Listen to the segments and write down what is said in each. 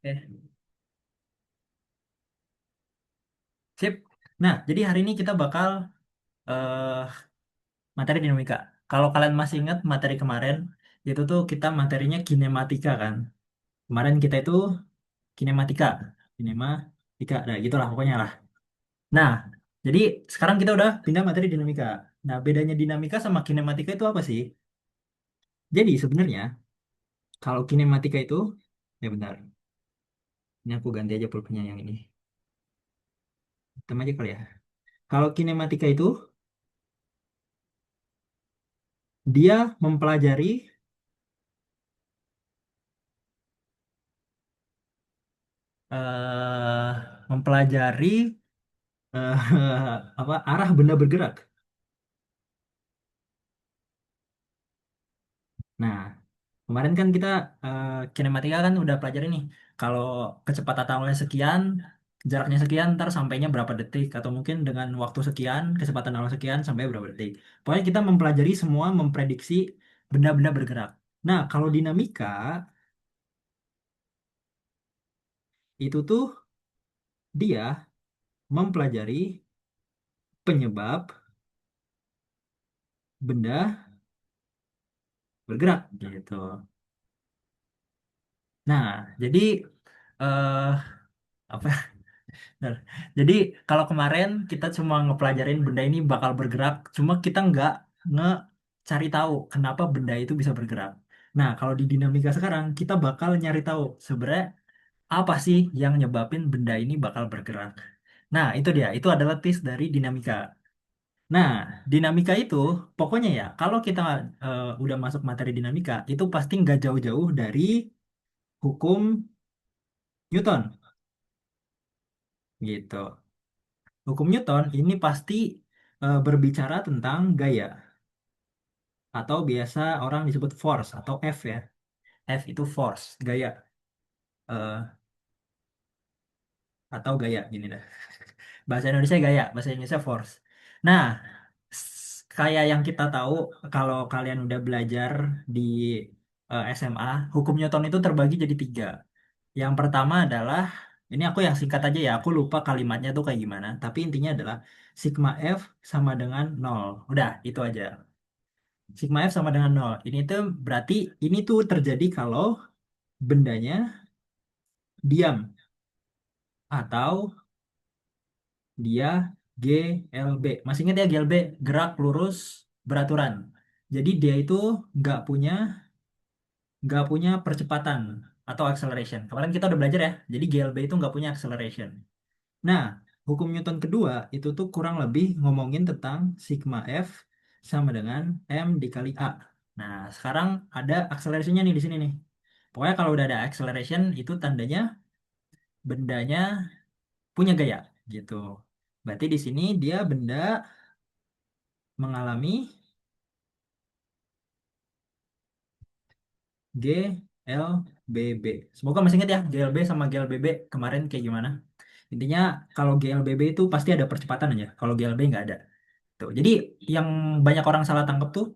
Oke, sip. Nah, jadi hari ini kita bakal eh materi dinamika. Kalau kalian masih ingat materi kemarin, itu tuh kita materinya kinematika kan. Kemarin kita itu kinematika, kinematika, nah gitulah pokoknya lah. Nah, jadi sekarang kita udah pindah materi dinamika. Nah, bedanya dinamika sama kinematika itu apa sih? Jadi sebenarnya kalau kinematika itu, ya bentar, ini aku ganti aja pulpennya yang ini. Hitam aja kali ya. Kalau kinematika itu dia mempelajari eh mempelajari eh, apa arah benda bergerak. Nah, kemarin kan kita kinematika kan udah pelajari nih. Kalau kecepatan awalnya sekian, jaraknya sekian, ntar sampainya berapa detik atau mungkin dengan waktu sekian, kecepatan awal sekian sampai berapa detik. Pokoknya kita mempelajari semua memprediksi benda-benda bergerak. Nah, kalau dinamika itu tuh dia mempelajari penyebab benda bergerak gitu. Nah, jadi eh apa? Benar. Jadi kalau kemarin kita cuma ngepelajarin benda ini bakal bergerak, cuma kita nggak cari tahu kenapa benda itu bisa bergerak. Nah, kalau di dinamika sekarang kita bakal nyari tahu sebenarnya apa sih yang nyebabin benda ini bakal bergerak. Nah, itu dia. Itu adalah tis dari dinamika. Nah, dinamika itu pokoknya ya, kalau kita udah masuk materi dinamika, itu pasti nggak jauh-jauh dari hukum Newton gitu. Hukum Newton ini pasti berbicara tentang gaya atau biasa orang disebut force atau F ya. F itu force, gaya atau gaya gini dah. Bahasa Indonesia gaya, bahasa Indonesia force. Nah, kayak yang kita tahu kalau kalian udah belajar di SMA, hukum Newton itu terbagi jadi tiga. Yang pertama adalah, ini aku yang singkat aja ya, aku lupa kalimatnya tuh kayak gimana. Tapi intinya adalah sigma F sama dengan nol. Udah, itu aja. Sigma F sama dengan nol. Ini tuh berarti ini tuh terjadi kalau bendanya diam atau dia GLB. Masih ingat ya GLB? Gerak lurus beraturan. Jadi dia itu nggak punya nggak punya percepatan atau acceleration. Kemarin kita udah belajar ya. Jadi GLB itu nggak punya acceleration. Nah, hukum Newton kedua itu tuh kurang lebih ngomongin tentang sigma F sama dengan M dikali A. Nah, sekarang ada acceleration-nya nih di sini nih. Pokoknya kalau udah ada acceleration itu tandanya bendanya punya gaya gitu. Berarti di sini dia benda mengalami GLBB. Semoga masih ingat ya GLB sama GLBB kemarin kayak gimana. Intinya kalau GLBB itu pasti ada percepatan aja. Kalau GLB nggak ada. Tuh. Jadi yang banyak orang salah tangkap tuh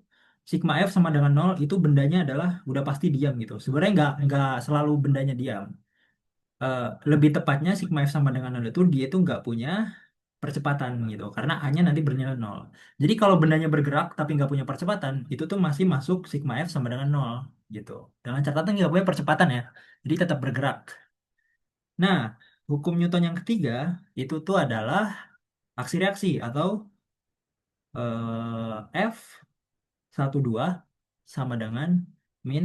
sigma F sama dengan nol itu bendanya adalah udah pasti diam gitu. Sebenarnya nggak selalu bendanya diam. Eh, Lebih tepatnya sigma F sama dengan nol itu dia itu nggak punya percepatan gitu karena A-nya nanti bernilai nol. Jadi kalau bendanya bergerak tapi nggak punya percepatan itu tuh masih masuk sigma F sama dengan nol gitu. Dengan catatan nggak punya percepatan ya. Jadi tetap bergerak. Nah, hukum Newton yang ketiga itu tuh adalah aksi reaksi atau F 12 sama dengan min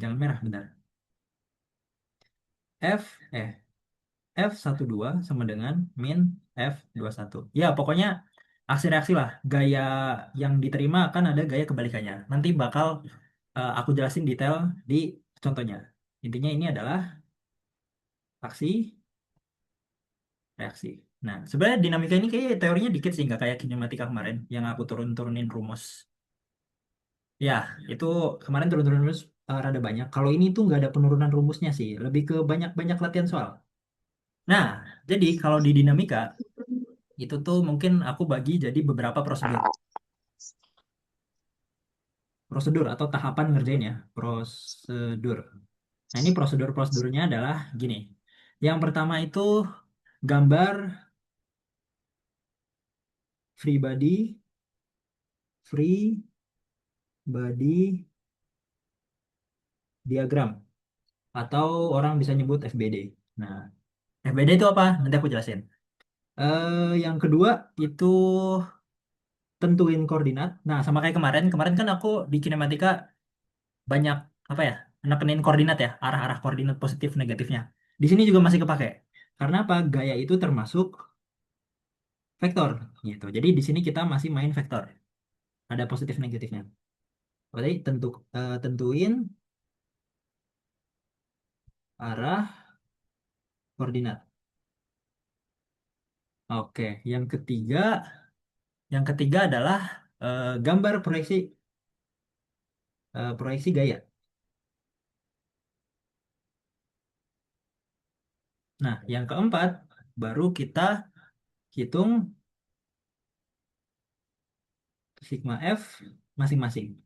jangan merah bentar. F eh F 12 sama dengan min F 21. Ya, pokoknya aksi reaksi lah. Gaya yang diterima akan ada gaya kebalikannya. Nanti bakal aku jelasin detail di contohnya. Intinya ini adalah aksi reaksi. Nah, sebenarnya dinamika ini kayak teorinya dikit sih, nggak kayak kinematika kemarin yang aku turun-turunin rumus. Ya, itu kemarin turun-turunin rumus rada banyak. Kalau ini tuh nggak ada penurunan rumusnya sih, lebih ke banyak-banyak latihan soal. Nah, jadi kalau di dinamika itu tuh mungkin aku bagi jadi beberapa prosedur. Prosedur atau tahapan ngerjain ya. Prosedur. Nah, ini prosedurnya adalah gini. Yang pertama itu gambar free body, free body diagram atau orang bisa nyebut FBD. Nah, FBD itu apa? Nanti aku jelasin. Yang kedua itu tentuin koordinat. Nah, sama kayak kemarin. Kemarin kan aku di kinematika banyak apa ya? Nekenin koordinat ya, arah-arah koordinat positif negatifnya. Di sini juga masih kepake. Karena apa? Gaya itu termasuk vektor gitu. Jadi di sini kita masih main vektor. Ada positif negatifnya. Berarti tentuin arah koordinat. Oke, yang ketiga adalah gambar proyeksi gaya. Nah, yang keempat baru kita hitung sigma F masing-masing.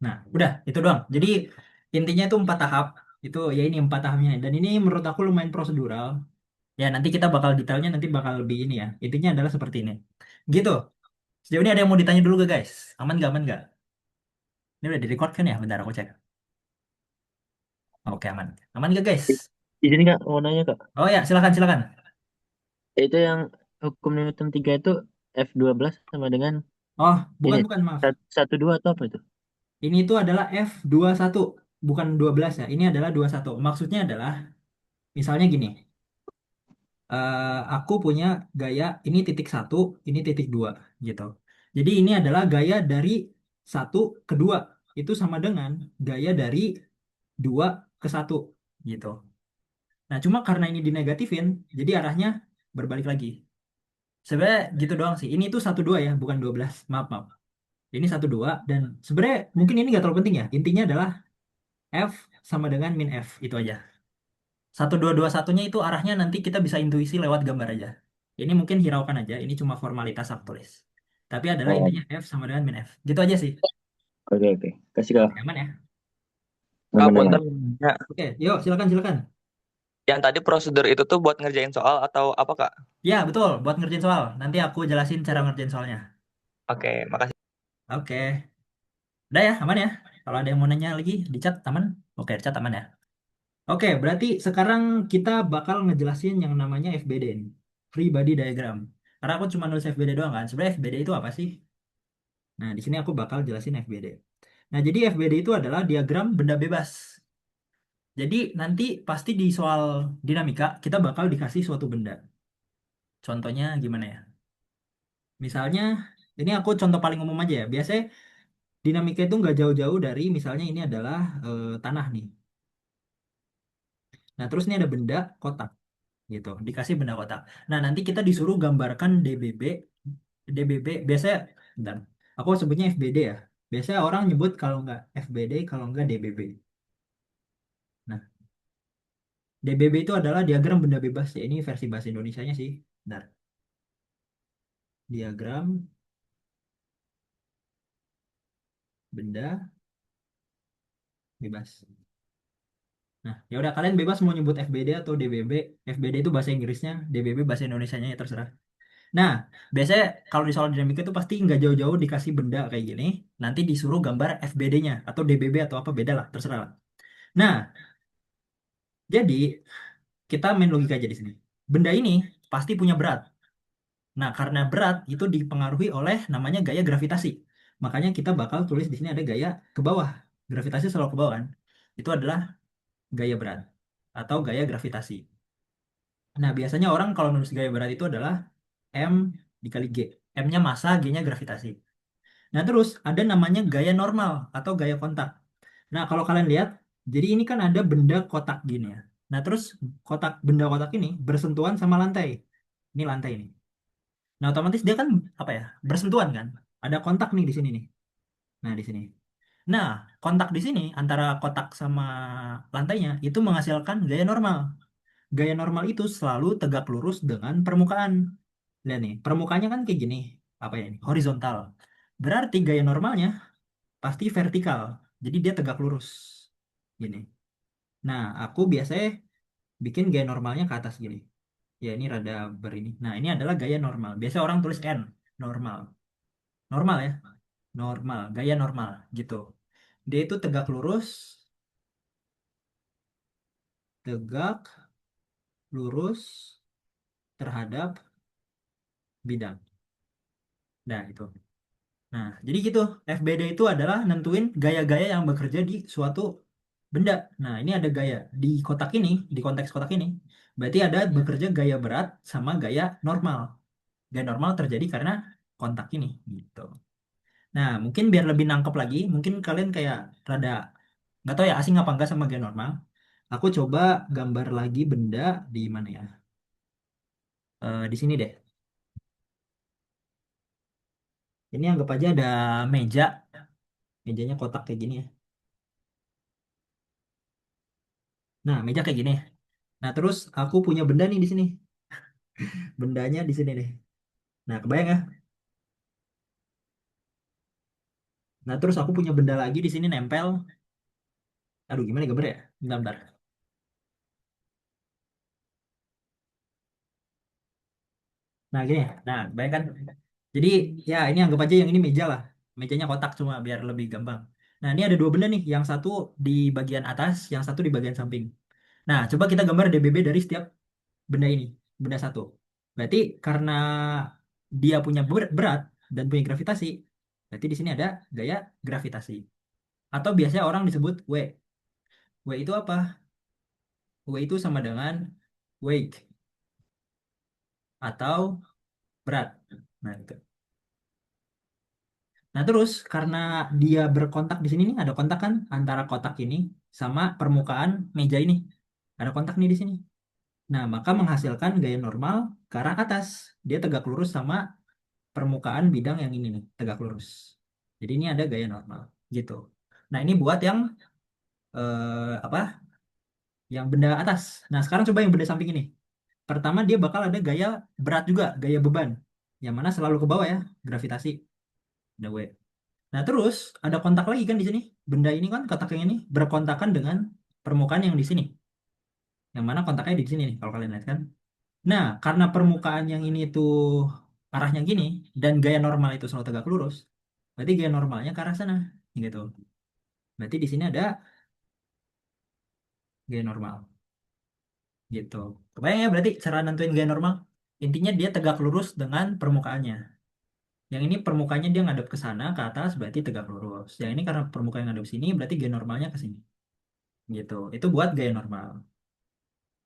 Nah, udah itu doang. Jadi intinya itu 4 tahap. Itu ya ini 4 tahapnya. Dan ini menurut aku lumayan prosedural. Ya nanti kita bakal detailnya nanti bakal lebih ini ya. Intinya adalah seperti ini. Gitu. Sejauh ini ada yang mau ditanya dulu gak guys? Aman gak? Aman gak? Ini udah direcord kan ya? Bentar aku cek. Oke aman. Aman gak guys? Izin nggak mau nanya kak? Oh ya silakan silakan. Itu yang hukum Newton 3 itu F12 sama dengan Oh ini bukan bukan maaf. satu dua atau apa itu? Ini itu adalah F21 bukan 12 ya. Ini adalah 21. Maksudnya adalah misalnya gini. Aku punya gaya ini titik satu, ini titik dua gitu. Jadi ini adalah gaya dari satu ke dua itu sama dengan gaya dari dua ke satu gitu. Nah cuma karena ini dinegatifin, jadi arahnya berbalik lagi. Sebenarnya gitu doang sih. Ini tuh satu dua ya, bukan 12. Maaf maaf. Ini satu dua dan sebenarnya mungkin ini nggak terlalu penting ya. Intinya adalah F sama dengan min F itu aja. Satu dua dua satunya itu arahnya nanti kita bisa intuisi lewat gambar aja. Ini mungkin hiraukan aja. Ini cuma formalitas aku tulis. Tapi adalah Oh, intinya F sama dengan min F. Gitu aja sih. oke oke. Kasih kak. Oke, aman ya. Aman Kak, aman. punten. Ya, Oke, yuk silakan silakan. yang tadi prosedur itu tuh buat ngerjain soal atau apa, Kak? Ya betul. Buat ngerjain soal. Nanti aku jelasin cara ngerjain soalnya. Oke, makasih. Oke. Udah ya, aman ya. Kalau ada yang mau nanya lagi di chat aman. Oke, di chat aman ya. Oke, berarti sekarang kita bakal ngejelasin yang namanya FBD nih. Free Body Diagram. Karena aku cuma nulis FBD doang kan. Sebenarnya FBD itu apa sih? Nah, di sini aku bakal jelasin FBD. Nah, jadi FBD itu adalah diagram benda bebas. Jadi nanti pasti di soal dinamika kita bakal dikasih suatu benda. Contohnya gimana ya? Misalnya, ini aku contoh paling umum aja ya. Biasanya dinamika itu nggak jauh-jauh dari misalnya ini adalah tanah nih. Nah, terus ini ada benda kotak gitu. Dikasih benda kotak. Nah, nanti kita disuruh gambarkan DBB. DBB biasanya, bentar. Aku sebutnya FBD ya. Biasanya orang nyebut kalau nggak FBD, kalau nggak DBB. Nah, DBB itu adalah diagram benda bebas ya. Ini versi bahasa Indonesianya sih. Bentar. Diagram benda bebas. Nah, ya udah kalian bebas mau nyebut FBD atau DBB. FBD itu bahasa Inggrisnya, DBB bahasa Indonesianya ya terserah. Nah, biasanya kalau di soal dinamika itu pasti nggak jauh-jauh dikasih benda kayak gini, nanti disuruh gambar FBD-nya atau DBB atau apa beda lah, terserah lah. Nah, jadi kita main logika aja di sini. Benda ini pasti punya berat. Nah, karena berat itu dipengaruhi oleh namanya gaya gravitasi. Makanya kita bakal tulis di sini ada gaya ke bawah. Gravitasi selalu ke bawah kan. Itu adalah gaya berat atau gaya gravitasi. Nah, biasanya orang kalau nulis gaya berat itu adalah M dikali G. M-nya massa, G-nya gravitasi. Nah, terus ada namanya gaya normal atau gaya kontak. Nah, kalau kalian lihat, jadi ini kan ada benda kotak gini ya. Nah, terus benda kotak ini bersentuhan sama lantai. Ini lantai ini. Nah, otomatis dia kan apa ya? Bersentuhan kan? Ada kontak nih di sini nih. Nah, di sini. Nah, kontak di sini antara kotak sama lantainya itu menghasilkan gaya normal. Gaya normal itu selalu tegak lurus dengan permukaan. Lihat nih, permukaannya kan kayak gini. Apa ya ini? Horizontal. Berarti gaya normalnya pasti vertikal. Jadi dia tegak lurus. gini. Nah, aku biasanya bikin gaya normalnya ke atas gini. Ya ini rada berini. Nah, ini adalah gaya normal. Biasa orang tulis N, normal. Normal ya, normal, gaya normal gitu. Dia itu tegak lurus, tegak lurus terhadap bidang. Nah, itu. Nah, jadi gitu. FBD itu adalah nentuin gaya-gaya yang bekerja di suatu benda. Nah, ini ada gaya di kotak ini, di konteks kotak ini. Berarti ada bekerja gaya berat sama gaya normal. Gaya normal terjadi karena kontak ini, gitu. Nah, mungkin biar lebih nangkep lagi, mungkin kalian kayak rada nggak tahu ya asing apa enggak sama gaya normal. Aku coba gambar lagi benda di mana ya? Di sini deh. Ini anggap aja ada meja, mejanya kotak kayak gini ya. Nah, meja kayak gini. Nah, terus aku punya benda nih di sini. Bendanya di sini nih. Nah, kebayang ya? Nah, terus aku punya benda lagi di sini nempel. Aduh, gimana gambar ya? Bentar, bentar. Nah, gini. Nah, bayangkan. Jadi, ya ini anggap aja yang ini meja lah. Mejanya kotak cuma biar lebih gampang. Nah, ini ada dua benda nih. Yang satu di bagian atas, yang satu di bagian samping. Nah, coba kita gambar DBB dari setiap benda ini. Benda satu. Berarti karena dia punya berat dan punya gravitasi, berarti di sini ada gaya gravitasi. Atau biasanya orang disebut W. W itu apa? W itu sama dengan weight atau berat. Nah, itu. Nah, terus karena dia berkontak di sini nih, ada kontak kan antara kotak ini sama permukaan meja ini. Ada kontak nih di sini. Nah, maka menghasilkan gaya normal ke arah atas. Dia tegak lurus sama permukaan bidang yang ini nih, tegak lurus. Jadi ini ada gaya normal gitu. Nah, ini buat yang apa? Yang benda atas. Nah, sekarang coba yang benda samping ini. Pertama dia bakal ada gaya berat juga, gaya beban. Yang mana selalu ke bawah ya, gravitasi. Ada W. Nah, terus ada kontak lagi kan di sini. Benda ini kan kotak yang ini berkontakan dengan permukaan yang di sini. Yang mana kontaknya di sini nih kalau kalian lihat kan. Nah, karena permukaan yang ini tuh arahnya gini dan gaya normal itu selalu tegak lurus, berarti gaya normalnya ke arah sana gitu. Berarti di sini ada gaya normal gitu. Kebayang ya berarti cara nentuin gaya normal? Intinya dia tegak lurus dengan permukaannya. Yang ini permukaannya dia ngadep ke sana, ke atas, berarti tegak lurus. Yang ini karena permukaan yang ngadep sini, berarti gaya normalnya ke sini. Gitu. Itu buat gaya normal.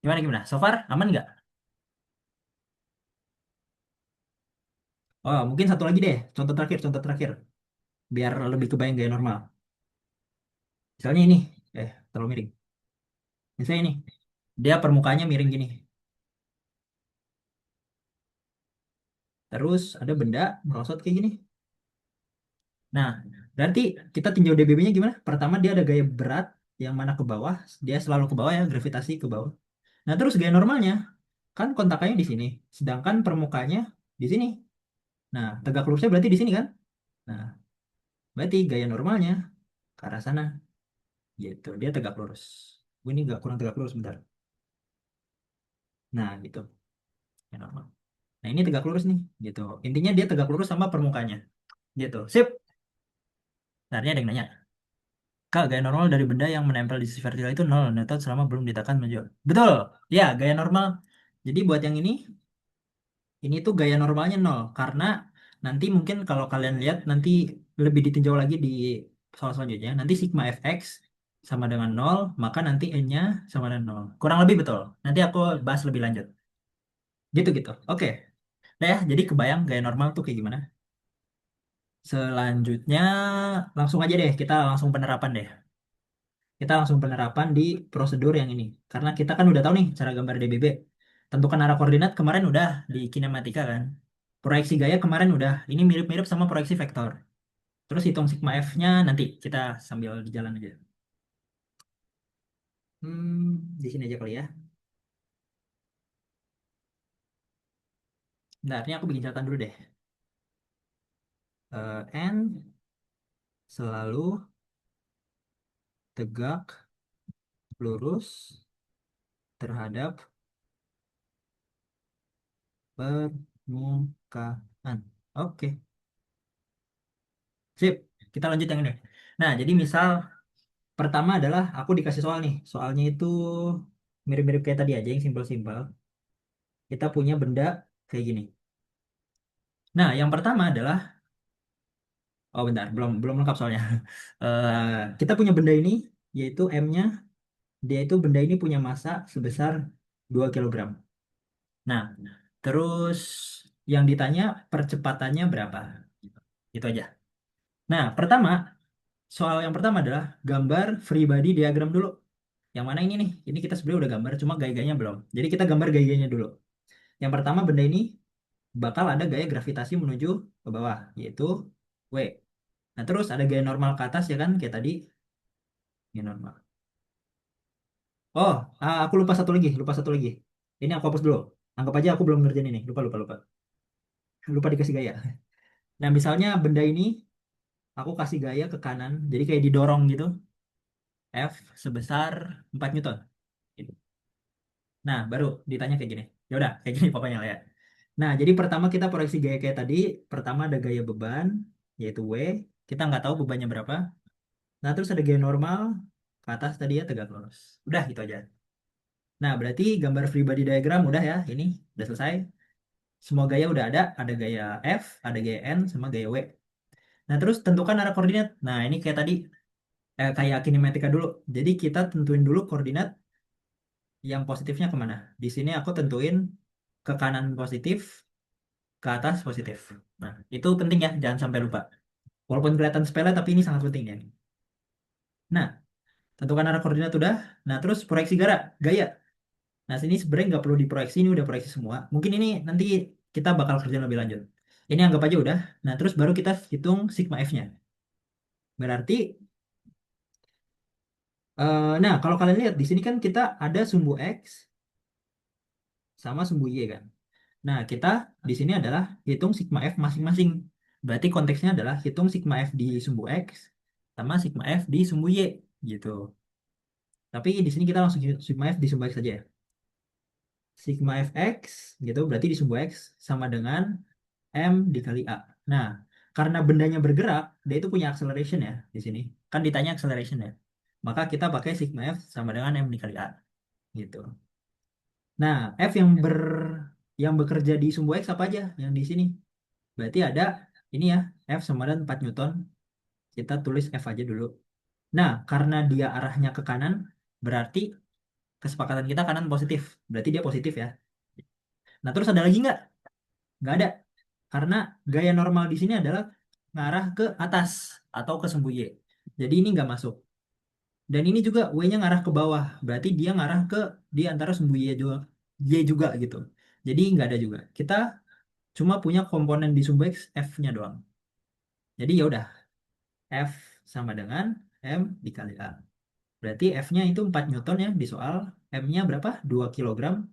Gimana gimana? So far aman nggak? Oh, mungkin satu lagi deh. Contoh terakhir, contoh terakhir. Biar lebih kebayang gaya normal. Misalnya ini, terlalu miring. Misalnya ini, dia permukaannya miring gini. Terus ada benda merosot kayak gini. Nah, berarti kita tinjau DBB-nya gimana? Pertama dia ada gaya berat yang mana ke bawah, dia selalu ke bawah ya, gravitasi ke bawah. Nah, terus gaya normalnya kan kontakannya di sini, sedangkan permukaannya di sini. Nah, tegak lurusnya berarti di sini kan? Nah, berarti gaya normalnya ke arah sana, gitu. Dia tegak lurus. Ini nggak kurang tegak lurus bentar. Nah, gitu. Gaya normal. Nah, ini tegak lurus nih, gitu. Intinya dia tegak lurus sama permukaannya, gitu. Sip. Sebenarnya ada yang nanya, Kak, gaya normal dari benda yang menempel di sisi vertikal itu nol, netot selama belum ditekan maju. Betul, ya gaya normal. Jadi buat yang ini tuh gaya normalnya nol, karena nanti mungkin kalau kalian lihat nanti lebih ditinjau lagi di soal selanjutnya, nanti sigma fx sama dengan nol, maka nanti n-nya sama dengan nol. Kurang lebih betul. Nanti aku bahas lebih lanjut. Gitu-gitu. Oke. Nah ya, jadi kebayang gaya normal tuh kayak gimana. Selanjutnya langsung aja deh, kita langsung penerapan deh. Kita langsung penerapan di prosedur yang ini. Karena kita kan udah tahu nih cara gambar DBB. Tentukan arah koordinat kemarin udah di kinematika kan. Proyeksi gaya kemarin udah. Ini mirip-mirip sama proyeksi vektor. Terus hitung sigma F-nya nanti kita sambil di jalan aja. Di sini aja kali ya. Bentar, ini aku bikin catatan dulu deh. N selalu tegak lurus terhadap permukaan. Oke, sip. Kita lanjut yang ini. Nah, jadi misal pertama adalah aku dikasih soal nih. Soalnya itu mirip-mirip kayak tadi aja yang simpel-simpel. Kita punya benda kayak gini. Nah, yang pertama adalah, oh bentar, belum belum lengkap soalnya. Kita punya benda ini, yaitu M-nya, dia itu benda ini punya massa sebesar 2 kilogram. Nah, terus yang ditanya percepatannya berapa? Itu aja. Nah, soal yang pertama adalah gambar free body diagram dulu. Yang mana ini nih? Ini kita sebenarnya udah gambar, cuma gaya-gayanya belum. Jadi kita gambar gaya-gayanya dulu. Yang pertama, benda ini bakal ada gaya gravitasi menuju ke bawah, yaitu W. Nah, terus ada gaya normal ke atas ya kan, kayak tadi, gaya normal. Oh, aku lupa satu lagi. Ini aku hapus dulu. Anggap aja aku belum ngerjain ini. Lupa, lupa, lupa. Lupa dikasih gaya. Nah, misalnya benda ini aku kasih gaya ke kanan, jadi kayak didorong gitu, F sebesar 4 Newton. Gitu. Nah, baru ditanya kayak gini. Ya udah, kayak gini pokoknya lah ya. Nah, jadi pertama kita proyeksi gaya kayak tadi. Pertama ada gaya beban, yaitu W. Kita nggak tahu bebannya berapa. Nah, terus ada gaya normal, ke atas tadi ya tegak lurus. Udah, itu aja. Nah, berarti gambar free body diagram udah ya, ini udah selesai. Semua gaya udah ada gaya F, ada gaya N, sama gaya W. Nah, terus tentukan arah koordinat. Nah, ini kayak tadi, kayak kinematika dulu. Jadi kita tentuin dulu koordinat yang positifnya kemana. Di sini aku tentuin ke kanan positif, ke atas positif. Nah, itu penting ya, jangan sampai lupa. Walaupun kelihatan sepele, tapi ini sangat penting ya. Nah, tentukan arah koordinat udah. Nah, terus proyeksi gaya. Nah, sini sebenarnya nggak perlu diproyeksi, ini udah proyeksi semua. Mungkin ini nanti kita bakal kerjain lebih lanjut. Ini anggap aja udah. Nah, terus baru kita hitung sigma F-nya. Berarti, nah kalau kalian lihat di sini kan kita ada sumbu X sama sumbu Y kan. Nah, kita di sini adalah hitung sigma F masing-masing. Berarti konteksnya adalah hitung sigma F di sumbu X sama sigma F di sumbu Y gitu. Tapi di sini kita langsung sigma F di sumbu X saja ya. Sigma Fx gitu berarti di sumbu X sama dengan M dikali A. Nah, karena bendanya bergerak, dia itu punya acceleration ya di sini. Kan ditanya acceleration ya. Maka kita pakai sigma F sama dengan M dikali A gitu. Nah, F yang bekerja di sumbu X apa aja yang di sini? Berarti ada ini ya, F sama dengan 4 Newton. Kita tulis F aja dulu. Nah, karena dia arahnya ke kanan, berarti kesepakatan kita kanan positif. Berarti dia positif ya. Nah, terus ada lagi nggak? Nggak ada. Karena gaya normal di sini adalah ngarah ke atas atau ke sumbu Y. Jadi ini nggak masuk. Dan ini juga W-nya ngarah ke bawah. Berarti dia ngarah ke di antara sumbu Y juga gitu. Jadi nggak ada juga. Kita cuma punya komponen di sumbu X F-nya doang. Jadi ya udah F sama dengan M dikali A. Berarti F-nya itu 4 Newton ya di soal. M-nya berapa? 2 kilogram.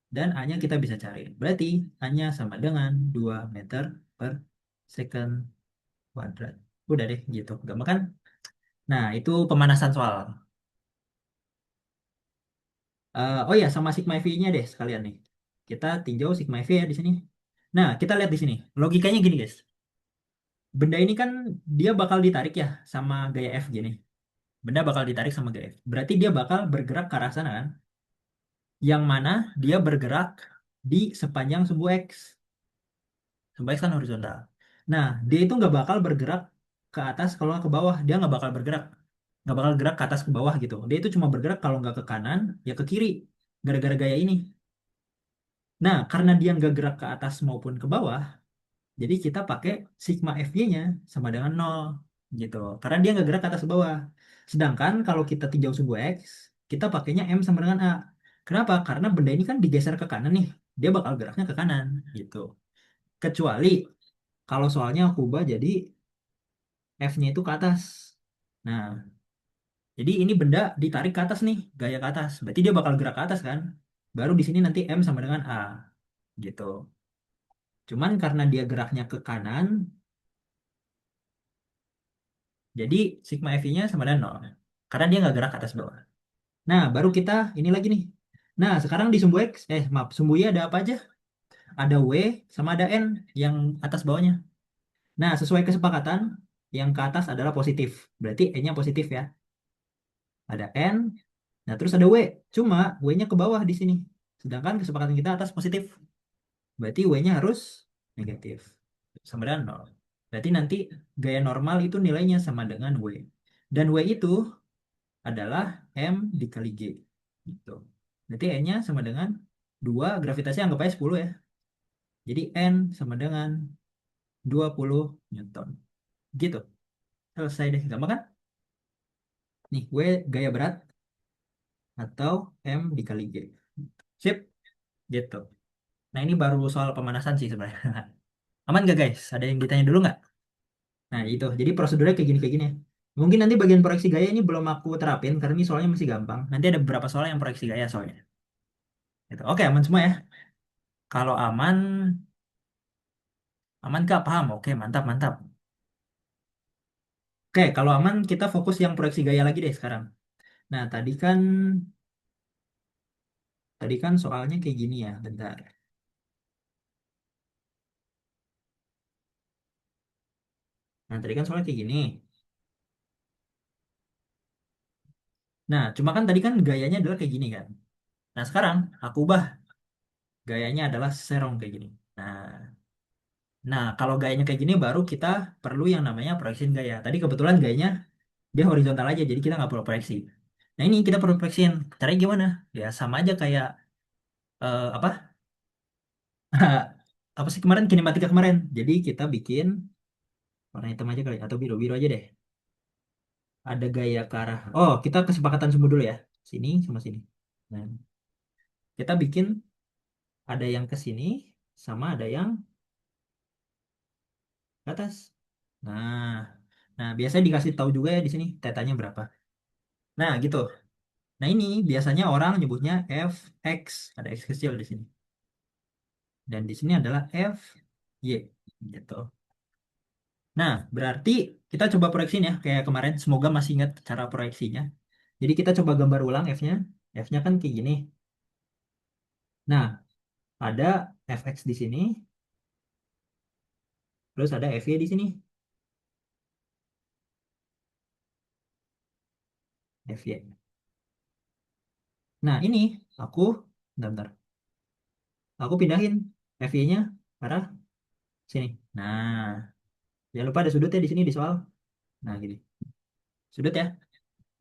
Dan A-nya kita bisa cari. Berarti A-nya sama dengan 2 meter per second kuadrat. Udah deh gitu. Gampang kan? Nah, itu pemanasan soal. Oh ya, sama sigma V-nya deh sekalian nih. Kita tinjau sigma V ya di sini. Nah, kita lihat di sini. Logikanya gini, guys. Benda ini kan dia bakal ditarik ya sama gaya F gini. Benda bakal ditarik sama gaya F. Berarti dia bakal bergerak ke arah sana kan? Yang mana dia bergerak di sepanjang sumbu X. Sumbu X kan horizontal. Nah, dia itu nggak bakal bergerak ke atas kalau nggak ke bawah. Dia nggak bakal bergerak. Nggak bakal gerak ke atas ke bawah gitu. Dia itu cuma bergerak kalau nggak ke kanan, ya ke kiri. Gara-gara gaya ini. Nah, karena dia nggak gerak ke atas maupun ke bawah, jadi kita pakai sigma FY-nya sama dengan nol gitu. Karena dia nggak gerak ke atas ke bawah. Sedangkan kalau kita tinjau sumbu X, kita pakainya M sama dengan A. Kenapa? Karena benda ini kan digeser ke kanan nih. Dia bakal geraknya ke kanan gitu. Kecuali kalau soalnya aku ubah jadi F-nya itu ke atas. Nah, jadi ini benda ditarik ke atas nih, gaya ke atas. Berarti dia bakal gerak ke atas kan? Baru di sini nanti M sama dengan A gitu. Cuman karena dia geraknya ke kanan, jadi sigma FI-nya sama dengan 0. Karena dia nggak gerak ke atas bawah. Nah, baru kita ini lagi nih. Nah, sekarang di sumbu X, maaf, sumbu Y ada apa aja? Ada W sama ada N yang atas bawahnya. Nah, sesuai kesepakatan, yang ke atas adalah positif. Berarti N-nya positif ya. Ada N, nah terus ada W. Cuma W-nya ke bawah di sini. Sedangkan kesepakatan kita atas positif. Berarti W-nya harus negatif. Sama dengan 0. Berarti nanti gaya normal itu nilainya sama dengan W. Dan W itu adalah M dikali G. Gitu. Berarti N-nya sama dengan 2, gravitasi anggap aja 10 ya. Jadi N sama dengan 20 Newton. Gitu. Selesai deh. Gampang kan? Nih, W gaya berat atau M dikali G. Sip. Gitu. Nah, ini baru soal pemanasan sih sebenarnya. Aman gak guys? Ada yang ditanya dulu nggak? Nah, itu. Jadi prosedurnya kayak gini. Mungkin nanti bagian proyeksi gaya ini belum aku terapin karena ini soalnya masih gampang. Nanti ada beberapa soal yang proyeksi gaya soalnya. Gitu. Oke, aman semua ya. Kalau aman, aman kak paham. Oke, mantap, mantap. Oke, kalau aman kita fokus yang proyeksi gaya lagi deh sekarang. Nah, tadi kan soalnya kayak gini ya, bentar. Nah, tadi kan soalnya kayak gini. Nah, cuma kan tadi kan gayanya adalah kayak gini kan. Nah, sekarang aku ubah gayanya adalah serong kayak gini. Nah, kalau gayanya kayak gini baru kita perlu yang namanya proyeksi gaya. Tadi kebetulan gayanya dia horizontal aja, jadi kita nggak perlu proyeksi. Nah, ini kita perlu proyeksiin. Caranya gimana? Ya sama aja kayak apa? Apa sih kemarin kinematika kemarin. Jadi kita bikin warna hitam aja kali atau biru-biru aja deh. Ada gaya ke arah. Oh, kita kesepakatan semua dulu ya. Sini sama sini. Nah, kita bikin ada yang ke sini sama ada yang ke atas. Nah, nah biasanya dikasih tahu juga ya di sini tetanya berapa. Nah, gitu. Nah, ini biasanya orang nyebutnya fx, ada x kecil di sini. Dan di sini adalah fy, gitu. Nah, berarti kita coba proyeksiin ya, kayak kemarin. Semoga masih ingat cara proyeksinya. Jadi kita coba gambar ulang f-nya. F-nya kan kayak gini. Nah, ada fx di sini, terus ada fy di sini. Fy. Nah, ini aku, bentar, bentar. Aku pindahin fy-nya arah sini. Nah, jangan lupa ada sudutnya di sini di soal. Nah, gini. Sudut ya.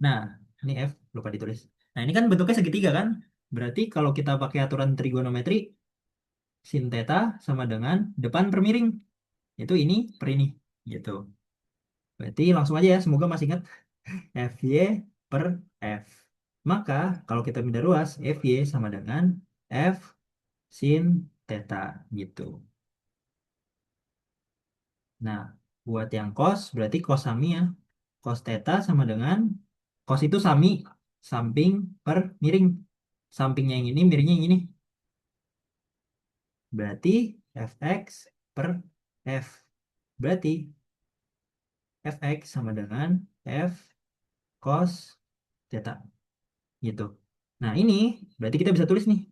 Nah, ini F lupa ditulis. Nah, ini kan bentuknya segitiga kan? Berarti kalau kita pakai aturan trigonometri, sin theta sama dengan depan per miring. Itu ini per ini. Gitu. Berarti langsung aja ya, semoga masih ingat. Fy per F. Maka kalau kita pindah ruas, Fy sama dengan F sin theta. Gitu. Nah, buat yang cos, berarti cos sami ya. Cos theta sama dengan, cos itu sami, samping per miring. Sampingnya yang ini, miringnya yang ini. Berarti fx per f. Berarti fx sama dengan f cos theta. Gitu. Nah, ini berarti kita bisa tulis nih.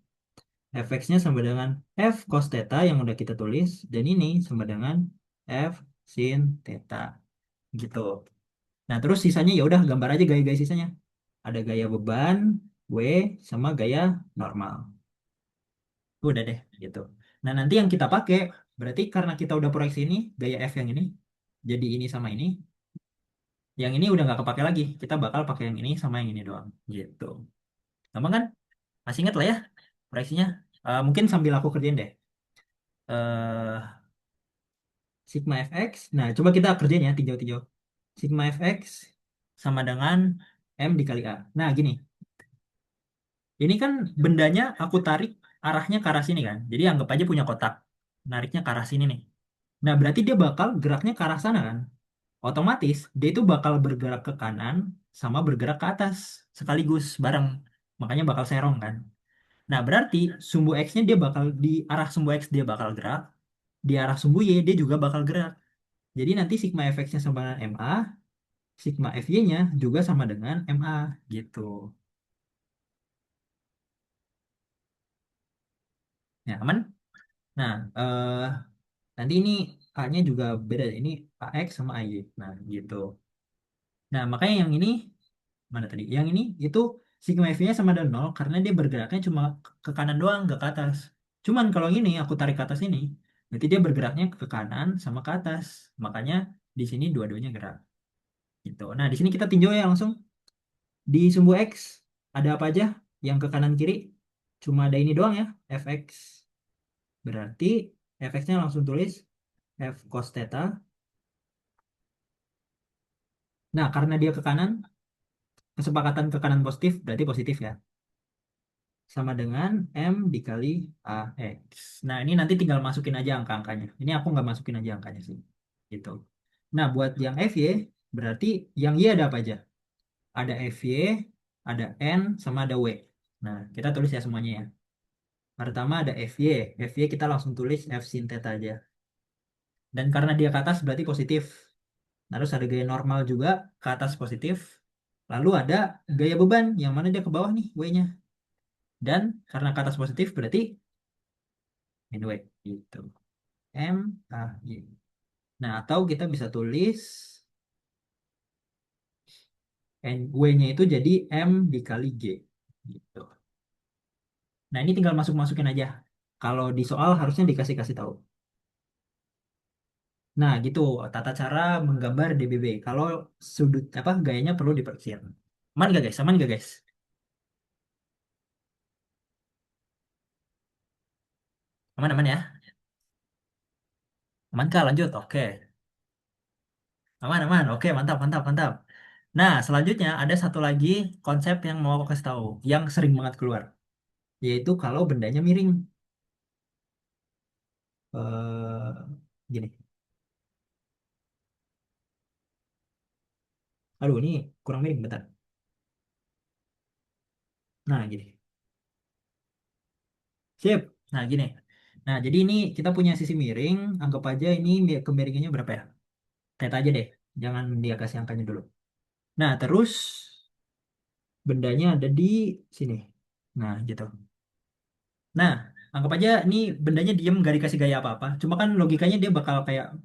Fx-nya sama dengan f cos theta yang udah kita tulis. Dan ini sama dengan f sin theta. Gitu. Nah, terus sisanya ya udah gambar aja gaya-gaya sisanya. Ada gaya beban, W, sama gaya normal. Udah deh, gitu. Nah, nanti yang kita pakai, berarti karena kita udah proyeksi ini, gaya F yang ini, jadi ini sama ini, yang ini udah nggak kepake lagi. Kita bakal pakai yang ini sama yang ini doang. Gitu. Gampang kan? Masih ingat lah ya proyeksinya. Mungkin sambil aku kerjain deh. eh Sigma fx. Nah, coba kita kerjain ya, tinjau-tinjau. Sigma fx sama dengan M dikali A. Nah, gini. Ini kan bendanya aku tarik arahnya ke arah sini kan. Jadi anggap aja punya kotak. Nariknya ke arah sini nih. Nah, berarti dia bakal geraknya ke arah sana kan. Otomatis dia itu bakal bergerak ke kanan sama bergerak ke atas sekaligus bareng. Makanya bakal serong kan. Nah, berarti sumbu X-nya dia bakal di arah sumbu X dia bakal gerak, di arah sumbu Y dia juga bakal gerak. Jadi nanti sigma fx-nya sama dengan MA, sigma fy-nya juga sama dengan MA gitu. Nah, aman? Nah, nanti ini A-nya juga beda. Ini AX sama AY. Nah, gitu. Nah, makanya yang ini, mana tadi? Yang ini, itu sigma F-nya sama dengan 0 karena dia bergeraknya cuma ke kanan doang, nggak ke atas. Cuman kalau ini, aku tarik ke atas ini, berarti dia bergeraknya ke kanan sama ke atas. Makanya di sini dua-duanya gerak. Gitu. Nah, di sini kita tinjau ya langsung. Di sumbu X, ada apa aja yang ke kanan kiri? Cuma ada ini doang ya, fx. Berarti fx-nya langsung tulis f cos theta. Nah, karena dia ke kanan, kesepakatan ke kanan positif, berarti positif ya. Sama dengan M dikali AX. Nah, ini nanti tinggal masukin aja angka-angkanya. Ini aku nggak masukin aja angkanya sih. Gitu. Nah, buat yang FY, berarti yang Y ada apa aja? Ada FY, ada N, sama ada W. Nah, kita tulis ya semuanya ya. Pertama ada FY. FY kita langsung tulis F sin theta aja. Dan karena dia ke atas berarti positif. Terus ada gaya normal juga ke atas positif. Lalu ada gaya beban yang mana dia ke bawah nih W-nya. Dan karena ke atas positif berarti min W gitu. M A Y. Nah, atau kita bisa tulis W-nya itu jadi M dikali G gitu. Nah, ini tinggal masuk-masukin aja. Kalau di soal harusnya dikasih-kasih tahu. Nah, gitu tata cara menggambar DBB. Kalau sudut apa gayanya perlu diperkecil. Aman gak guys? Aman gak guys? Aman-aman ya? Aman kah? Lanjut. Oke. Aman-aman. Oke, mantap, mantap, mantap. Nah, selanjutnya ada satu lagi konsep yang mau aku kasih tahu, yang sering banget keluar, yaitu kalau bendanya miring. Gini. Aduh, ini kurang miring, bentar. Nah, gini. Sip. Nah, gini. Nah, jadi ini kita punya sisi miring. Anggap aja ini kemiringannya berapa ya? Theta aja deh. Jangan dia kasih angkanya dulu. Nah, terus bendanya ada di sini. Nah, gitu. Nah, anggap aja ini bendanya diem gak dikasih gaya apa-apa. Cuma kan logikanya dia bakal kayak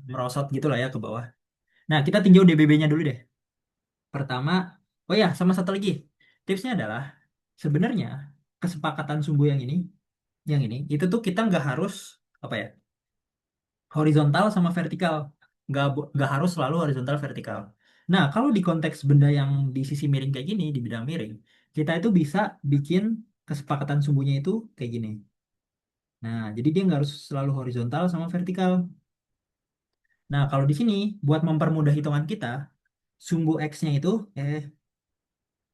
merosot gitu lah ya ke bawah. Nah, kita tinjau DBB-nya dulu deh. Pertama, oh ya, sama satu lagi. Tipsnya adalah sebenarnya kesepakatan sumbu yang ini, itu tuh kita nggak harus apa ya, horizontal sama vertikal. Nggak harus selalu horizontal vertikal. Nah, kalau di konteks benda yang di sisi miring kayak gini, di bidang miring, kita itu bisa bikin kesepakatan sumbunya itu kayak gini. Nah, jadi dia nggak harus selalu horizontal sama vertikal. Nah, kalau di sini, buat mempermudah hitungan kita, sumbu X-nya itu,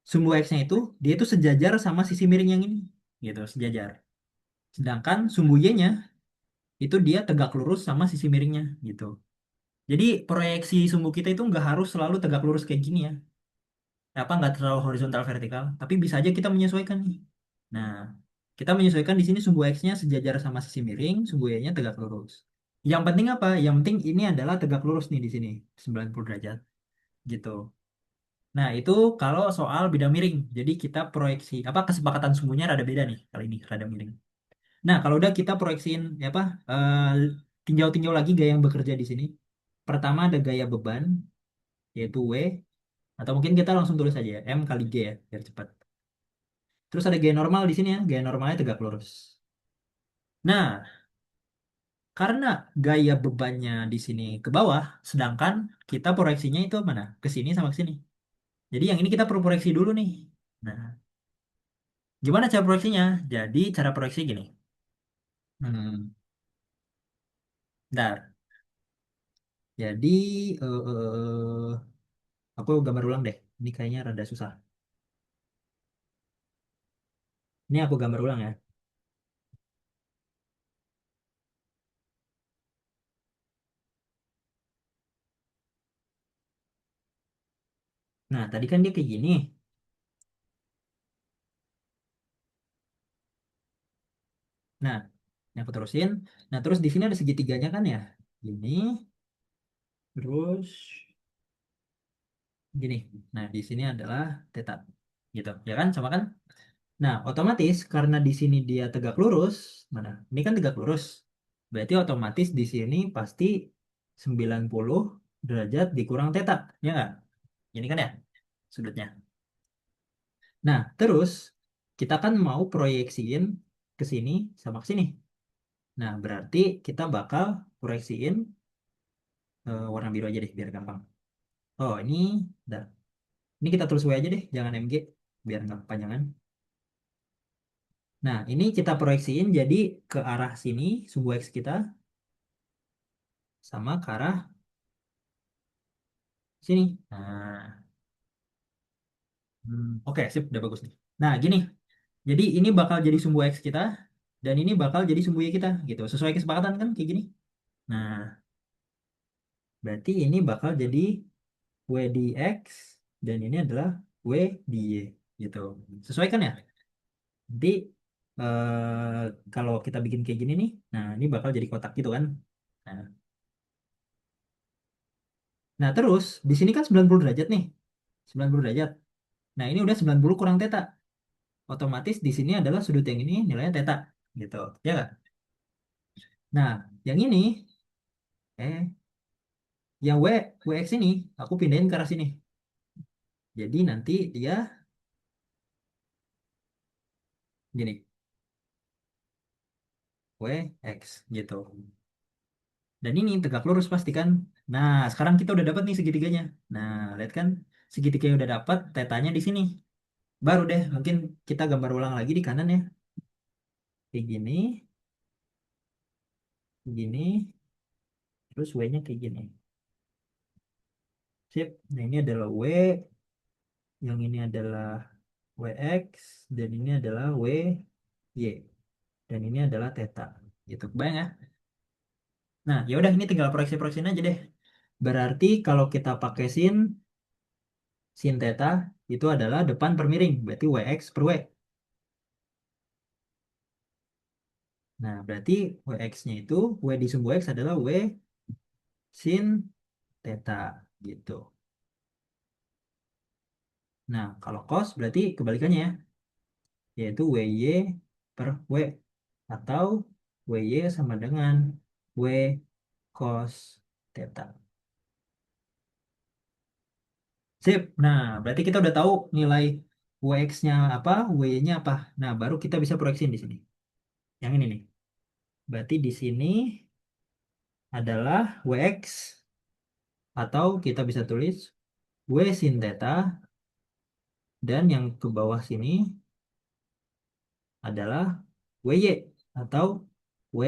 sumbu X-nya itu, dia itu sejajar sama sisi miring yang ini. Gitu, sejajar. Sedangkan sumbu Y-nya, itu dia tegak lurus sama sisi miringnya. Gitu. Jadi proyeksi sumbu kita itu nggak harus selalu tegak lurus kayak gini ya. Apa nggak terlalu horizontal vertikal, tapi bisa aja kita menyesuaikan nih. Nah, kita menyesuaikan di sini sumbu X-nya sejajar sama sisi miring, sumbu Y-nya tegak lurus. Yang penting apa? Yang penting ini adalah tegak lurus nih di sini, 90 derajat gitu. Nah, itu kalau soal bidang miring. Jadi kita proyeksi apa kesepakatan sumbunya rada beda nih kali ini, rada miring. Nah, kalau udah kita proyeksiin ya apa tinjau-tinjau lagi gaya yang bekerja di sini. Pertama ada gaya beban yaitu W, atau mungkin kita langsung tulis aja ya, M kali G ya, biar cepat. Terus ada gaya normal di sini ya, gaya normalnya tegak lurus. Nah, karena gaya bebannya di sini ke bawah, sedangkan kita proyeksinya itu mana? Ke sini sama ke sini. Jadi yang ini kita perlu proyeksi dulu nih. Nah, gimana cara proyeksinya? Jadi cara proyeksi gini. Hmm, bentar. Jadi aku gambar ulang deh. Ini kayaknya rada susah. Ini aku gambar ulang ya. Nah, tadi kan dia kayak gini. Nah, ini aku terusin. Nah, terus di sini ada segitiganya kan ya. Gini, terus gini. Nah, di sini adalah theta. Gitu. Ya kan? Sama kan? Nah, otomatis karena di sini dia tegak lurus, mana? Ini kan tegak lurus. Berarti otomatis di sini pasti 90 derajat dikurang theta, ya nggak? Ini kan ya sudutnya. Nah, terus kita kan mau proyeksiin ke sini sama ke sini. Nah, berarti kita bakal proyeksiin warna biru aja deh biar gampang. Oh, ini dah. Ini kita tulis W aja deh, jangan MG biar nggak kepanjangan. Nah, ini kita proyeksiin jadi ke arah sini sumbu X kita sama ke arah sini. Nah, oke, sip, udah bagus nih. Nah, gini. Jadi ini bakal jadi sumbu X kita dan ini bakal jadi sumbu Y kita gitu. Sesuai kesepakatan kan kayak gini. Nah, berarti ini bakal jadi W di X dan ini adalah W di Y gitu. Sesuai kan ya? Nanti kalau kita bikin kayak gini nih, nah ini bakal jadi kotak gitu kan. Nah, nah terus di sini kan 90 derajat nih. 90 derajat. Nah, ini udah 90 kurang theta. Otomatis di sini adalah sudut yang ini nilainya theta gitu. Ya nggak? Nah, yang ini yang WX ini aku pindahin ke arah sini. Jadi nanti dia gini, WX gitu. Dan ini tegak lurus pasti kan. Nah, sekarang kita udah dapat nih segitiganya. Nah, lihat kan segitiganya udah dapat, tetanya di sini. Baru deh, mungkin kita gambar ulang lagi di kanan ya. Kayak gini, gini, terus W-nya kayak gini. Sip. Nah, ini adalah W, yang ini adalah WX, dan ini adalah WY. Dan ini adalah theta. Gitu, kebayang ya? Nah, ya udah ini tinggal proyeksi-proyeksiin aja deh. Berarti kalau kita pakai sin theta itu adalah depan per miring, berarti WX per W. Nah, berarti WX-nya itu W di sumbu X adalah W sin theta gitu. Nah, kalau cos berarti kebalikannya ya, yaitu WY per W atau WY sama dengan W cos theta. Sip. Nah, berarti kita udah tahu nilai WX-nya apa, WY-nya apa. Nah, baru kita bisa proyeksiin di sini. Yang ini nih. Berarti di sini adalah WX atau kita bisa tulis W sin theta dan yang ke bawah sini adalah WY atau W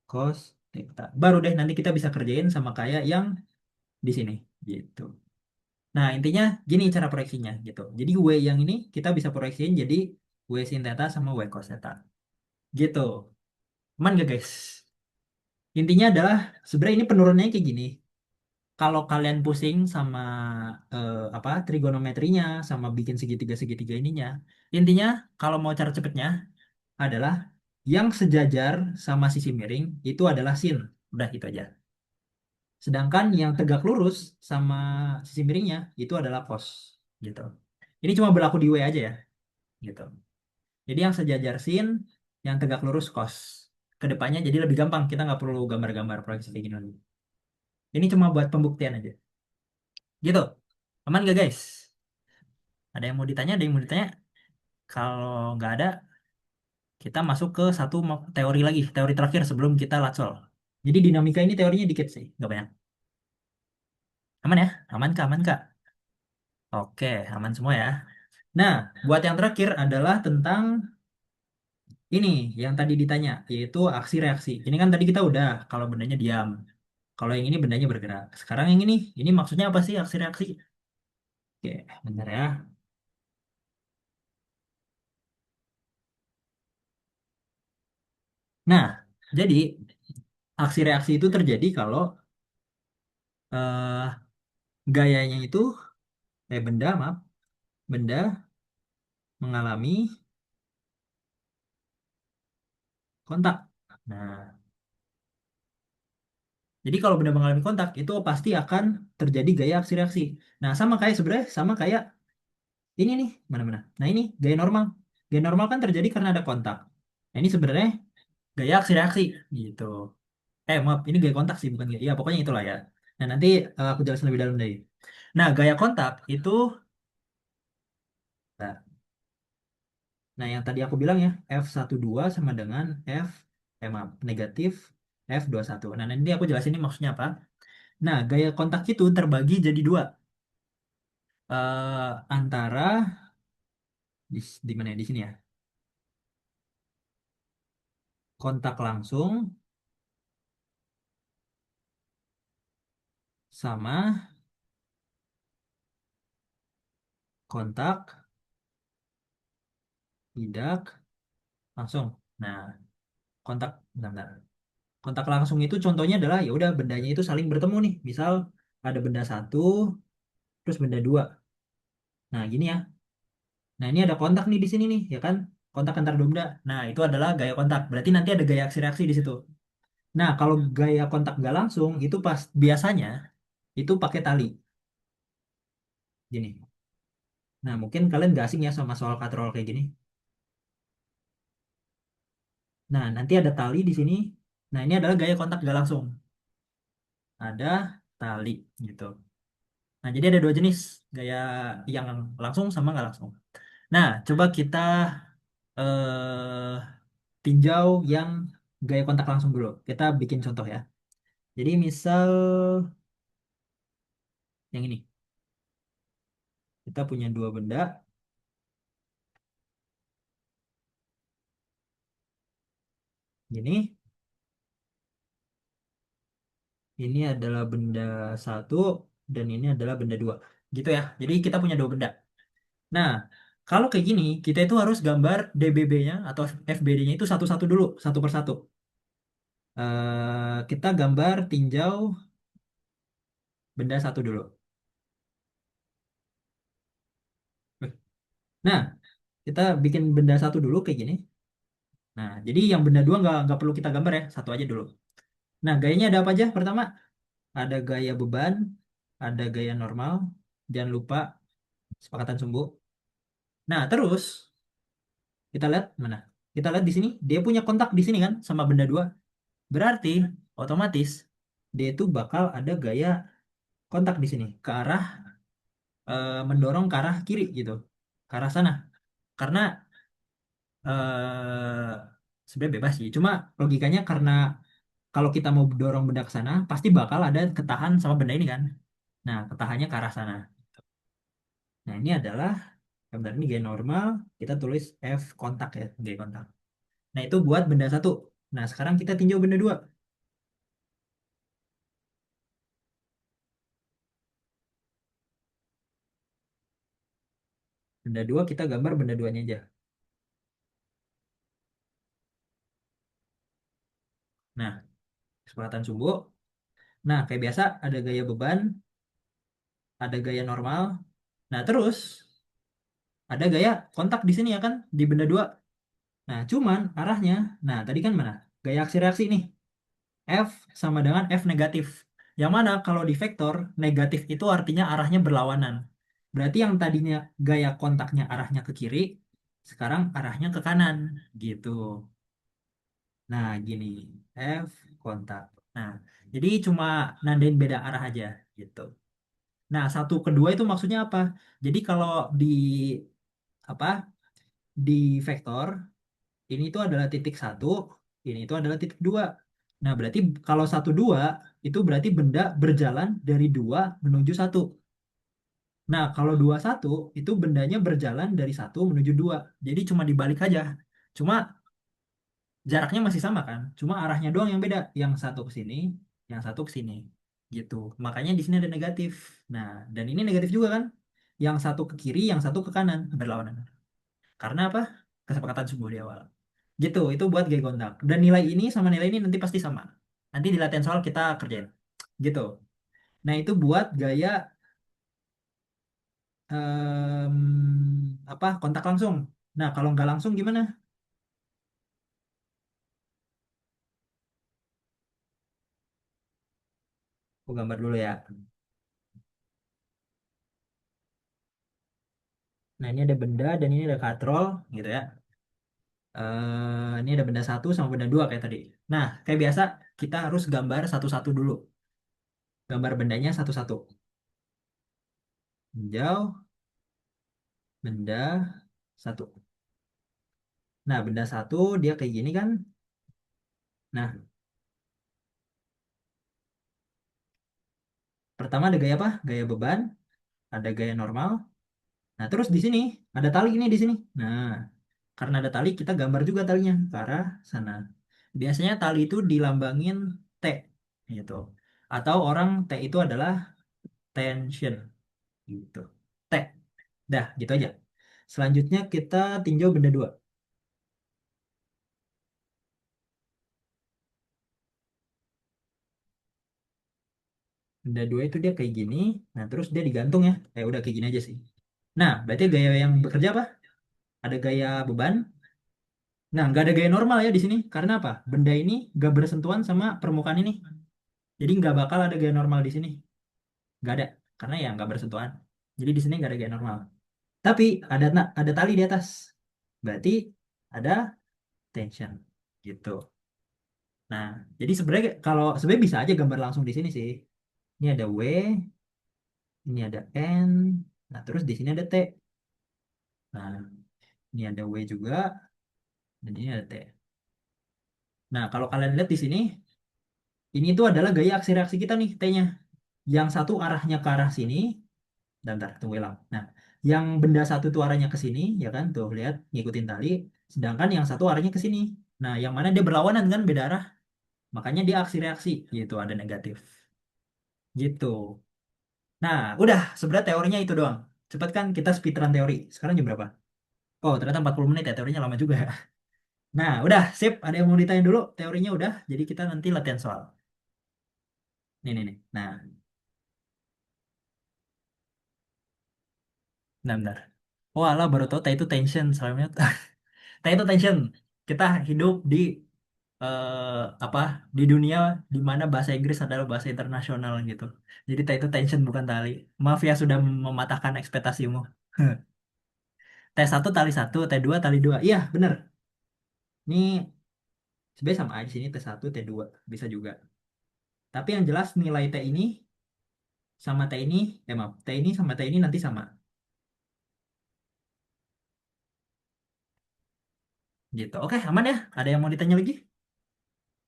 cos theta. Baru deh nanti kita bisa kerjain sama kayak yang di sini gitu. Nah, intinya gini cara proyeksinya gitu. Jadi W yang ini kita bisa proyeksiin jadi W sin theta sama W cos theta. Gitu. Aman gak guys? Intinya adalah sebenarnya ini penurunannya kayak gini. Kalau kalian pusing sama apa trigonometrinya sama bikin segitiga-segitiga ininya, intinya kalau mau cara cepetnya adalah yang sejajar sama sisi miring itu adalah sin. Udah itu aja. Sedangkan yang tegak lurus sama sisi miringnya itu adalah cos gitu. Ini cuma berlaku di W aja ya gitu. Jadi yang sejajar sin, yang tegak lurus cos. Kedepannya jadi lebih gampang. Kita nggak perlu gambar-gambar proyeksi kayak gini lagi. Ini cuma buat pembuktian aja. Gitu. Aman gak guys? Ada yang mau ditanya? Ada yang mau ditanya? Kalau nggak ada, kita masuk ke satu teori lagi. Teori terakhir sebelum kita latsol. Jadi dinamika ini teorinya dikit sih. Nggak banyak. Aman ya? Aman kak? Aman kak? Oke, aman semua ya. Nah, buat yang terakhir adalah tentang ini yang tadi ditanya, yaitu aksi reaksi. Ini kan tadi kita udah, kalau bendanya diam. Kalau yang ini bendanya bergerak. Sekarang yang ini maksudnya apa sih aksi reaksi? Oke, bentar ya. Nah, jadi aksi reaksi itu terjadi kalau eh, gayanya itu, benda, maaf, benda mengalami kontak. Nah, jadi kalau benda mengalami kontak itu pasti akan terjadi gaya aksi reaksi. Nah, sama kayak sebenarnya sama kayak ini nih, mana-mana. Nah, ini gaya normal. Gaya normal kan terjadi karena ada kontak. Nah, ini sebenarnya gaya aksi-reaksi gitu. Maaf, ini gaya kontak sih, bukan gaya. Ya, pokoknya itulah ya. Nah, nanti aku jelasin lebih dalam deh. Nah, gaya kontak itu, nah, yang tadi aku bilang ya, F12 sama dengan maaf, negatif F21. Nah, nanti aku jelasin ini maksudnya apa. Nah, gaya kontak itu terbagi jadi dua. Antara, di mana ya, di sini ya. Kontak langsung sama kontak tidak langsung. Nah, kontak, bentar. Kontak langsung itu contohnya adalah ya udah bendanya itu saling bertemu nih. Misal ada benda satu, terus benda dua. Nah, gini ya. Nah, ini ada kontak nih di sini nih, ya kan? Kontak antar dua benda. Nah, itu adalah gaya kontak. Berarti nanti ada gaya aksi-reaksi di situ. Nah, kalau gaya kontak nggak langsung, itu pas biasanya itu pakai tali. Gini. Nah, mungkin kalian nggak asing ya sama soal katrol kayak gini. Nah, nanti ada tali di sini. Nah, ini adalah gaya kontak nggak langsung. Ada tali gitu. Nah, jadi ada dua jenis gaya yang langsung sama nggak langsung. Nah, coba kita eh, tinjau yang gaya kontak langsung dulu. Kita bikin contoh ya. Jadi misal yang ini. Kita punya dua benda. Ini, ini adalah benda satu dan ini adalah benda dua. Gitu ya. Jadi kita punya dua benda. Nah, kalau kayak gini, kita itu harus gambar DBB-nya atau FBD-nya itu satu-satu dulu, satu persatu. Kita gambar tinjau benda satu dulu. Nah, kita bikin benda satu dulu kayak gini. Nah, jadi yang benda dua nggak perlu kita gambar ya, satu aja dulu. Nah, gayanya ada apa aja? Pertama, ada gaya beban, ada gaya normal, jangan lupa sepakatan sumbu. Nah, terus kita lihat mana? Kita lihat di sini, dia punya kontak di sini kan sama benda dua. Berarti otomatis dia itu bakal ada gaya kontak di sini ke arah mendorong ke arah kiri gitu, ke arah sana. Karena sebenarnya bebas sih. Cuma logikanya karena kalau kita mau dorong benda ke sana, pasti bakal ada ketahan sama benda ini kan. Nah, ketahannya ke arah sana. Nah, ini adalah gambar ini gaya normal. Kita tulis F kontak ya, gaya kontak. Nah, itu buat benda satu. Nah, sekarang kita tinjau benda dua. Benda dua kita gambar benda duanya aja. Nah, kesepakatan sumbu. Nah, kayak biasa ada gaya beban, ada gaya normal. Nah, terus ada gaya kontak di sini ya kan, di benda dua. Nah, cuman arahnya, nah tadi kan mana? Gaya aksi reaksi nih. F sama dengan F negatif. Yang mana kalau di vektor, negatif itu artinya arahnya berlawanan. Berarti yang tadinya gaya kontaknya arahnya ke kiri, sekarang arahnya ke kanan. Gitu. Nah, gini. F kontak. Nah, jadi cuma nandain beda arah aja. Gitu. Nah, satu kedua itu maksudnya apa? Jadi kalau di apa di vektor ini itu adalah titik satu, ini itu adalah titik dua. Nah, berarti kalau satu dua itu berarti benda berjalan dari dua menuju satu. Nah, kalau dua satu itu bendanya berjalan dari satu menuju dua. Jadi cuma dibalik aja. Cuma jaraknya masih sama kan? Cuma arahnya doang yang beda. Yang satu ke sini, yang satu ke sini. Gitu. Makanya di sini ada negatif. Nah, dan ini negatif juga kan? Yang satu ke kiri, yang satu ke kanan berlawanan. Karena apa? Kesepakatan subuh di awal. Gitu, itu buat gaya kontak. Dan nilai ini sama nilai ini nanti pasti sama. Nanti di latihan soal kita kerjain. Gitu. Nah, itu buat gaya kontak langsung. Nah, kalau nggak langsung gimana? Aku gambar dulu ya. Nah, ini ada benda dan ini ada katrol gitu ya. Ini ada benda satu sama benda dua kayak tadi. Nah, kayak biasa kita harus gambar satu-satu dulu. Gambar bendanya satu-satu. Jauh, benda satu. Nah, benda satu dia kayak gini kan. Nah, pertama ada gaya apa? Gaya beban, ada gaya normal. Nah, terus di sini ada tali ini di sini. Nah, karena ada tali, kita gambar juga talinya ke arah sana. Biasanya tali itu dilambangin T gitu. Atau orang T itu adalah tension gitu. T. Dah, gitu aja. Selanjutnya kita tinjau benda dua. Benda dua itu dia kayak gini. Nah, terus dia digantung ya. Udah kayak gini aja sih. Nah, berarti gaya yang bekerja apa? Ada gaya beban. Nah, nggak ada gaya normal ya di sini. Karena apa? Benda ini nggak bersentuhan sama permukaan ini. Jadi nggak bakal ada gaya normal di sini. Nggak ada. Karena ya nggak bersentuhan. Jadi di sini nggak ada gaya normal. Tapi ada tali di atas. Berarti ada tension. Gitu. Nah, jadi sebenarnya kalau sebenarnya bisa aja gambar langsung di sini sih. Ini ada W, ini ada N, nah terus di sini ada T. Nah, ini ada W juga, dan ini ada T. Nah, kalau kalian lihat di sini, ini tuh adalah gaya aksi reaksi kita nih, T-nya. Yang satu arahnya ke arah sini, dan bentar, tunggu hilang. Nah, yang benda satu tuh arahnya ke sini, ya kan? Tuh, lihat, ngikutin tali. Sedangkan yang satu arahnya ke sini. Nah, yang mana dia berlawanan kan, beda arah. Makanya dia aksi reaksi, gitu, ada negatif. Gitu. Nah, udah, sebenarnya teorinya itu doang. Cepet kan kita speedrun teori. Sekarang jam berapa? Oh, ternyata 40 menit ya, teorinya lama juga. Nah, udah, sip. Ada yang mau ditanya dulu? Teorinya udah, jadi kita nanti latihan soal. Nih. Nah, bentar. Oh, alah, baru tahu T itu tension. Soalnya T itu tension. Kita hidup di apa di dunia di mana bahasa Inggris adalah bahasa internasional gitu. Jadi T itu tension bukan tali. Maaf ya sudah mematahkan ekspektasimu. T1 tali satu, T2 tali dua. Iya, bener. Ini sebenarnya sama aja sini T1, T2 bisa juga. Tapi yang jelas nilai T ini sama T ini, maaf, T ini sama T ini nanti sama. Gitu. Oke, aman ya? Ada yang mau ditanya lagi?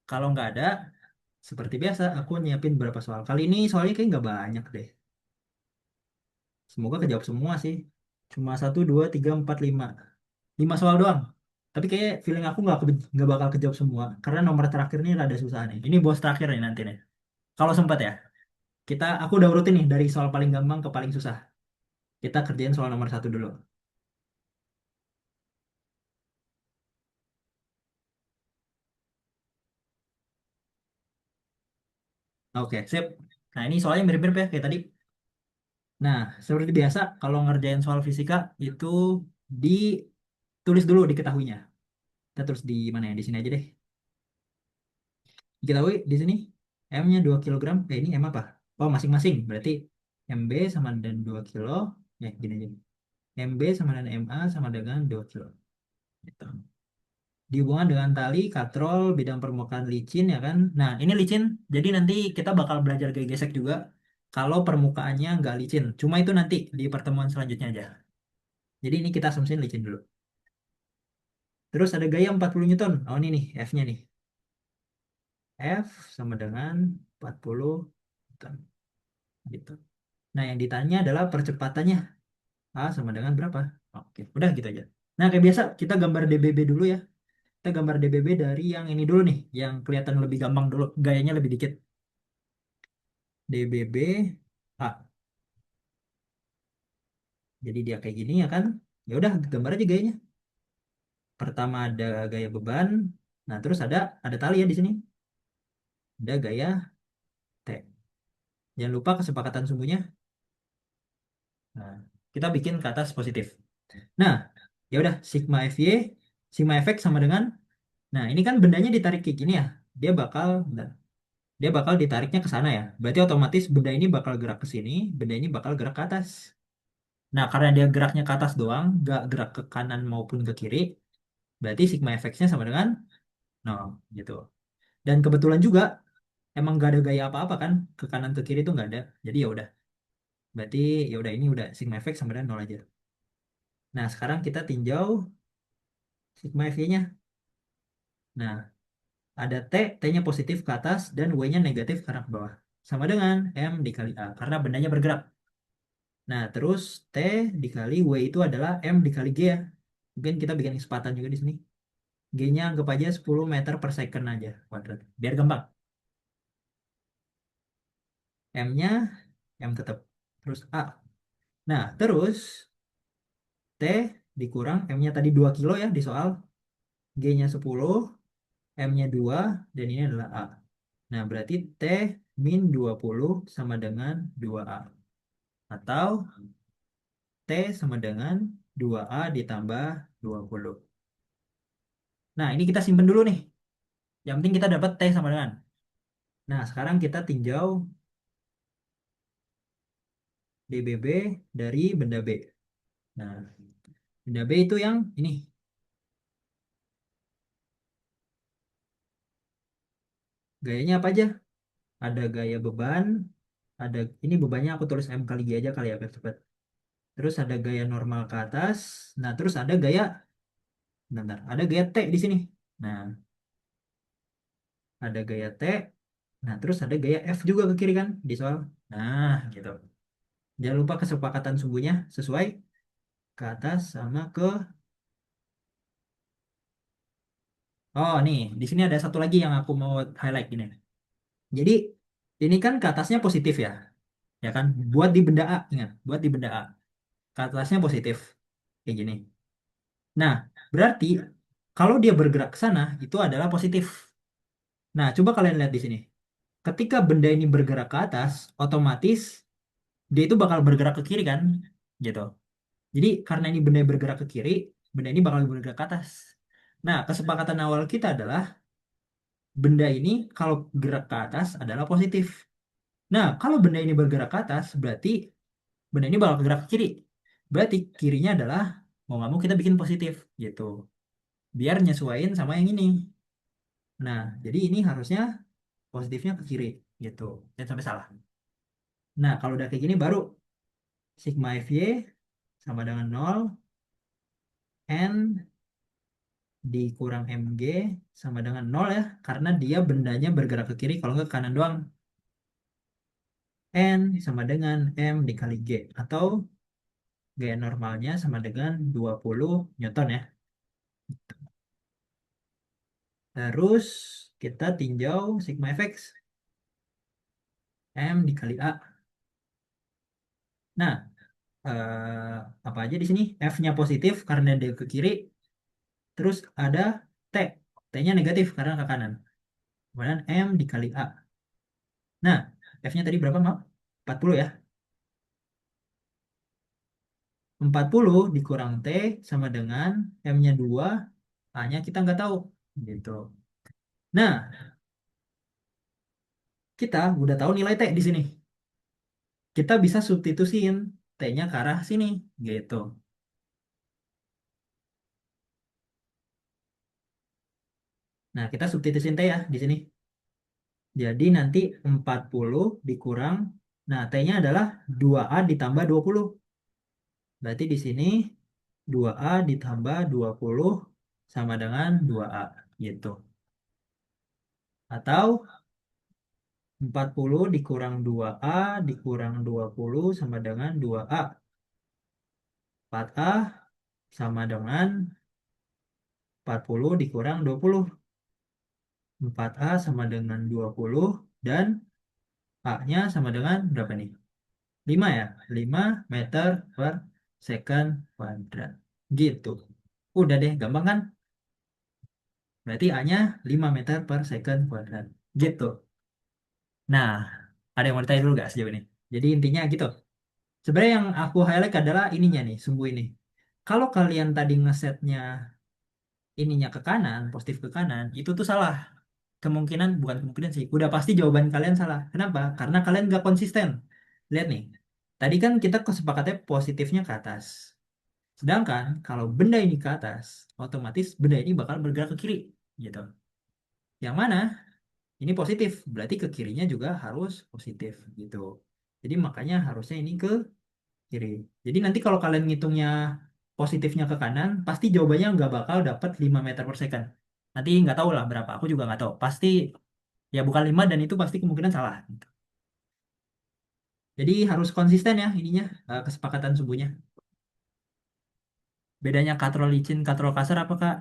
Kalau nggak ada, seperti biasa, aku nyiapin beberapa soal. Kali ini soalnya kayak nggak banyak deh. Semoga kejawab semua sih. Cuma satu, dua, tiga, empat, lima. 5 soal doang. Tapi kayak feeling aku nggak bakal kejawab semua. Karena nomor terakhir ini rada susah nih. Ini bos terakhir nih nanti nih. Kalau sempat ya. Aku udah urutin nih dari soal paling gampang ke paling susah. Kita kerjain soal nomor satu dulu. Oke, sip. Nah, ini soalnya mirip-mirip ya kayak tadi. Nah, seperti biasa, kalau ngerjain soal fisika itu ditulis dulu diketahuinya. Kita tulis di mana ya? Di sini aja deh. Diketahui di sini M-nya 2 kilogram. Ini M apa? Oh, masing-masing. Berarti MB sama dengan 2 kilo. Ya, gini aja. MB sama dengan MA sama dengan 2 kilo. Gitu. Dihubungkan dengan tali, katrol, bidang permukaan licin ya kan. Nah, ini licin. Jadi nanti kita bakal belajar gaya gesek juga. Kalau permukaannya nggak licin. Cuma itu nanti di pertemuan selanjutnya aja. Jadi ini kita asumsiin licin dulu. Terus ada gaya 40 Newton. Oh ini nih F-nya nih. F sama dengan 40 Newton. Gitu. Nah yang ditanya adalah percepatannya. A sama dengan berapa? Oke, udah gitu aja. Nah kayak biasa kita gambar DBB dulu ya. Kita gambar DBB dari yang ini dulu nih. Yang kelihatan lebih gampang dulu. Gayanya lebih dikit. DBB A. Jadi dia kayak gini ya kan. Ya udah gambar aja gayanya. Pertama ada gaya beban. Nah terus ada tali ya di sini. Ada gaya T. Jangan lupa kesepakatan sumbunya. Nah, kita bikin ke atas positif. Nah, ya udah sigma FY, sigma FX sama dengan, nah ini kan bendanya ditarik kayak gini ya. Dia bakal bentar, dia bakal ditariknya ke sana ya. Berarti otomatis benda ini bakal gerak ke sini, benda ini bakal gerak ke atas. Nah, karena dia geraknya ke atas doang, gak gerak ke kanan maupun ke kiri, Berarti sigma fx-nya sama dengan 0 gitu. Dan kebetulan juga emang gak ada gaya apa-apa kan, ke kanan ke kiri itu nggak ada. Jadi ya udah. Berarti ya udah, ini udah sigma fx sama dengan 0 aja. Nah, sekarang kita tinjau sigma fy-nya. Nah, ada T, T-nya positif ke atas dan W-nya negatif ke arah ke bawah. Sama dengan M dikali A, karena bendanya bergerak. Nah, terus T dikali W itu adalah M dikali G ya. Mungkin kita bikin kesempatan juga di sini. G-nya anggap aja 10 meter per second aja kuadrat. Biar gampang. M-nya, M tetap. Terus A. Nah, terus T dikurang M-nya tadi 2 kilo ya di soal. G-nya 10, M-nya 2, dan ini adalah A. Nah, berarti T min 20 sama dengan 2A. Atau T sama dengan 2A ditambah 20. Nah, ini kita simpen dulu nih. Yang penting kita dapat T sama dengan. Nah, sekarang kita tinjau dBB dari benda B. Nah, benda B itu yang ini. Gayanya apa aja? Ada gaya beban, ada ini bebannya aku tulis M kali G aja kali ya biar cepat. Terus ada gaya normal ke atas. Nah, terus ada gaya, bentar, ada gaya T di sini. Nah, ada gaya T. Nah, terus ada gaya F juga ke kiri kan di soal. Nah, gitu. Jangan lupa kesepakatan sumbunya sesuai ke atas sama ke. Oh, nih, di sini ada satu lagi yang aku mau highlight gini. Jadi, ini kan ke atasnya positif ya. Ya kan? Buat di benda A, ingat, buat di benda A. Ke atasnya positif. Kayak gini. Nah, berarti kalau dia bergerak ke sana itu adalah positif. Nah, coba kalian lihat di sini. Ketika benda ini bergerak ke atas, otomatis dia itu bakal bergerak ke kiri kan? Gitu. Jadi karena ini benda yang bergerak ke kiri, benda ini bakal bergerak ke atas. Nah, kesepakatan awal kita adalah benda ini kalau gerak ke atas adalah positif. Nah, kalau benda ini bergerak ke atas, berarti benda ini bakal bergerak ke kiri. Berarti kirinya adalah mau nggak mau kita bikin positif gitu. Biar nyesuaiin sama yang ini. Nah, jadi ini harusnya positifnya ke kiri gitu. Jangan sampai salah. Nah, kalau udah kayak gini baru sigma Fy sama dengan 0, N dikurang Mg sama dengan 0 ya. Karena dia bendanya bergerak ke kiri kalau nggak ke kanan doang. N sama dengan M dikali G. Atau gaya normalnya sama dengan 20 Newton ya. Terus kita tinjau sigma fx. M dikali A. Nah, apa aja di sini? F-nya positif karena dia ke kiri. Terus ada T. T-nya negatif karena ke kanan. Kemudian M dikali A. Nah, F-nya tadi berapa, maaf? 40 ya. 40 dikurang T sama dengan M-nya 2, A-nya kita nggak tahu. Gitu. Nah, kita udah tahu nilai T di sini. Kita bisa substitusiin T-nya ke arah sini. Gitu. Nah, kita substitusiin T ya di sini. Jadi nanti 40 dikurang, nah T-nya adalah 2A ditambah 20. Berarti di sini 2A ditambah 20 sama dengan 2A gitu. Atau 40 dikurang 2A dikurang 20 sama dengan 2A. 4A sama dengan 40 dikurang 20. 4A sama dengan 20 dan A-nya sama dengan berapa nih? 5 ya, 5 meter per second kuadrat. Gitu. Udah deh, gampang kan? Berarti A-nya 5 meter per second kuadrat. Gitu. Nah, ada yang mau ditanya dulu gak sejauh ini? Jadi intinya gitu. Sebenarnya yang aku highlight adalah ininya nih, sumbu ini. Kalau kalian tadi ngesetnya ininya ke kanan, positif ke kanan, itu tuh salah. Kemungkinan, bukan kemungkinan sih, udah pasti jawaban kalian salah. Kenapa? Karena kalian gak konsisten. Lihat nih, tadi kan kita kesepakatnya positifnya ke atas. Sedangkan kalau benda ini ke atas, otomatis benda ini bakal bergerak ke kiri, gitu. Yang mana ini positif, berarti ke kirinya juga harus positif, gitu. Jadi makanya harusnya ini ke kiri. Jadi nanti kalau kalian ngitungnya positifnya ke kanan, pasti jawabannya nggak bakal dapat 5 meter per second. Nanti nggak tahu lah berapa, aku juga nggak tahu. Pasti ya bukan 5 dan itu pasti kemungkinan salah, gitu. Jadi harus konsisten ya ininya, kesepakatan subuhnya. Bedanya katrol licin, katrol kasar apa Kak?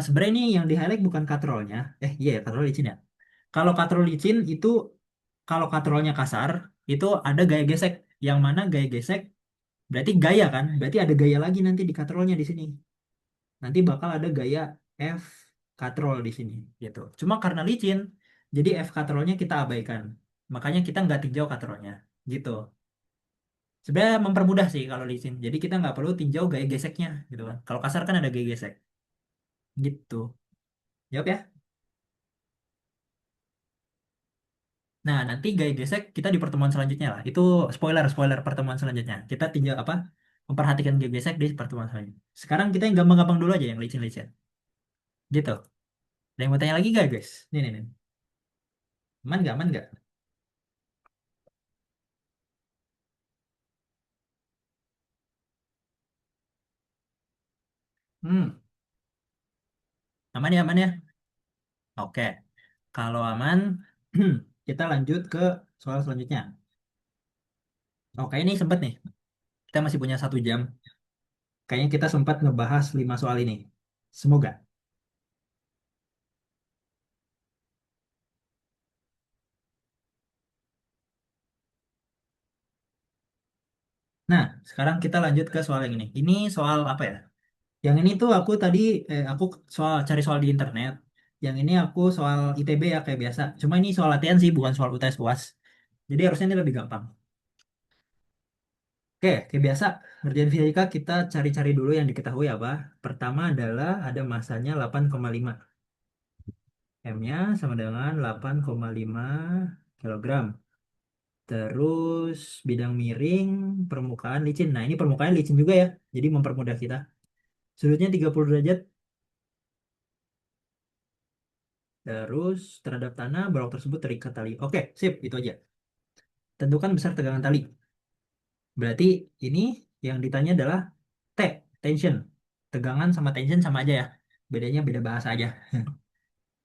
Sebenarnya ini yang di highlight bukan katrolnya. Iya ya, katrol licin ya. Kalau katrol licin itu, kalau katrolnya kasar, itu ada gaya gesek. Yang mana gaya gesek berarti gaya kan? Berarti ada gaya lagi nanti di katrolnya di sini. Nanti bakal ada gaya F katrol di sini gitu. Cuma karena licin, jadi F katrolnya kita abaikan. Makanya kita nggak tinjau katrolnya gitu. Sebenarnya mempermudah sih kalau licin. Jadi kita nggak perlu tinjau gaya geseknya gitu kan. Kalau kasar kan ada gaya gesek gitu. Jawab ya. Nah, nanti gaya gesek kita di pertemuan selanjutnya lah. Itu spoiler pertemuan selanjutnya. Kita tinjau apa? Memperhatikan gaya gesek di pertemuan selanjutnya. Sekarang kita yang gampang-gampang dulu aja yang licin-licin. Gitu. Ada yang mau tanya lagi gak, guys? Nih. Aman gak? Aman gak? Hmm, aman ya, aman ya. Oke. Kalau aman, kita lanjut ke soal selanjutnya. Oke, ini sempet nih. Kita masih punya 1 jam. Kayaknya kita sempat ngebahas 5 soal ini. Semoga. Nah, sekarang kita lanjut ke soal yang ini. Ini soal apa ya? Yang ini tuh aku tadi, aku soal cari soal di internet. Yang ini aku soal ITB ya kayak biasa. Cuma ini soal latihan sih, bukan soal UTS UAS. Jadi harusnya ini lebih gampang. Oke, kayak biasa. Ngerjain fisika kita cari-cari dulu yang diketahui apa. Pertama adalah ada masanya 8,5. M-nya sama dengan 8,5 kilogram. Terus bidang miring, permukaan licin. Nah, ini permukaan licin juga ya. Jadi mempermudah kita. Sudutnya 30 derajat. Terus terhadap tanah, blok tersebut terikat tali. Oke, sip. Itu aja. Tentukan besar tegangan tali. Berarti ini yang ditanya adalah T, tension. Tegangan sama tension sama aja ya. Bedanya beda bahasa aja.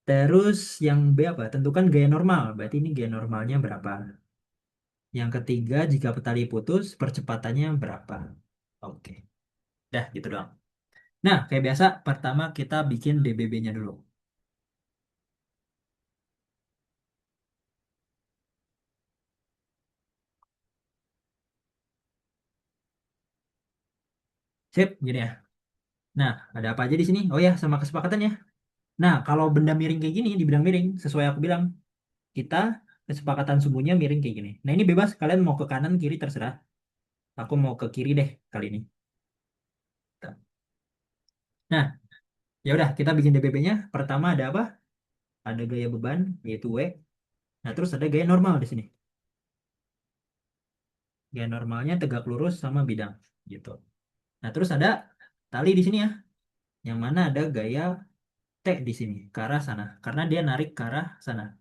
Terus yang B apa? Tentukan gaya normal. Berarti ini gaya normalnya berapa? Yang ketiga, jika tali putus, percepatannya berapa? Oke. Dah, gitu doang. Nah, kayak biasa, pertama kita bikin DBB-nya dulu. Sip, gini ya. Nah, ada apa aja di sini? Oh ya, sama kesepakatannya. Nah, kalau benda miring kayak gini, di bidang miring, sesuai aku bilang, kita kesepakatan subuhnya miring kayak gini. Nah, ini bebas, kalian mau ke kanan, kiri, terserah. Aku mau ke kiri deh kali ini. Nah, ya udah, kita bikin DBB-nya. Pertama ada apa? Ada gaya beban, yaitu W. Nah, terus ada gaya normal di sini. Gaya normalnya tegak lurus sama bidang, gitu. Nah, terus ada tali di sini ya, yang mana ada gaya T di sini, ke arah sana. Karena dia narik ke arah sana.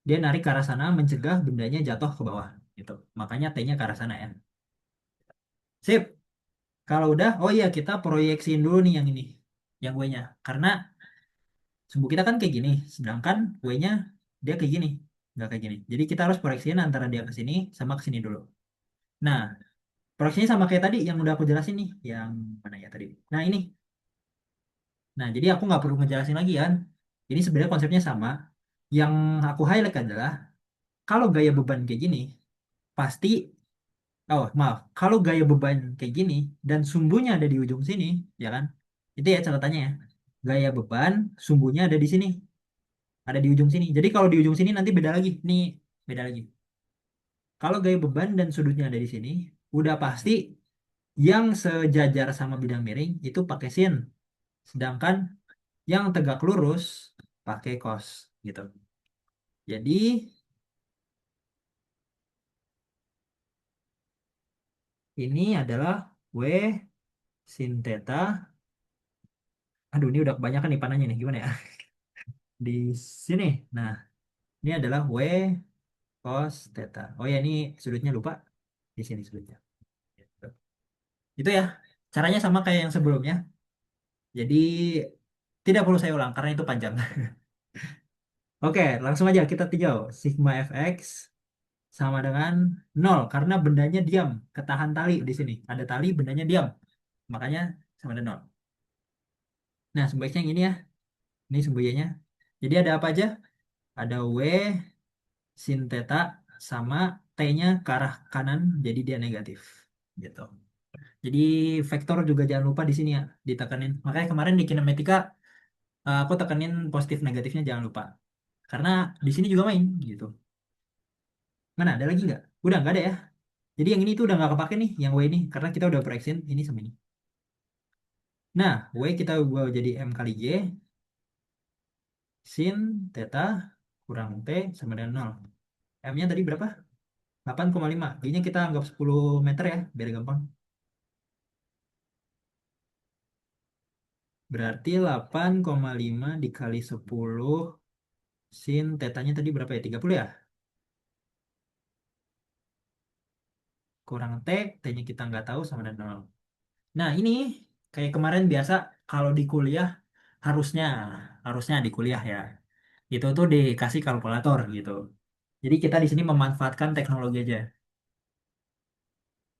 Dia narik ke arah sana mencegah bendanya jatuh ke bawah, gitu. Makanya T-nya ke arah sana ya. Sip. Kalau udah, oh iya kita proyeksiin dulu nih yang ini, yang W-nya. Karena sumbu kita kan kayak gini, sedangkan W-nya dia kayak gini, nggak kayak gini. Jadi kita harus proyeksiin antara dia ke sini sama ke sini dulu. Nah, proyeksinya sama kayak tadi yang udah aku jelasin nih, yang mana ya tadi. Nah ini, nah jadi aku nggak perlu ngejelasin lagi kan. Ini sebenarnya konsepnya sama. Yang aku highlight adalah kalau gaya beban kayak gini, pasti, oh maaf, kalau gaya beban kayak gini dan sumbunya ada di ujung sini, ya kan? Itu ya catatannya ya. Gaya beban, sumbunya ada di sini, ada di ujung sini. Jadi kalau di ujung sini nanti beda lagi. Nih, beda lagi. Kalau gaya beban dan sudutnya ada di sini, udah pasti yang sejajar sama bidang miring itu pakai sin. Sedangkan yang tegak lurus pakai cos gitu. Jadi ini adalah W sin theta. Aduh, ini udah kebanyakan nih panahnya nih. Gimana ya? Di sini. Nah, ini adalah W cos theta. Oh ya, ini sudutnya lupa. Di sini sudutnya. Gitu. Itu ya. Caranya sama kayak yang sebelumnya. Jadi tidak perlu saya ulang karena itu panjang. Oke, langsung aja kita tinjau. Sigma fx sama dengan nol karena bendanya diam, ketahan tali di sini. Ada tali, bendanya diam. Makanya sama dengan nol. Nah, sumber yang ini ya. Ini sumbernya. Jadi ada apa aja? Ada W sin theta sama T-nya ke arah kanan jadi dia negatif. Gitu. Jadi vektor juga jangan lupa di sini ya ditekanin. Makanya kemarin di kinematika aku tekanin positif negatifnya jangan lupa. Karena di sini juga main gitu. Mana ada lagi nggak? Udah nggak ada ya. Jadi yang ini tuh udah nggak kepake nih, yang W ini karena kita udah proyection ini sama ini. Nah, W kita ubah jadi M kali J sin theta kurang T sama dengan nol. M-nya tadi berapa? 8,5. G-nya kita anggap 10 meter ya, biar gampang. Berarti 8,5 dikali 10 sin tetanya tadi berapa ya? 30 ya? Kurang T, T-nya kita nggak tahu sama dengan nol. Nah, ini kayak kemarin biasa kalau di kuliah harusnya harusnya di kuliah ya. Itu tuh dikasih kalkulator gitu. Jadi kita di sini memanfaatkan teknologi aja.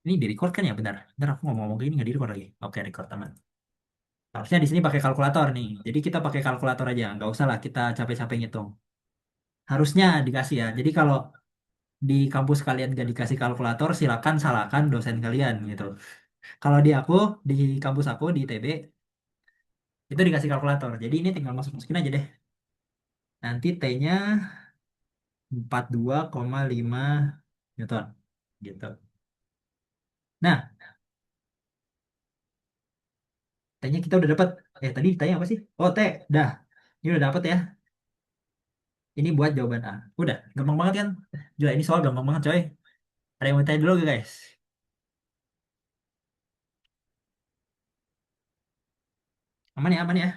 Ini di record kan ya? Bentar. Bentar aku ngomong-ngomong kayak ini nggak di record lagi. Oke, record teman. Harusnya di sini pakai kalkulator nih. Jadi kita pakai kalkulator aja. Nggak usah lah kita capek-capek ngitung. Harusnya dikasih ya. Jadi kalau di kampus kalian gak dikasih kalkulator, silakan salahkan dosen kalian gitu. Kalau di aku, di kampus aku, di ITB, itu dikasih kalkulator. Jadi ini tinggal masuk-masukin aja deh. Nanti T-nya 42,5 Newton. Gitu. Nah, T-nya kita udah dapat. Tadi ditanya apa sih? Oh, T. Dah. Ini udah dapat ya. Ini buat jawaban A. Udah, gampang banget kan? Gila, ini soal gampang banget coy. Ada yang mau tanya dulu gak guys? Aman ya, aman ya.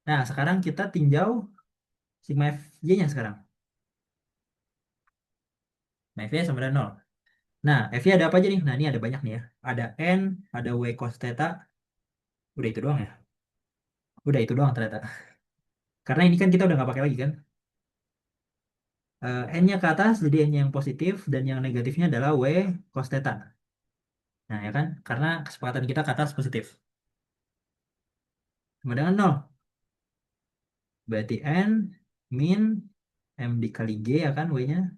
Nah, sekarang kita tinjau sigma FJ-nya sekarang. Nah, FJ sama dengan 0. Nah, FJ ada apa aja nih? Nah, ini ada banyak nih ya. Ada N, ada W cos theta. Udah itu doang ya? Udah itu doang ternyata. Karena ini kan kita udah nggak pakai lagi kan. N-nya ke atas, jadi N-nya yang positif, dan yang negatifnya adalah W cos theta. Nah, ya kan? Karena kesepakatan kita ke atas positif. Sama dengan 0. Berarti N min M dikali G ya kan W-nya.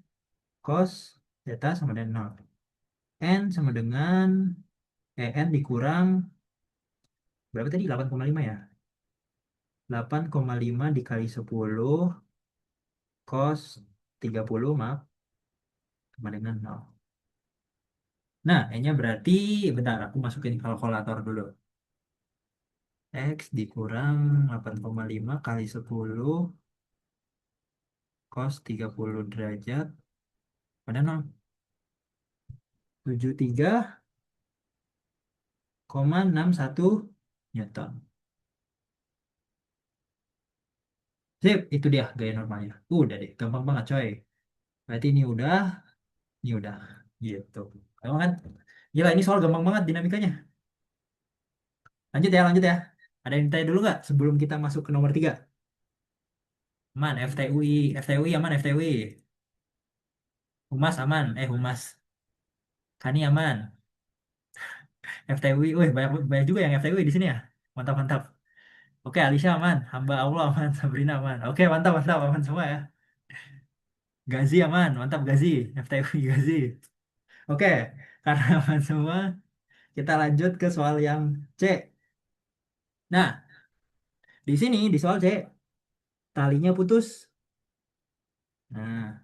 Cos theta sama dengan 0. N sama dengan N dikurang berapa tadi? 8,5 ya? 8,5 dikali 10 cos 30 maaf sama dengan 0. Nah, N-nya berarti bentar aku masukin kalkulator dulu. X dikurang 8,5 kali 10 cos 30 derajat pada 0. 73,61 Newton. Sip, itu dia gaya normalnya. Udah deh, gampang banget coy. Berarti ini udah. Gitu. Gampang kan? Gila, ini soal gampang banget dinamikanya. Lanjut ya, lanjut ya. Ada yang tanya dulu nggak sebelum kita masuk ke nomor 3? Aman, FTUI aman, FTUI. Humas aman, Humas. Kani aman. FTUI, wih banyak, banyak juga yang FTUI di sini ya. Mantap, mantap. Oke, Alisha aman, hamba Allah aman, Sabrina aman. Oke, mantap, mantap, aman semua ya. Gazi aman, mantap Gazi. FTUI Gazi. Oke, karena aman semua, kita lanjut ke soal yang C. Nah, di sini di soal C, talinya putus. Nah,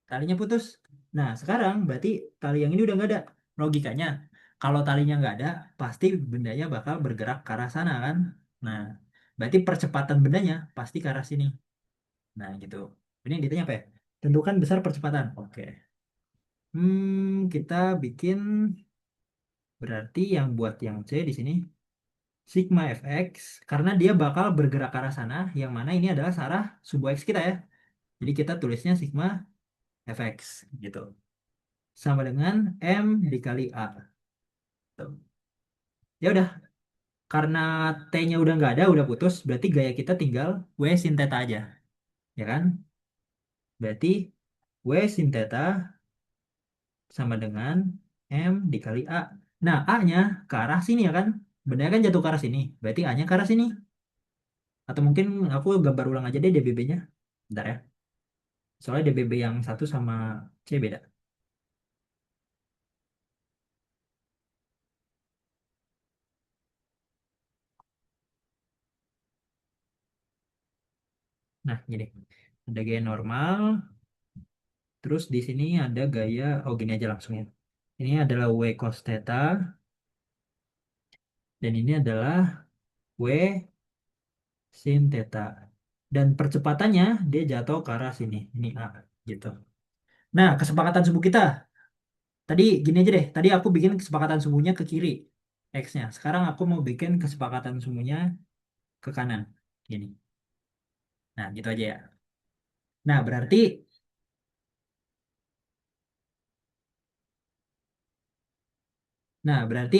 talinya putus. Nah, sekarang berarti tali yang ini udah nggak ada. Logikanya, kalau talinya nggak ada, pasti bendanya bakal bergerak ke arah sana kan. Nah, berarti percepatan bendanya pasti ke arah sini. Nah, gitu. Ini yang ditanya apa ya? Tentukan besar percepatan. Oke. Kita bikin Berarti yang buat yang C di sini sigma fx karena dia bakal bergerak ke arah sana yang mana ini adalah arah sumbu x kita ya. Jadi kita tulisnya sigma fx gitu. Sama dengan M dikali A. Tuh. Ya udah, karena T-nya udah nggak ada, udah putus, berarti gaya kita tinggal W sin theta aja. Ya kan? Berarti W sin theta sama dengan M dikali A. Nah, A-nya ke arah sini ya kan? Benar kan jatuh ke arah sini. Berarti A-nya ke arah sini. Atau mungkin aku gambar ulang aja deh DBB-nya. Bentar ya. Soalnya DBB yang satu sama C beda. Nah, gini. Ada gaya normal. Terus di sini ada gaya, oh gini aja langsung ya. Ini adalah W cos theta. Dan ini adalah W sin theta. Dan percepatannya dia jatuh ke arah sini. Ini A gitu. Nah, kesepakatan subuh kita. Tadi gini aja deh. Tadi aku bikin kesepakatan sumbunya ke kiri. X-nya. Sekarang aku mau bikin kesepakatan sumbunya ke kanan. Gini. Nah, gitu aja ya. Nah, berarti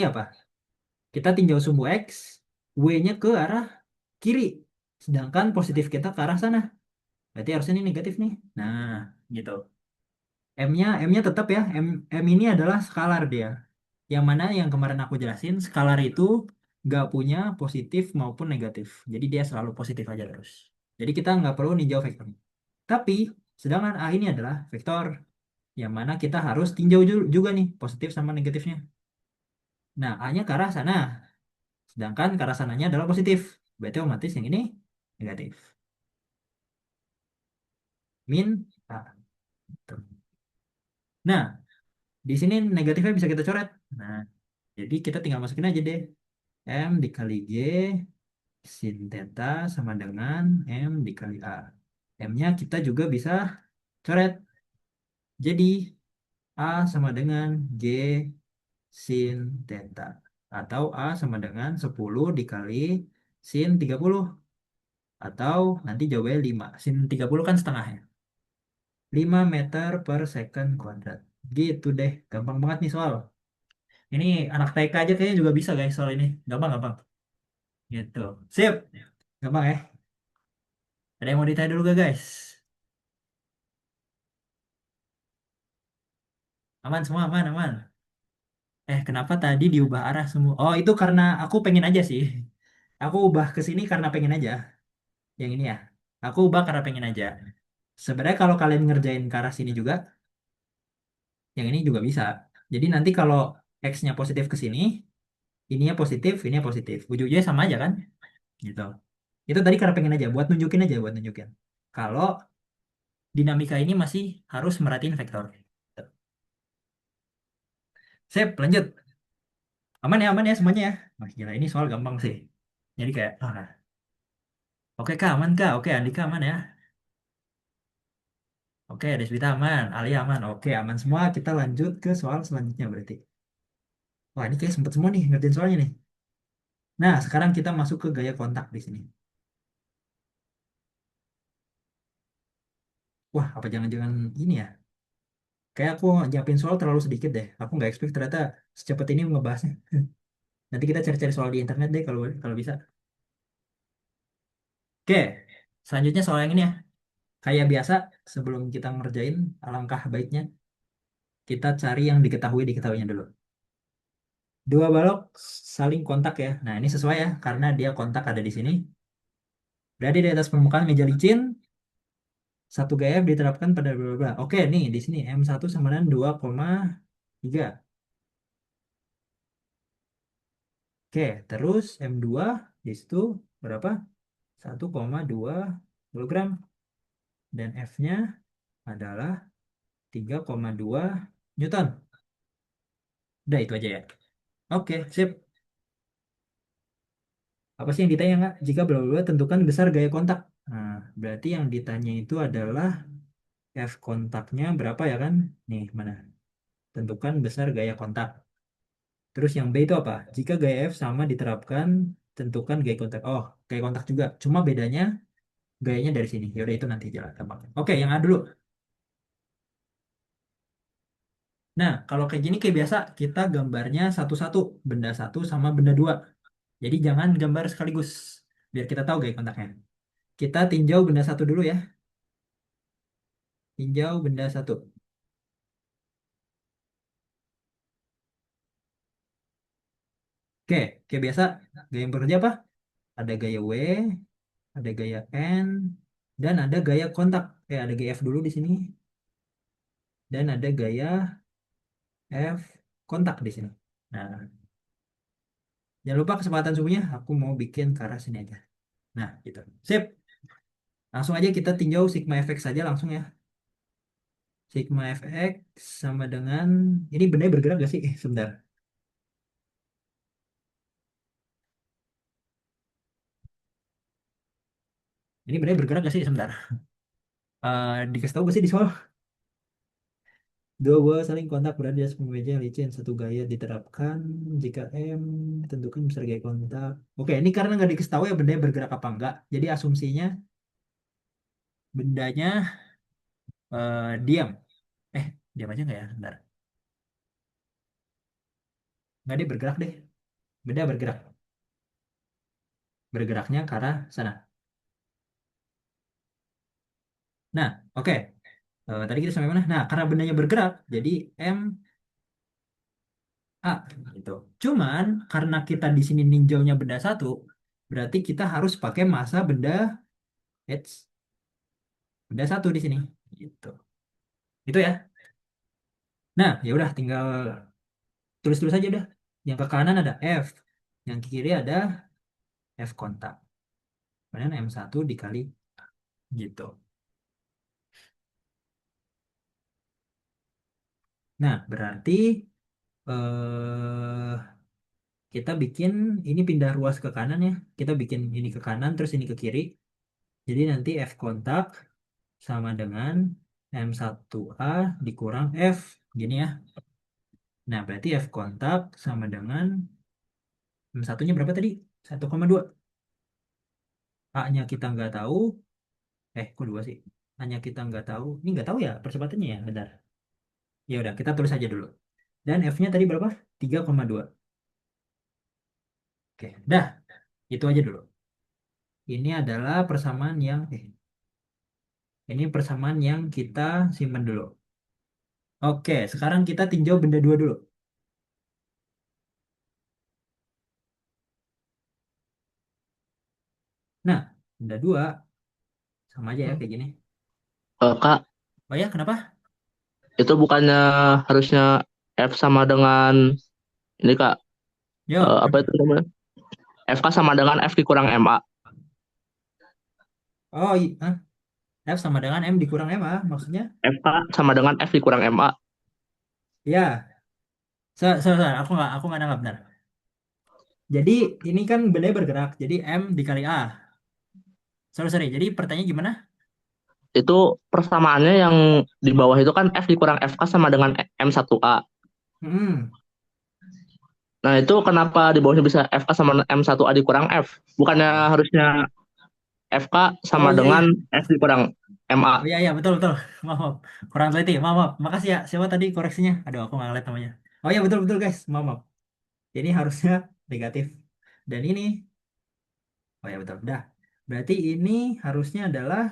apa? Kita tinjau sumbu X, W-nya ke arah kiri. Sedangkan positif kita ke arah sana. Berarti harusnya ini negatif nih. Nah, gitu. M-nya tetap ya. M ini adalah skalar dia. Yang mana yang kemarin aku jelasin, skalar itu nggak punya positif maupun negatif. Jadi dia selalu positif aja terus. Jadi kita nggak perlu ninjau vektornya. Tapi, sedangkan A ini adalah vektor. Yang mana kita harus tinjau juga nih, positif sama negatifnya. Nah, A-nya ke arah sana. Sedangkan ke arah sananya adalah positif. Berarti otomatis yang ini negatif. Min A. Tuh. Nah, di sini negatifnya bisa kita coret. Nah, jadi kita tinggal masukin aja deh. M dikali G sin theta sama dengan M dikali A. M-nya kita juga bisa coret. Jadi A sama dengan G sin theta. Atau A sama dengan 10 dikali sin 30. Atau nanti jawabannya 5. Sin 30 kan setengah ya. 5 meter per second kuadrat. Gitu deh. Gampang banget nih soal. Ini anak TK aja kayaknya juga bisa guys soal ini. Gampang-gampang. Gitu. Sip. Gampang ya. Ada yang mau ditanya dulu gak guys? Aman semua, aman, aman. Kenapa tadi diubah arah semua? Oh, itu karena aku pengen aja sih. Aku ubah ke sini karena pengen aja. Yang ini ya. Aku ubah karena pengen aja. Sebenarnya kalau kalian ngerjain ke arah sini juga, yang ini juga bisa. Jadi nanti kalau X-nya positif ke sini, ininya positif, ininya positif. Ujung-ujungnya sama aja kan? Gitu. Itu tadi karena pengen aja, buat nunjukin aja, buat nunjukin. Kalau dinamika ini masih harus merhatiin vektor. Sip, lanjut. Aman ya semuanya ya. Wah, gila ini soal gampang sih. Jadi kayak, oke kak, aman kak. Oke, Andika aman ya. Oke, Deswita aman. Alia aman. Oke, aman semua. Kita lanjut ke soal selanjutnya berarti. Wah, ini kayak sempet semua nih ngerjain soalnya nih. Nah, sekarang kita masuk ke gaya kontak di sini. Wah, apa jangan-jangan ini ya? Kayak aku nyiapin soal terlalu sedikit deh. Aku nggak expect ternyata secepat ini ngebahasnya. Nanti kita cari-cari soal di internet deh kalau kalau bisa. Oke, selanjutnya soal yang ini ya. Kayak biasa, sebelum kita ngerjain, alangkah baiknya kita cari yang diketahuinya dulu. Dua balok saling kontak ya. Nah, ini sesuai ya, karena dia kontak ada di sini. Berada di atas permukaan meja licin, satu gaya diterapkan pada bla bla bla. Oke, nih di sini M1 sama dengan 2,3. Oke, terus M2 di situ berapa? 1,2 kilogram. Dan F-nya adalah 3,2 Newton. Udah itu aja ya. Oke, sip. Apa sih yang ditanya nggak? Jika bla bla bla tentukan besar gaya kontak. Nah, berarti yang ditanya itu adalah F kontaknya berapa ya kan? Nih, mana? Tentukan besar gaya kontak. Terus yang B itu apa? Jika gaya F sama diterapkan, tentukan gaya kontak. Oh, gaya kontak juga. Cuma bedanya gayanya dari sini. Ya udah itu nanti jalan gampang. Oke, yang A dulu. Nah, kalau kayak gini kayak biasa kita gambarnya satu-satu, benda satu sama benda dua. Jadi jangan gambar sekaligus, biar kita tahu gaya kontaknya. Kita tinjau benda satu dulu ya. Tinjau benda satu. Oke, kayak biasa gaya yang bekerja apa? Ada gaya W, ada gaya N, dan ada gaya kontak. Ada gaya F dulu di sini, dan ada gaya F kontak di sini. Nah, jangan lupa kesempatan suhunya. Aku mau bikin ke arah sini aja. Nah, gitu. Sip. Langsung aja kita tinjau sigma fx saja langsung ya. Sigma fx sama dengan ini benda bergerak gak sih? Sebentar. Ini benda bergerak gak sih? Sebentar. Dikasih tahu gak sih di soal? Dua buah saling kontak berada di atas meja yang licin. Satu gaya diterapkan jika M tentukan besar gaya kontak. Oke, ini karena nggak dikasih tahu ya benda bergerak apa enggak. Jadi asumsinya bendanya diam. Diam aja nggak ya? Bentar. Nggak dia bergerak deh. Benda bergerak. Bergeraknya ke arah sana. Nah, oke. Tadi kita sampai mana? Nah, karena bendanya bergerak, jadi M A gitu. Cuman karena kita di sini ninjaunya benda satu, berarti kita harus pakai massa benda H benda satu di sini. Gitu. Itu ya. Nah, ya udah tinggal tulis-tulis aja udah. Yang ke kanan ada F, yang ke kiri ada F kontak. Kemudian M1 dikali gitu. Nah, berarti eh kita bikin ini pindah ruas ke kanan ya. Kita bikin ini ke kanan terus ini ke kiri. Jadi nanti F kontak sama dengan M1A dikurang F. Gini ya. Nah, berarti F kontak sama dengan M1-nya berapa tadi? 1,2. A-nya kita nggak tahu. Kok dua sih? A-nya kita nggak tahu. Ini nggak tahu ya percepatannya ya. Bentar. Ya udah, kita tulis aja dulu. Dan F-nya tadi berapa? 3,2. Oke, dah. Itu aja dulu. Ini adalah persamaan yang ini persamaan yang kita simpan dulu. Oke, sekarang kita tinjau benda dua dulu. Nah, benda dua sama aja ya kayak gini. Kak, Oh ya, kenapa? itu bukannya harusnya F sama dengan ini Kak, Yo, apa itu namanya? FK sama dengan F dikurang MA. oh hah? F sama dengan M dikurang M ah, maksudnya? FK sama dengan F dikurang MA. Ya, aku nggak nangkap benar. Jadi ini kan benda bergerak, jadi M dikali A. Sorry, sorry. Jadi pertanyaan gimana? Itu persamaannya yang di bawah itu kan F dikurang FK sama dengan M1A. Hmm. Nah, itu kenapa di bawahnya bisa FK sama M1A dikurang F? Bukannya harusnya FK Oh sama iya dengan iya. F dikurang Oh MA. iya iya betul betul. Maaf, maaf. Kurang teliti. Maaf, maaf. Makasih ya. Siapa tadi koreksinya? Aduh, aku nggak ngeliat namanya. Oh iya betul betul guys. Maaf, maaf. Ini harusnya negatif. Dan ini, oh ya betul. Dah. Berarti ini harusnya adalah,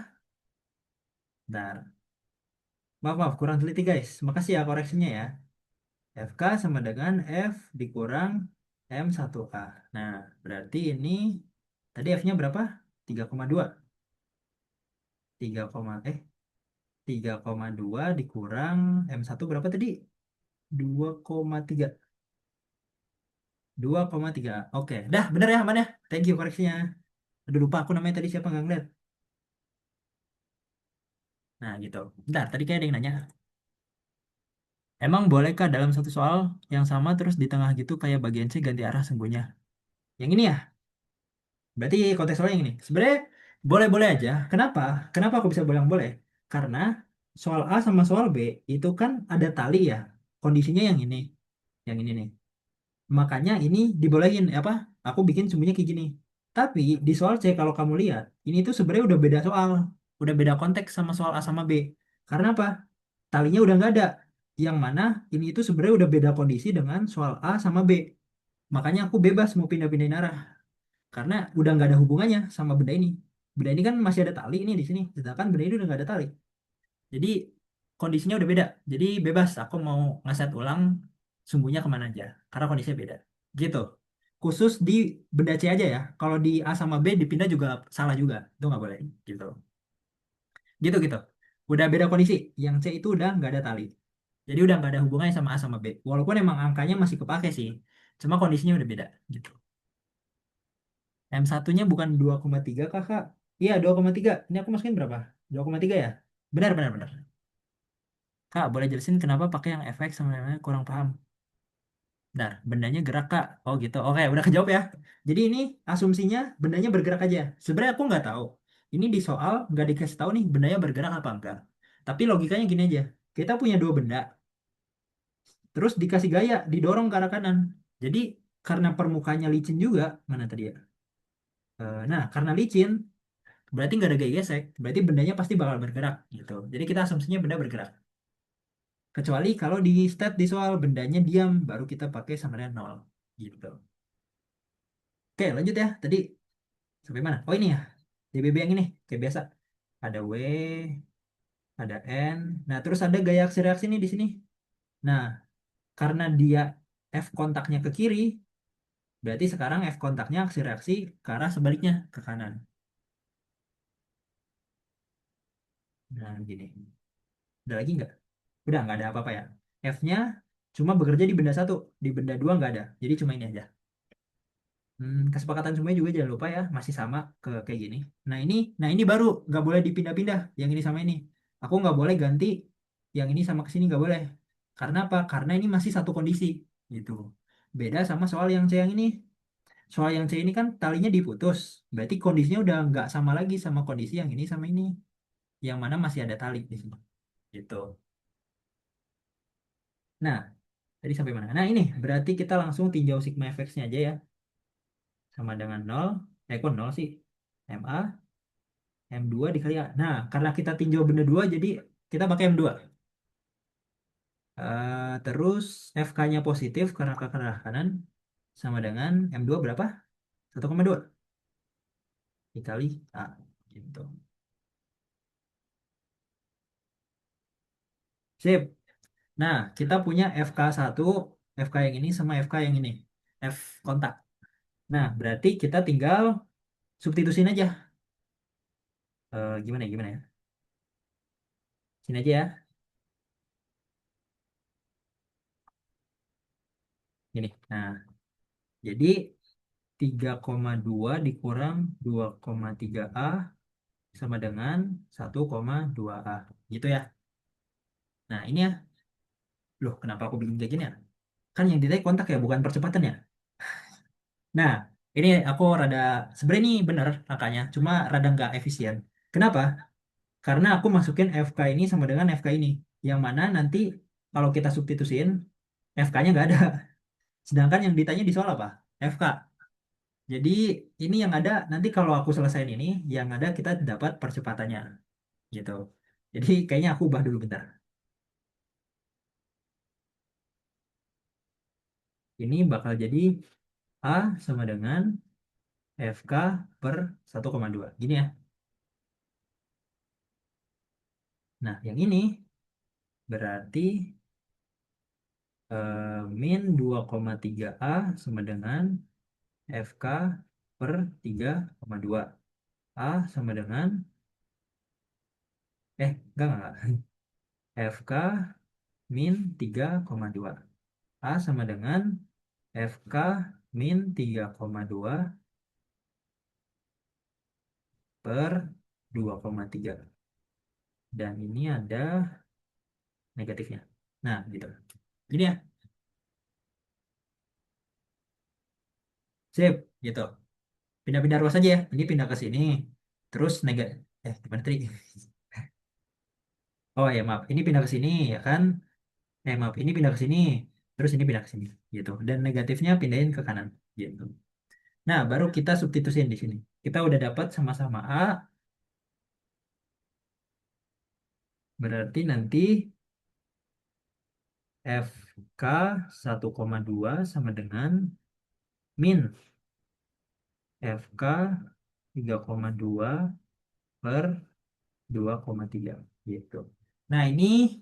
bentar. Maaf, maaf. Kurang teliti guys. Makasih ya koreksinya ya. FK sama dengan F dikurang M1A. Nah, berarti ini tadi F-nya berapa? 3,2. 3, eh 3,2 dikurang M1 berapa tadi? 2,3. 2,3. Oke, dah bener ya aman ya. Thank you koreksinya. Aduh lupa aku namanya tadi siapa nggak ngeliat. Nah gitu. Bentar, tadi kayak ada yang nanya. Emang bolehkah dalam satu soal yang sama terus di tengah gitu kayak bagian C ganti arah sembunyinya? Yang ini ya? Berarti konteks soalnya yang ini. Sebenarnya boleh-boleh aja. Kenapa? Kenapa aku bisa bilang boleh? Karena soal A sama soal B itu kan ada tali ya. Kondisinya yang ini. Yang ini nih. Makanya ini dibolehin apa? Aku bikin sumbunya kayak gini. Tapi di soal C kalau kamu lihat, ini tuh sebenarnya udah beda soal, udah beda konteks sama soal A sama B. Karena apa? Talinya udah nggak ada. Yang mana ini itu sebenarnya udah beda kondisi dengan soal A sama B. Makanya aku bebas mau pindah-pindahin arah. Karena udah nggak ada hubungannya sama benda ini. Benda ini kan masih ada tali ini di sini. Sedangkan benda ini udah nggak ada tali. Jadi kondisinya udah beda. Jadi bebas aku mau ngeset ulang sumbunya kemana aja. Karena kondisinya beda. Gitu. Khusus di benda C aja ya. Kalau di A sama B dipindah juga salah juga. Itu nggak boleh. Gitu. Gitu gitu. Udah beda kondisi. Yang C itu udah nggak ada tali. Jadi udah nggak ada hubungannya sama A sama B. Walaupun emang angkanya masih kepake sih. Cuma kondisinya udah beda. Gitu. M satunya bukan 2,3 kakak. Iya 2,3. Ini aku masukin berapa? 2,3 ya? Benar benar benar. Kak, boleh jelasin kenapa pakai yang efek sama yang lain? Kurang paham. Benar, bendanya gerak kak. Oh gitu. Oke, udah kejawab ya. Jadi ini asumsinya bendanya bergerak aja. Sebenarnya aku nggak tahu. Ini di soal nggak dikasih tahu nih bendanya bergerak apa enggak. Tapi logikanya gini aja. Kita punya dua benda, terus dikasih gaya, didorong ke arah kanan. Jadi karena permukaannya licin juga, mana tadi ya? Nah, karena licin, berarti nggak ada gaya gesek. Berarti bendanya pasti bakal bergerak gitu. Jadi kita asumsinya benda bergerak. Kecuali kalau di stat di soal bendanya diam, baru kita pakai sama dengan nol. Gitu. Oke, lanjut ya. Tadi sampai mana? Oh ini ya. DBB yang ini. Kayak biasa. Ada W, ada N. Nah, terus ada gaya aksi reaksi nih di sini. Nah, karena dia F kontaknya ke kiri, berarti sekarang F kontaknya aksi reaksi ke arah sebaliknya, ke kanan. Nah, gini. Ada lagi nggak? Udah, nggak ada apa-apa ya. F-nya cuma bekerja di benda satu. Di benda dua nggak ada. Jadi cuma ini aja. Kesepakatan semuanya juga jangan lupa ya masih sama ke kayak gini. Nah ini baru nggak boleh dipindah-pindah yang ini sama ini. Aku nggak boleh ganti yang ini sama ke sini nggak boleh. Karena apa? Karena ini masih satu kondisi gitu. Beda sama soal yang C yang ini. Soal yang C ini kan talinya diputus. Berarti kondisinya udah nggak sama lagi sama kondisi yang ini sama ini. Yang mana masih ada tali di sini. Gitu. Nah, tadi sampai mana? Nah ini berarti kita langsung tinjau sigma fx-nya aja ya. Sama dengan nol. Kok nol sih? MA M2 dikali A. Nah, karena kita tinjau benda 2, jadi kita pakai M2. Terus FK-nya positif karena ke arah kanan. Sama dengan M2 berapa? 1,2 dikali A. Gitu. Sip. Nah, kita punya FK1, FK yang ini sama FK yang ini. F kontak. Nah, berarti kita tinggal substitusin aja. Gimana ya? Sini aja ya. Gini. Nah, jadi 3,2 dikurang 2,3A sama dengan 1,2A. Gitu ya. Nah, ini ya. Loh, kenapa aku bikin kayak gini ya? Kan yang ditanya kontak ya, bukan percepatan ya. Nah, ini aku rada, sebenarnya ini bener angkanya, cuma rada nggak efisien. Kenapa? Karena aku masukin FK ini sama dengan FK ini. Yang mana nanti kalau kita substitusin, FK-nya nggak ada. Sedangkan yang ditanya di soal apa? FK. Jadi ini yang ada, nanti kalau aku selesaiin ini, yang ada kita dapat percepatannya. Gitu. Jadi kayaknya aku ubah dulu bentar. Ini bakal jadi A sama dengan FK per 1,2. Gini ya. Nah, yang ini berarti min 2,3A sama dengan FK per 3,2. A sama dengan, enggak. FK min 3,2. A sama dengan FK min 3,2 per 2,3. Dan ini ada negatifnya. Nah, gitu. Gini ya. Sip, gitu. Pindah-pindah ruas aja ya. Ini pindah ke sini. Terus gimana tadi? Oh ya maaf, ini pindah ke sini ya kan? Maaf, ini pindah ke sini. terus ini pindah ke sini gitu. Dan negatifnya pindahin ke kanan gitu. Nah, baru kita substitusin di sini. Kita udah dapat sama-sama A, berarti nanti FK 1,2 sama dengan min FK 3,2 per 2,3 gitu. Nah, ini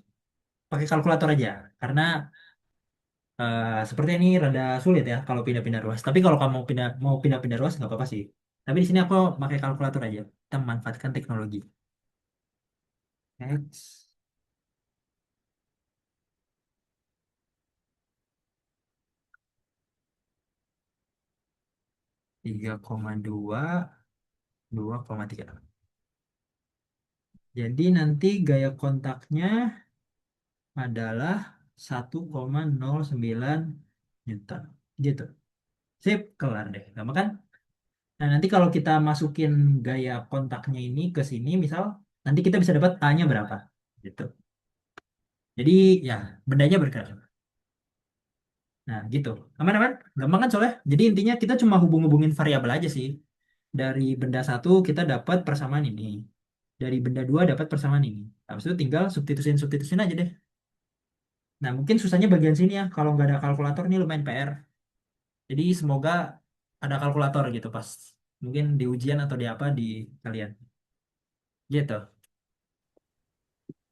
pakai kalkulator aja karena seperti ini rada sulit ya kalau pindah-pindah ruas. Tapi kalau kamu mau pindah-pindah ruas nggak apa-apa sih. Tapi di sini aku pakai kalkulator aja. Kita memanfaatkan teknologi. X 3,2 2,3. Jadi nanti gaya kontaknya adalah 1,09 Newton. Gitu. Sip, kelar deh. Gampang kan? Nah, nanti kalau kita masukin gaya kontaknya ini ke sini, misal, nanti kita bisa dapat A-nya berapa. Gitu. Jadi, ya, bendanya bergerak. Nah, gitu. Aman-aman? Gampang kan soalnya? Jadi intinya kita cuma hubung-hubungin variabel aja sih. Dari benda satu kita dapat persamaan ini. Dari benda dua dapat persamaan ini. Habis itu tinggal substitusin aja deh. Nah, mungkin susahnya bagian sini ya. Kalau nggak ada kalkulator nih lumayan PR. Jadi semoga ada kalkulator gitu pas. Mungkin di ujian atau di apa di kalian. Gitu.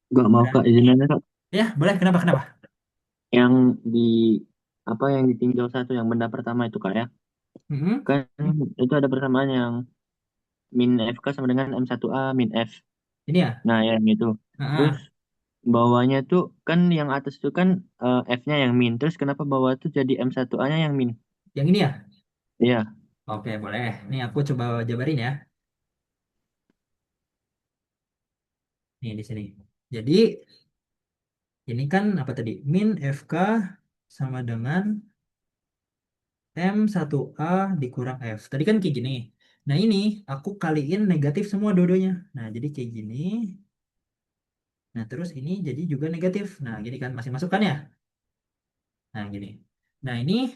Gak mau Nah, Kak izinnya Kak. ya boleh. Kenapa? Kenapa? Yang di apa yang ditinjau satu yang benda pertama itu Kak ya. Mm-mm. Kan itu ada persamaan yang min FK sama dengan M1A min F. Ini ya. Nah, yang itu. Terus Ah, bawahnya tuh kan yang atas itu kan F-nya yang min. Terus kenapa bawah tuh jadi M1A-nya yang min? yang ini ya. Iya, Oke, boleh. Nih aku coba jabarin ya. Nih di sini. Jadi ini kan apa tadi? Min FK sama dengan M1A dikurang F. Tadi kan kayak gini. Nah ini aku kaliin negatif semua dua-duanya. Nah jadi kayak gini. Nah terus ini jadi juga negatif. Nah gini kan masih masuk kan ya? Nah gini. Nah ini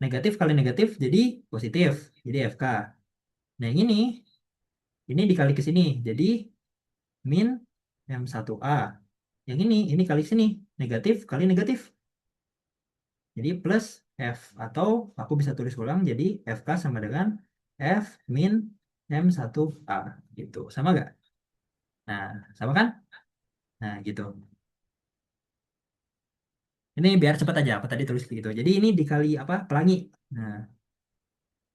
negatif kali negatif jadi positif. Jadi FK. Nah yang ini dikali ke sini. Jadi min M1A. Yang ini kali sini. Negatif kali negatif. Jadi plus F. Atau aku bisa tulis ulang jadi FK sama dengan F min M1A. Gitu. Sama nggak? Nah, sama kan? Nah, gitu. Ini biar cepat aja. Aku tadi tulis gitu. Jadi ini dikali apa? Pelangi. Nah,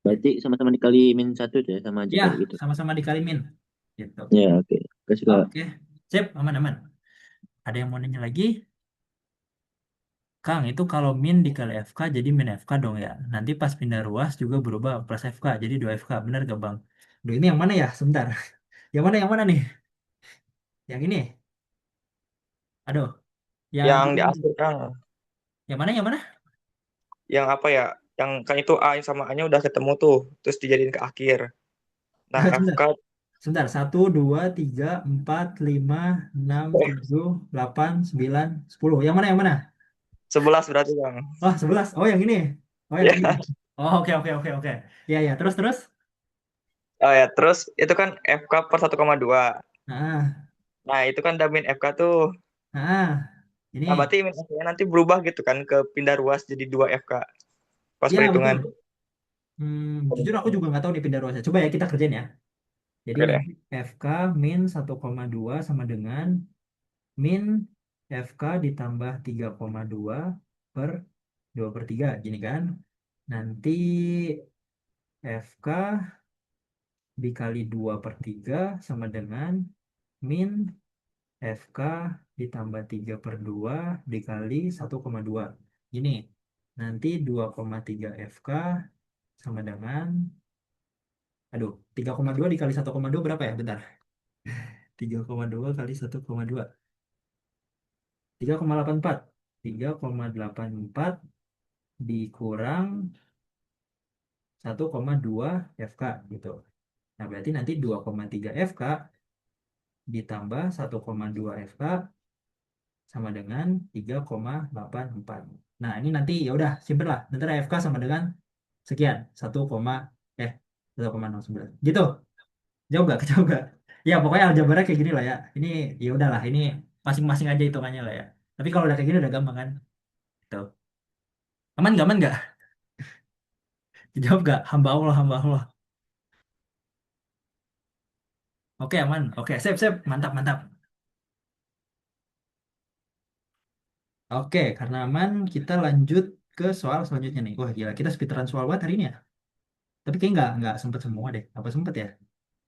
berarti sama-sama dikali min satu tuh ya sama aja ya kayak gitu. sama-sama dikali min. Gitu. Ya, oke. Kasih Kak. Oke. Sip, aman-aman. Ada yang mau nanya lagi? Kang, itu kalau min dikali FK jadi min FK dong ya. Nanti pas pindah ruas juga berubah plus FK jadi 2FK. Bener gak Bang? Duh, ini yang mana ya? Sebentar. Yang mana nih? Yang ini? Aduh, yang Yang di bikin akhir kan, yang mana? Yang mana? yang apa ya? Yang kan itu A sama A-nya udah ketemu tuh, terus dijadiin ke akhir. Nah, Sebentar. FK Sebentar. 1, 2, 3, 4, 5, 6, 7, 8, 9, 10. Yang mana? 11 berarti Bang. Oh, 11. Oh, yang ini. Oh, yang ini. Ya. Oh, oke. Ya, ya. Terus. Oh ya, terus itu kan FK per 1,2. Nah, Nah, itu kan udah min FK tuh. nah. Nah, Ini. berarti min FK-nya nanti berubah gitu kan ke pindah ruas jadi 2 FK pas Ya, perhitungan. betul. Jujur aku juga nggak tahu nih pindah ruasnya. Coba ya kita kerjain ya. Jadi Oke deh. nanti FK min 1,2 sama dengan min FK ditambah 3,2 per 2/3. Gini kan. Nanti FK dikali 2/3 sama dengan min FK ditambah 3/2 dikali 1,2. Gini. Nanti 2,3 FK sama dengan, aduh, 3,2 dikali 1,2 berapa ya? Bentar. 3,2 kali 1,2. 3,84. 3,84 dikurang 1,2 FK gitu. Nah, berarti nanti 2,3 FK ditambah 1,2 FK sama dengan 3,84. Nah, ini nanti ya udah simpen lah. Nanti FK sama dengan sekian, 1,09 gitu. Jauh gak? Jauh gak? Ya pokoknya aljabarnya kayak gini lah ya. Ini ya udahlah, ini masing-masing aja hitungannya lah ya. Tapi kalau udah kayak gini udah gampang kan? Tuh. Aman gak? Aman gak? Jawab gak? Hamba Allah, hamba Allah. Oke, aman. Oke, sip, sip. Mantap, mantap. Oke, karena aman, kita lanjut ke soal selanjutnya nih. Wah, gila, kita speedrun soal banget hari ini ya. Tapi kayaknya nggak sempet semua deh. Apa sempet ya?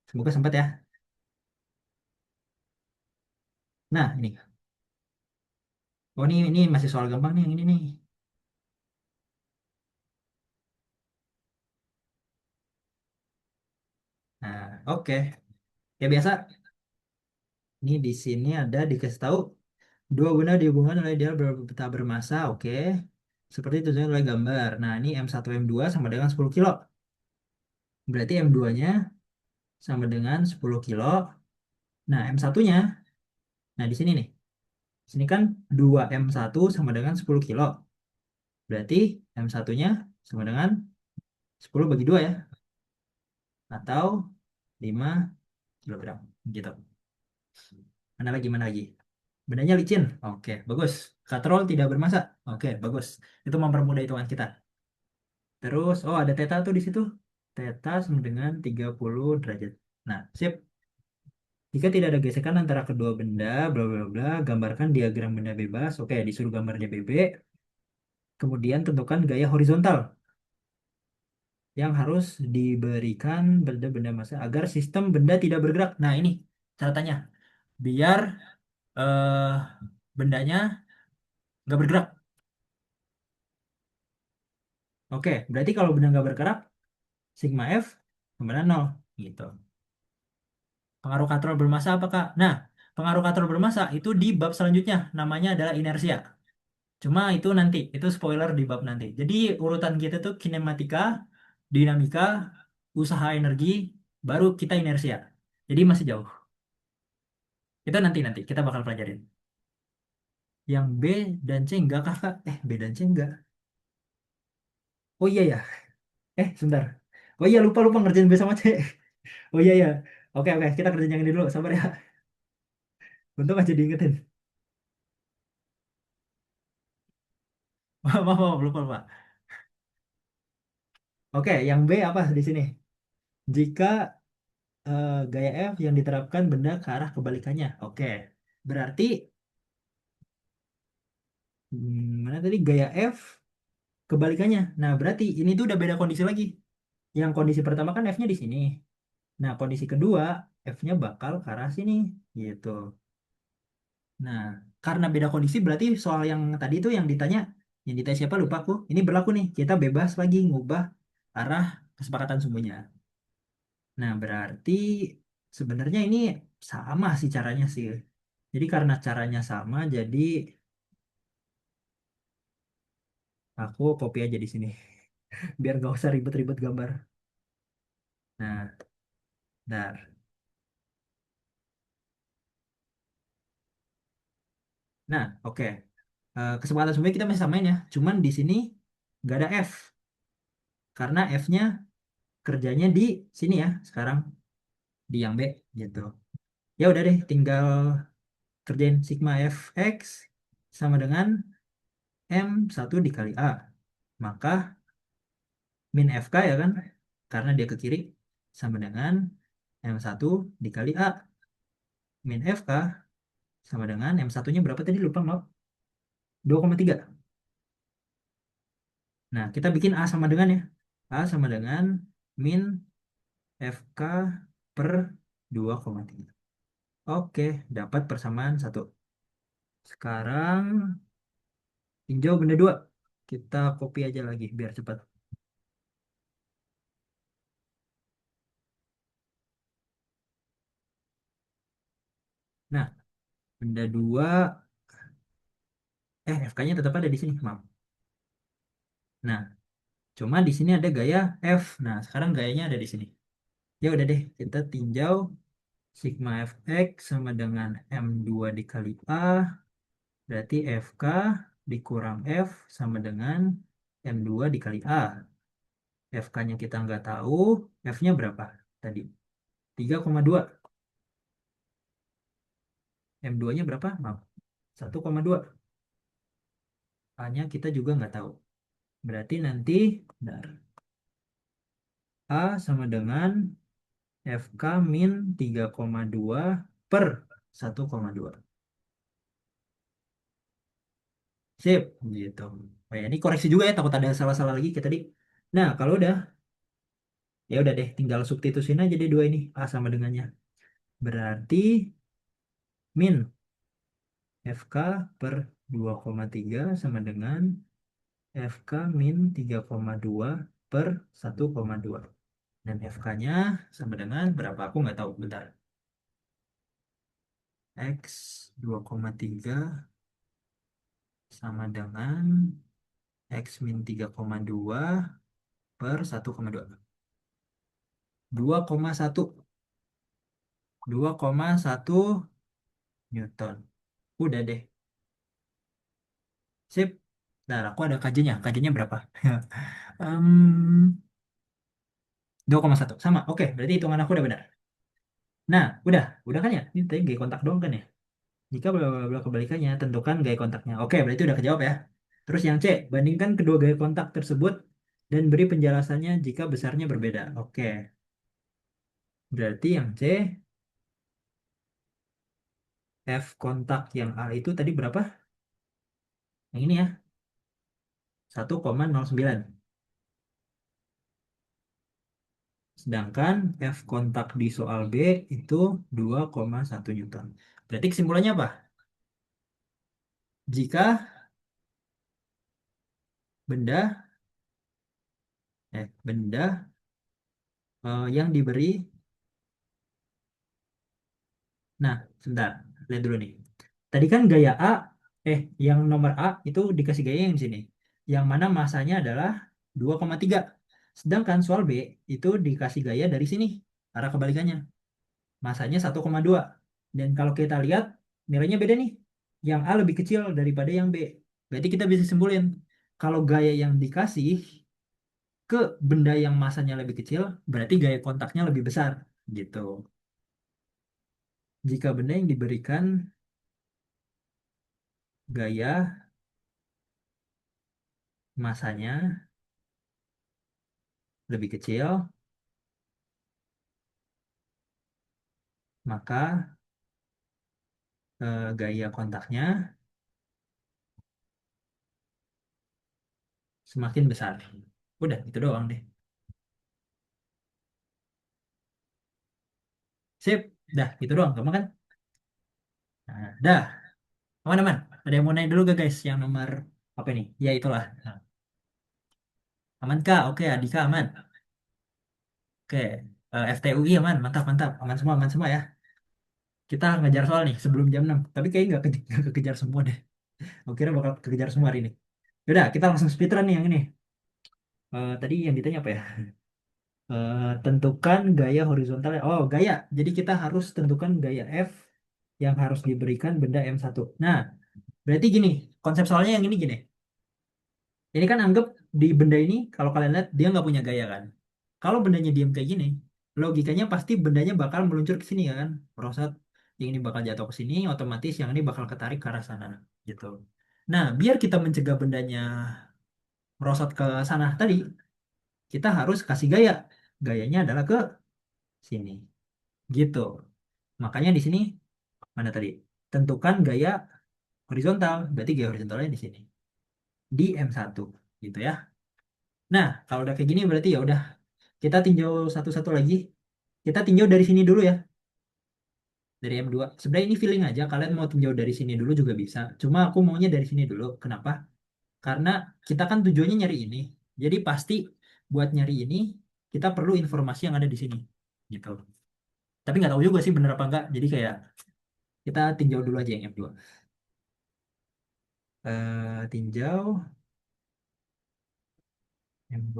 Semoga sempet ya. Nah, ini. Oh, ini masih soal gampang nih yang ini nih. Nah, oke. Ya biasa, ini di sini ada dikasih tahu dua benda dihubungkan oleh dia berpeta bermasa. Oke. Seperti tujuan oleh gambar. Nah, ini M1 M2 sama dengan 10 kilo. Berarti M2-nya sama dengan 10 kilo. Nah, M1-nya, nah di sini nih. Sini kan 2M1 sama dengan 10 kilo. Berarti M1-nya sama dengan 10 bagi 2 ya. Atau 5 kilogram. Gitu. Mana lagi, mana lagi? Bendanya licin. Oke, bagus. Katrol tidak bermasa. Oke, bagus. Itu mempermudah hitungan kita. Terus, oh ada theta tuh di situ. Theta sama dengan 30 derajat. Nah, sip. Jika tidak ada gesekan antara kedua benda, bla bla bla, gambarkan diagram benda bebas. Oke, disuruh gambarnya BB. Kemudian tentukan gaya horizontal yang harus diberikan benda-benda massa agar sistem benda tidak bergerak. Nah, ini catatannya. Biar eh, bendanya nggak bergerak. Oke, berarti kalau benda nggak bergerak, sigma F sama dengan 0. Gitu. Pengaruh katrol bermassa apa, Kak? Nah, pengaruh katrol bermassa itu di bab selanjutnya. Namanya adalah inersia. Cuma itu nanti, itu spoiler di bab nanti. Jadi urutan kita tuh kinematika, dinamika, usaha energi, baru kita inersia. Jadi masih jauh. Itu nanti kita bakal pelajarin. Yang B dan C enggak kakak? B dan C enggak. Oh iya ya. Sebentar. Oh iya, lupa lupa ngerjain B sama C. Oh iya ya. Oke oke, kita kerjain yang ini dulu. Sabar ya. Untung aja diingetin. Maaf, maaf, maaf, lupa lupa. Oke, yang B apa di sini? Jika gaya F yang diterapkan benda ke arah kebalikannya. Oke. Berarti mana tadi gaya F kebalikannya. Nah, berarti ini tuh udah beda kondisi lagi. Yang kondisi pertama kan F-nya di sini. Nah, kondisi kedua, F-nya bakal ke arah sini, gitu. Nah, karena beda kondisi berarti soal yang ditanya siapa lupa aku. Ini berlaku nih, kita bebas lagi ngubah arah kesepakatan sumbunya. Nah, berarti sebenarnya ini sama sih caranya sih. Jadi karena caranya sama, jadi aku copy aja di sini. Biar nggak usah ribet-ribet gambar. Nah, bentar. Nah, oke. Kesepakatan sumbunya kita masih samain ya. Cuman di sini nggak ada F. Karena F-nya kerjanya di sini ya sekarang, di yang B gitu. Ya udah deh, tinggal kerjain sigma fx sama dengan M1 dikali A. Maka min FK ya kan, karena dia ke kiri, sama dengan M1 dikali A. Min FK sama dengan M1-nya berapa tadi lupa nggak? 2,3. Nah, kita bikin A sama dengan ya. A sama dengan min FK per 2,3. Oke, dapat persamaan satu. Sekarang tinjau benda dua. Kita copy aja lagi biar cepat. Nah, benda dua, FK-nya tetap ada di sini, maaf. Nah, cuma di sini ada gaya F. Nah, sekarang gayanya ada di sini. Ya udah deh, kita tinjau sigma fx sama dengan M2 dikali A, berarti FK dikurang F sama dengan M2 dikali A. FK-nya kita nggak tahu. F-nya berapa tadi? 3,2. M2-nya berapa? Maaf. 1,2. A-nya kita juga nggak tahu. Berarti nanti, bentar. A sama dengan FK min 3,2 per 1,2. Sip, gitu. Oh ya, ini koreksi juga ya, takut ada salah-salah lagi kayak tadi. Nah, kalau udah, ya udah deh, tinggal substitusin aja deh dua ini, A sama dengannya. Berarti min FK per 2,3 sama dengan FK min 3,2 per 1,2. Dan FK-nya sama dengan berapa? Aku nggak tahu, bentar. X 2,3 sama dengan X min 3,2 per 1,2. 2,1. 2,1 Newton. Udah deh. Sip. Nah, aku ada KJ-nya. KJ-nya berapa? Em, 2,1. Sama. Oke, berarti hitungan aku udah benar. Nah, udah kan ya? Ini tadi gaya kontak doang kan ya? Jika bla bla bla kebalikannya, tentukan gaya kontaknya. Oke, berarti udah kejawab ya. Terus yang C, bandingkan kedua gaya kontak tersebut dan beri penjelasannya jika besarnya berbeda. Oke, berarti yang C, F kontak yang A itu tadi berapa? Yang ini ya, 1,09. Sedangkan F kontak di soal B itu 2,1 Newton. Berarti kesimpulannya apa? Jika benda benda yang diberi, nah sebentar, lihat dulu nih. Tadi kan gaya A, yang nomor A itu dikasih gaya yang di sini. Yang mana masanya adalah 2,3. Sedangkan soal B itu dikasih gaya dari sini, arah kebalikannya. Masanya 1,2. Dan kalau kita lihat nilainya beda nih. Yang A lebih kecil daripada yang B. Berarti kita bisa simpulin kalau gaya yang dikasih ke benda yang masanya lebih kecil, berarti gaya kontaknya lebih besar gitu. Jika benda yang diberikan gaya masanya lebih kecil, maka gaya kontaknya semakin besar. Udah, itu doang deh. Sip, dah, itu doang. Kamu kan? Nah, dah, aman-aman. Ada yang mau nanya dulu gak guys? Yang nomor apa nih? Ya itulah. Nah, aman kah? Oke, Adika aman. Oke, FTUI aman. Mantap, mantap. Aman semua ya. Kita ngejar soal nih sebelum jam 6. Tapi kayaknya nggak kekejar semua deh. Aku kira bakal kekejar semua hari ini. Yaudah, kita langsung speedrun nih yang ini. Tadi yang ditanya apa ya? Tentukan gaya horizontalnya. Oh, gaya. Jadi kita harus tentukan gaya F yang harus diberikan benda M1. Nah, berarti gini, konsep soalnya yang ini gini. Ini kan anggap di benda ini, kalau kalian lihat, dia nggak punya gaya kan. Kalau bendanya diam kayak gini, logikanya pasti bendanya bakal meluncur ke sini kan. Merosot, yang ini bakal jatuh ke sini, otomatis yang ini bakal ketarik ke arah sana. Gitu. Nah, biar kita mencegah bendanya merosot ke sana tadi, kita harus kasih gaya. Gayanya adalah ke sini. Gitu. Makanya di sini mana tadi? Tentukan gaya horizontal. Berarti gaya horizontalnya di sini. Di M1 gitu ya. Nah, kalau udah kayak gini berarti ya udah kita tinjau satu-satu lagi. Kita tinjau dari sini dulu ya. Dari M2. Sebenarnya ini feeling aja. Kalian mau tinjau dari sini dulu juga bisa. Cuma aku maunya dari sini dulu. Kenapa? Karena kita kan tujuannya nyari ini. Jadi pasti buat nyari ini kita perlu informasi yang ada di sini. Gitu. Tapi nggak tahu juga sih bener apa enggak. Jadi kayak kita tinjau dulu aja yang M2. Tinjau M2.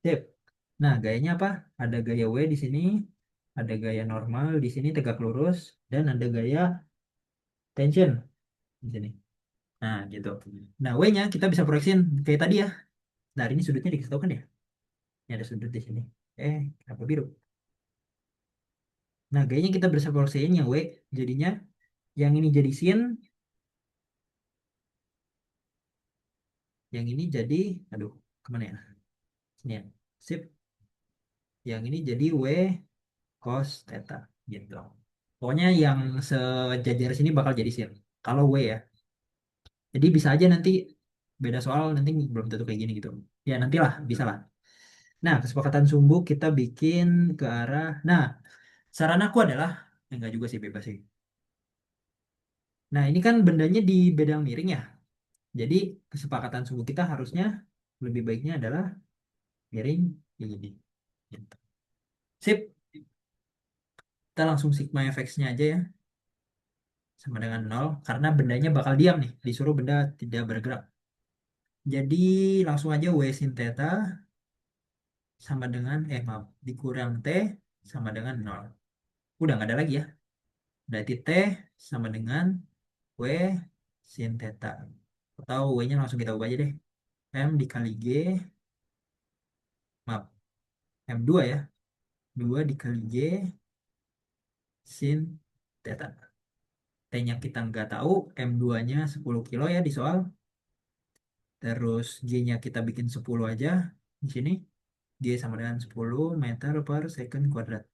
Sip. Nah, gayanya apa? Ada gaya W di sini, ada gaya normal di sini tegak lurus, dan ada gaya tension di sini. Nah, gitu. Nah, W-nya kita bisa proyeksiin kayak tadi ya. Nah, ini sudutnya dikasih tahu kan ya? Ini ada sudut di sini. Kenapa biru? Nah, gayanya kita bisa proyeksiin yang W, jadinya yang ini jadi sin, yang ini jadi, aduh, kemana ya? Sini ya. Sip. Yang ini jadi W cos theta gitu. Pokoknya yang sejajar sini bakal jadi sin. Kalau W ya. Jadi bisa aja nanti beda soal nanti belum tentu kayak gini gitu. Ya nantilah bisa lah. Nah kesepakatan sumbu kita bikin ke arah. Nah saran aku adalah enggak juga sih bebas sih. Nah ini kan bendanya di bedang miring ya. Jadi kesepakatan sumbu kita harusnya lebih baiknya adalah miring kayak gini. Gitu. Sip. Kita langsung sigma fx-nya aja ya. Sama dengan nol karena bendanya bakal diam nih. Disuruh benda tidak bergerak. Jadi langsung aja W sin theta sama dengan maaf dikurang T sama dengan nol. Udah nggak ada lagi ya. Berarti T sama dengan W sin theta. Atau W-nya langsung kita ubah aja deh. M dikali G, maaf, M2 ya. 2 dikali G sin theta. T-nya kita nggak tahu, M2-nya 10 kilo ya di soal. Terus G-nya kita bikin 10 aja di sini. G sama dengan 10 meter per second kuadrat.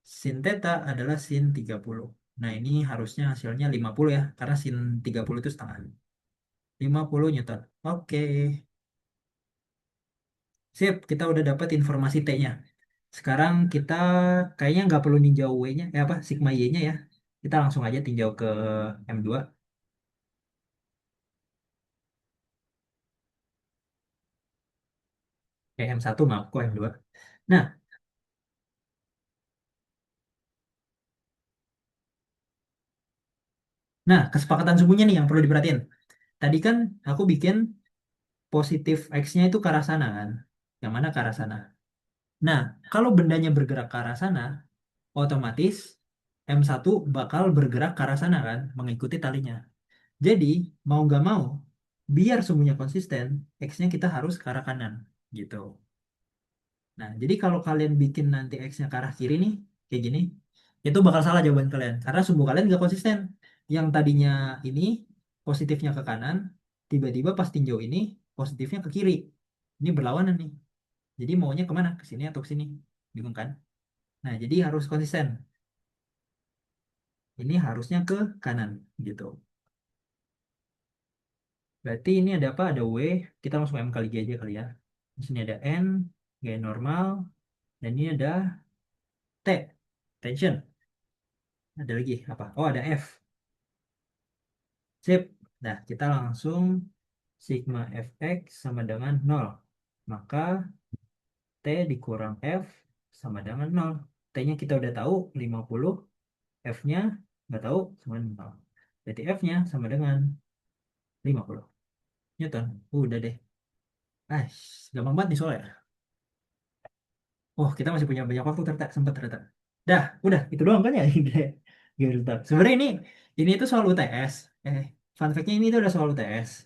Sin theta adalah sin 30. Nah, ini harusnya hasilnya 50 ya, karena sin 30 itu setengah. 50 Newton. Oke, sip. Kita udah dapat informasi T-nya. Sekarang kita kayaknya nggak perlu ninjau W-nya, apa, sigma Y-nya ya. Kita langsung aja tinjau ke M2. M1 maaf, kok M2. Nah, kesepakatan sumbunya nih yang perlu diperhatiin. Tadi kan aku bikin positif X-nya itu ke arah sana kan. Yang mana ke arah sana? Nah, kalau bendanya bergerak ke arah sana, otomatis M1 bakal bergerak ke arah sana kan, mengikuti talinya. Jadi, mau nggak mau, biar sumbunya konsisten, X-nya kita harus ke arah kanan, gitu. Nah, jadi kalau kalian bikin nanti X-nya ke arah kiri nih, kayak gini, itu bakal salah jawaban kalian. Karena sumbu kalian nggak konsisten. Yang tadinya ini, positifnya ke kanan, tiba-tiba pas tinjau ini, positifnya ke kiri. Ini berlawanan nih. Jadi maunya kemana? Ke sini atau ke sini? Bingung kan? Nah, jadi harus konsisten. Ini harusnya ke kanan gitu. Berarti ini ada apa? Ada W. Kita langsung M kali G aja kali ya. Di sini ada N, gaya normal. Dan ini ada T, tension. Ada lagi apa? Oh, ada F. Sip. Nah, kita langsung sigma Fx sama dengan 0. Maka T dikurang F sama dengan 0. T-nya kita udah tahu 50. F-nya nggak tahu sama dengan 0. Berarti F-nya sama dengan 50 Newton. Udah deh. Ah, gampang banget nih soalnya. Oh, kita masih punya banyak waktu ternyata, sempat ternyata. Dah, udah, itu doang kan ya? Gitu. Sebenarnya ini tuh soal UTS. Fun fact-nya ini tuh ada soal UTS.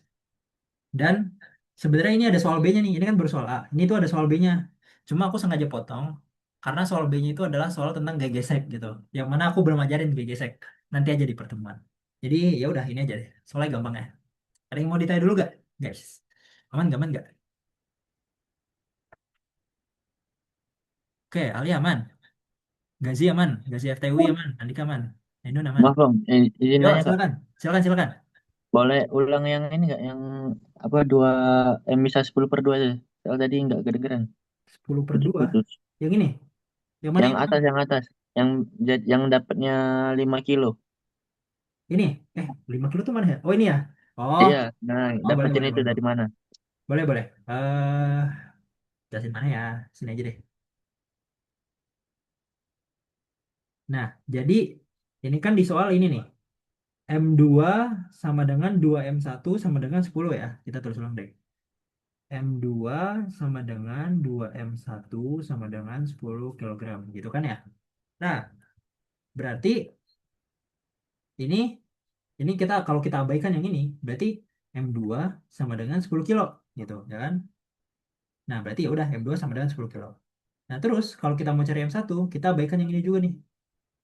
Dan sebenarnya ini ada soal B-nya nih. Ini kan baru soal A. Ini tuh ada soal B-nya. Cuma aku sengaja potong karena soal B-nya itu adalah soal tentang GGSEK gitu. Yang mana aku belum ajarin GGSEK. Nanti aja di pertemuan. Jadi ya udah ini aja deh. Soalnya gampang ya. Ada yang mau ditanya dulu gak, guys? Aman gak? Aman gak? Oke, Ali aman. Gazi aman. Gazi FTUI aman. Andika aman. Ainun aman. Maaf bang, izin Yo, nanya kak, silakan. Silakan, silakan. boleh ulang yang ini nggak, yang apa, dua bisa 10/2 aja. Soal tadi nggak kedengeran, 10/2. putus-putus. Yang ini. Yang mana Yang yang mana? atas, yang atas, yang dapatnya 5 kilo. Ini. 5 kilo tuh mana ya? Oh ini ya. Oh, Iya, nah boleh, dapetin boleh, itu boleh. dari mana? Boleh, boleh. Jelasin mana ya? Sini aja deh. Nah, jadi ini kan di soal ini nih. M2 sama dengan 2M1 sama dengan 10 ya. Kita terus ulang deh. M2 sama dengan 2M1 sama dengan 10 kilogram gitu kan ya. Nah, berarti ini kita kalau kita abaikan yang ini, berarti M2 sama dengan 10 kilo gitu, ya kan? Nah, berarti ya udah M2 sama dengan 10 kilo. Nah, terus kalau kita mau cari M1, kita abaikan yang ini juga nih.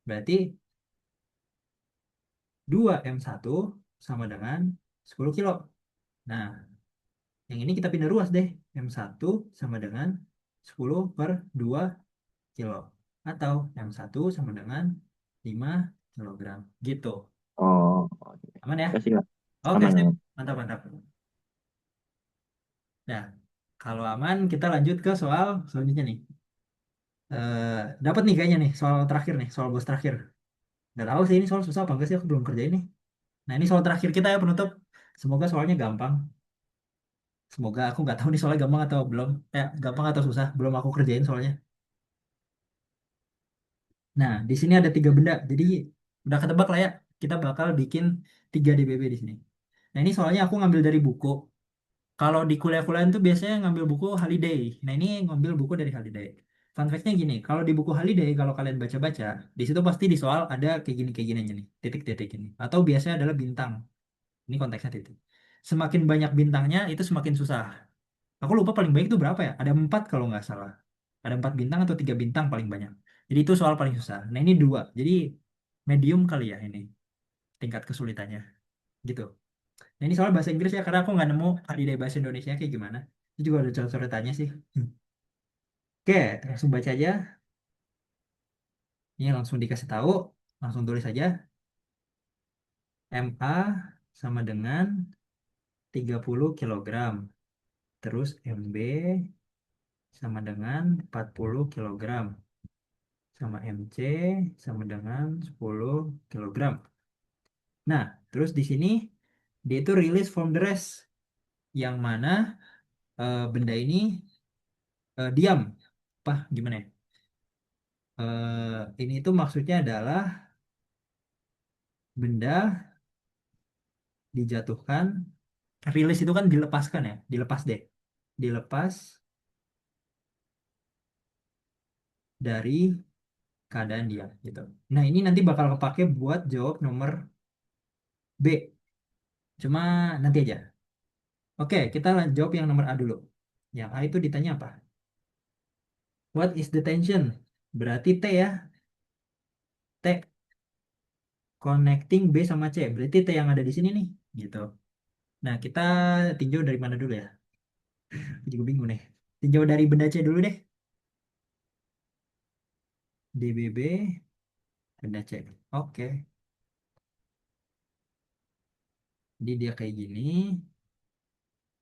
Berarti 2M1 sama dengan 10 kilo. Nah, yang ini kita pindah ruas deh. M1 sama dengan 10 per 2 kilo. Atau M1 sama dengan 5 kilogram. Gitu. Oh, Aman ya? kasih lah. Oke, Aman, sip. aman. Mantap, mantap. Nah, kalau aman, kita lanjut ke soal selanjutnya nih. Dapat nih kayaknya nih, soal terakhir nih, soal bos terakhir. Nggak tahu sih ini soal susah apa enggak sih, aku belum kerjain nih. Nah, ini soal terakhir kita ya penutup. Semoga soalnya gampang. Semoga aku nggak tahu nih soalnya gampang atau belum. Gampang atau susah, belum aku kerjain soalnya. Nah, di sini ada 3 benda. Jadi udah ketebak lah ya. Kita bakal bikin 3 DBB di sini. Nah, ini soalnya aku ngambil dari buku. Kalau di kuliah-kuliah itu biasanya ngambil buku Holiday. Nah, ini ngambil buku dari Holiday. Fun fact-nya gini, kalau di buku Holiday, kalau kalian baca-baca, di situ pasti di soal ada kayak gini aja nih, titik-titik ini. Atau biasanya adalah bintang. Ini konteksnya titik. Semakin banyak bintangnya, itu semakin susah. Aku lupa paling baik itu berapa ya? Ada 4 kalau nggak salah. Ada 4 bintang atau 3 bintang paling banyak. Jadi itu soal paling susah. Nah, ini 2. Jadi medium kali ya ini tingkat kesulitannya. Gitu. Nah, ini soal bahasa Inggris ya, karena aku nggak nemu Holiday bahasa Indonesia kayak gimana. Itu juga ada coret-coretannya sih. Oke, langsung baca aja. Ini langsung dikasih tahu. Langsung tulis aja. MA sama dengan 30 kilogram. Terus MB sama dengan 40 kilogram. Sama MC sama dengan 10 kilogram. Nah, terus di sini dia itu release from the rest. Yang mana benda ini diam. Apa? Gimana ya? Ini tuh maksudnya adalah benda dijatuhkan, rilis itu kan dilepaskan ya, dilepas deh, dilepas dari keadaan dia gitu. Nah, ini nanti bakal kepake buat jawab nomor B, cuma nanti aja. Oke, kita jawab yang nomor A dulu. Yang A itu ditanya apa? What is the tension? Berarti T ya, T connecting B sama C. Berarti T yang ada di sini nih, gitu. Nah, kita tinjau dari mana dulu ya? Aku juga bingung nih. Tinjau dari benda C dulu deh. DBB benda C. Oke. Jadi dia kayak gini.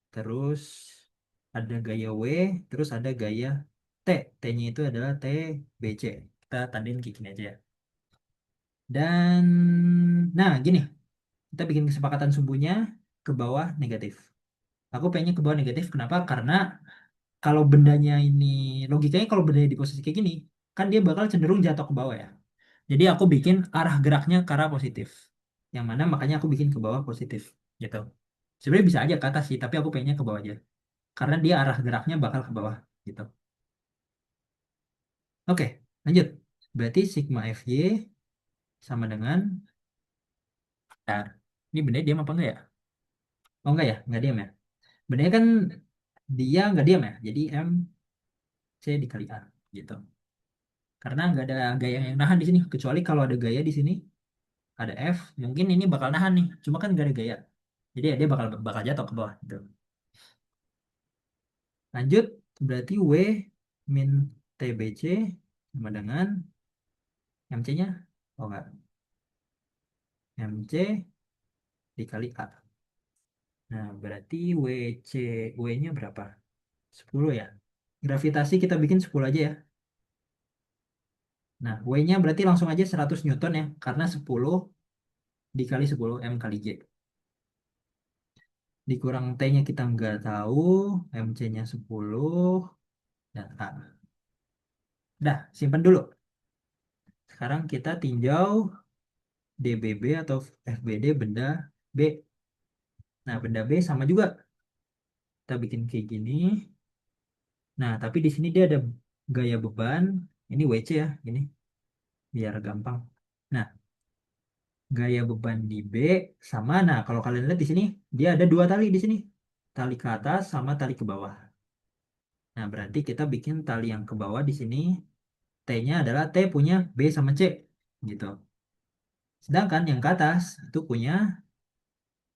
Terus ada gaya W. Terus ada gaya T. T-nya itu adalah TBC. Kita tandain kayak gini aja ya. Dan nah gini. Kita bikin kesepakatan subuhnya ke bawah negatif. Aku pengennya ke bawah negatif. Kenapa? Karena kalau bendanya ini logikanya kalau bendanya di posisi kayak gini, kan dia bakal cenderung jatuh ke bawah ya. Jadi aku bikin arah geraknya ke arah positif. Yang mana makanya aku bikin ke bawah positif gitu. Sebenarnya bisa aja ke atas sih, tapi aku pengennya ke bawah aja. Karena dia arah geraknya bakal ke bawah gitu. Oke, lanjut. Berarti sigma FY sama dengan nah, ini benernya diam apa enggak ya? Oh enggak ya, enggak diam ya. Benernya kan dia enggak diam ya. Jadi MC dikali A gitu. Karena enggak ada gaya yang nahan di sini. Kecuali kalau ada gaya di sini, ada F, mungkin ini bakal nahan nih. Cuma kan enggak ada gaya. Jadi ya dia bakal bakal jatuh ke bawah gitu. Lanjut, berarti W min TBC sama dengan MC-nya. Oh enggak, MC dikali A. Nah, berarti W-nya berapa? 10 ya. Gravitasi kita bikin 10 aja ya. Nah, W-nya berarti langsung aja 100 Newton ya. Karena 10 dikali 10 M kali J. Dikurang T-nya kita nggak tahu. MC-nya 10. Dan A. Dah, simpan dulu. Sekarang kita tinjau DBB atau FBD benda B. Nah, benda B sama juga. Kita bikin kayak gini. Nah, tapi di sini dia ada gaya beban. Ini WC ya, ini biar gampang. Nah, gaya beban di B sama. Nah, kalau kalian lihat di sini, dia ada dua tali di sini. Tali ke atas sama tali ke bawah. Nah, berarti kita bikin tali yang ke bawah di sini. T-nya adalah T punya B sama C. Gitu. Sedangkan yang ke atas itu punya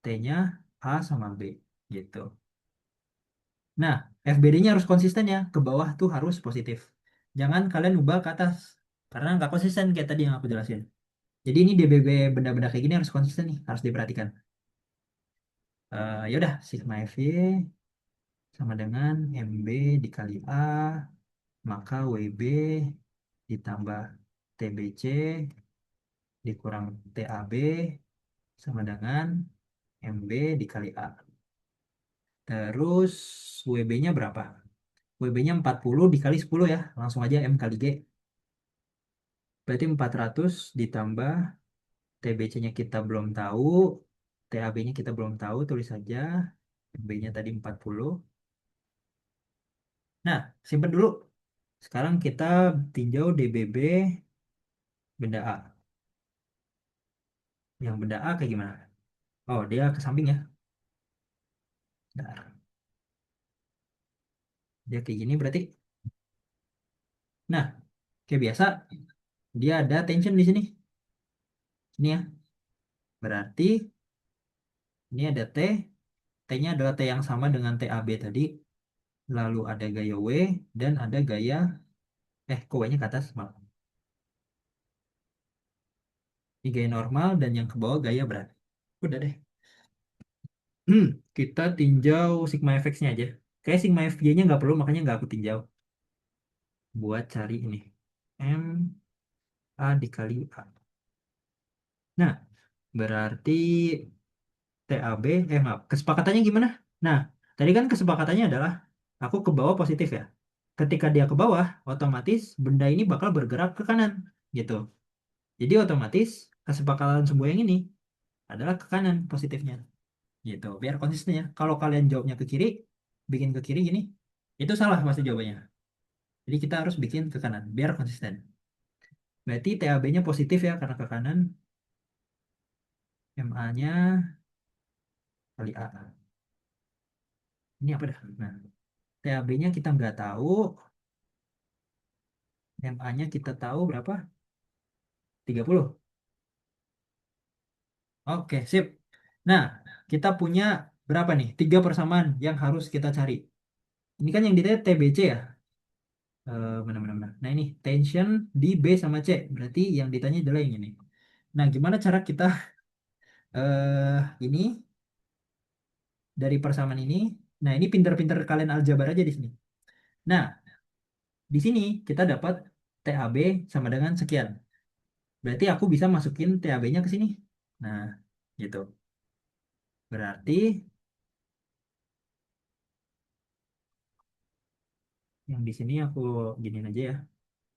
T-nya A sama B. Gitu. Nah, FBD-nya harus konsisten ya. Ke bawah tuh harus positif. Jangan kalian ubah ke atas. Karena nggak konsisten kayak tadi yang aku jelasin. Jadi ini DBB benda-benda kayak gini harus konsisten nih. Harus diperhatikan. Ya udah, sigma FY sama dengan MB dikali A, maka WB ditambah TBC dikurang TAB sama dengan MB dikali A. Terus WB-nya berapa? WB-nya 40 dikali 10 ya. Langsung aja M kali G. Berarti 400 ditambah TBC-nya kita belum tahu. TAB-nya kita belum tahu. Tulis saja. B-nya tadi 40. Nah, simpan dulu. Sekarang kita tinjau DBB benda A. Yang benda A kayak gimana? Oh, dia ke samping ya. Bentar. Dia kayak gini berarti. Nah, kayak biasa, dia ada tension di sini. Ini ya. Berarti ini ada T. T-nya adalah T yang sama dengan TAB tadi. Lalu ada gaya W dan ada gaya kok W-nya ke atas, maaf. Ini gaya normal dan yang ke bawah gaya berat. Udah deh. Kita tinjau sigma fx-nya aja. Kayak sigma fj-nya nggak perlu, makanya nggak aku tinjau. Buat cari ini. M A dikali A. Nah, berarti TAB, maaf, kesepakatannya gimana? Nah, tadi kan kesepakatannya adalah aku ke bawah positif ya. Ketika dia ke bawah, otomatis benda ini bakal bergerak ke kanan, gitu. Jadi otomatis kesepakatan semua yang ini adalah ke kanan positifnya, gitu. Biar konsisten ya. Kalau kalian jawabnya ke kiri, bikin ke kiri gini, itu salah pasti jawabannya. Jadi kita harus bikin ke kanan, biar konsisten. Berarti TAB-nya positif ya, karena ke kanan. MA-nya kali A. Ini apa dah? Nah, TAB-nya kita nggak tahu. MA-nya kita tahu berapa? 30. Oke, sip. Nah, kita punya berapa nih? Tiga persamaan yang harus kita cari. Ini kan yang ditanya TBC ya? Mana. Nah, ini tension di B sama C. Berarti yang ditanya adalah yang ini. Nah, gimana cara kita ini dari persamaan ini? Nah, ini pinter-pinter kalian aljabar aja di sini. Nah, di sini kita dapat TAB sama dengan sekian. Berarti aku bisa masukin TAB-nya ke sini. Nah, gitu. Berarti yang di sini aku giniin aja ya.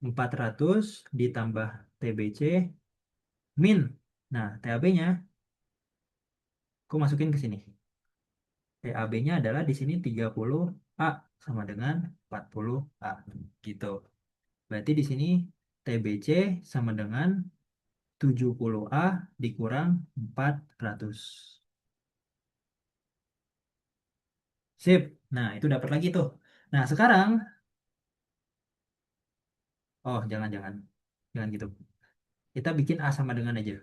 400 ditambah TBC min. Nah, TAB-nya aku masukin ke sini. TAB-nya adalah di sini 30A sama dengan 40A. Gitu. Berarti di sini TBC sama dengan 70A dikurang 400. Sip. Nah, itu dapat lagi tuh. Nah, sekarang, oh jangan. Jangan gitu. Kita bikin A sama dengan aja.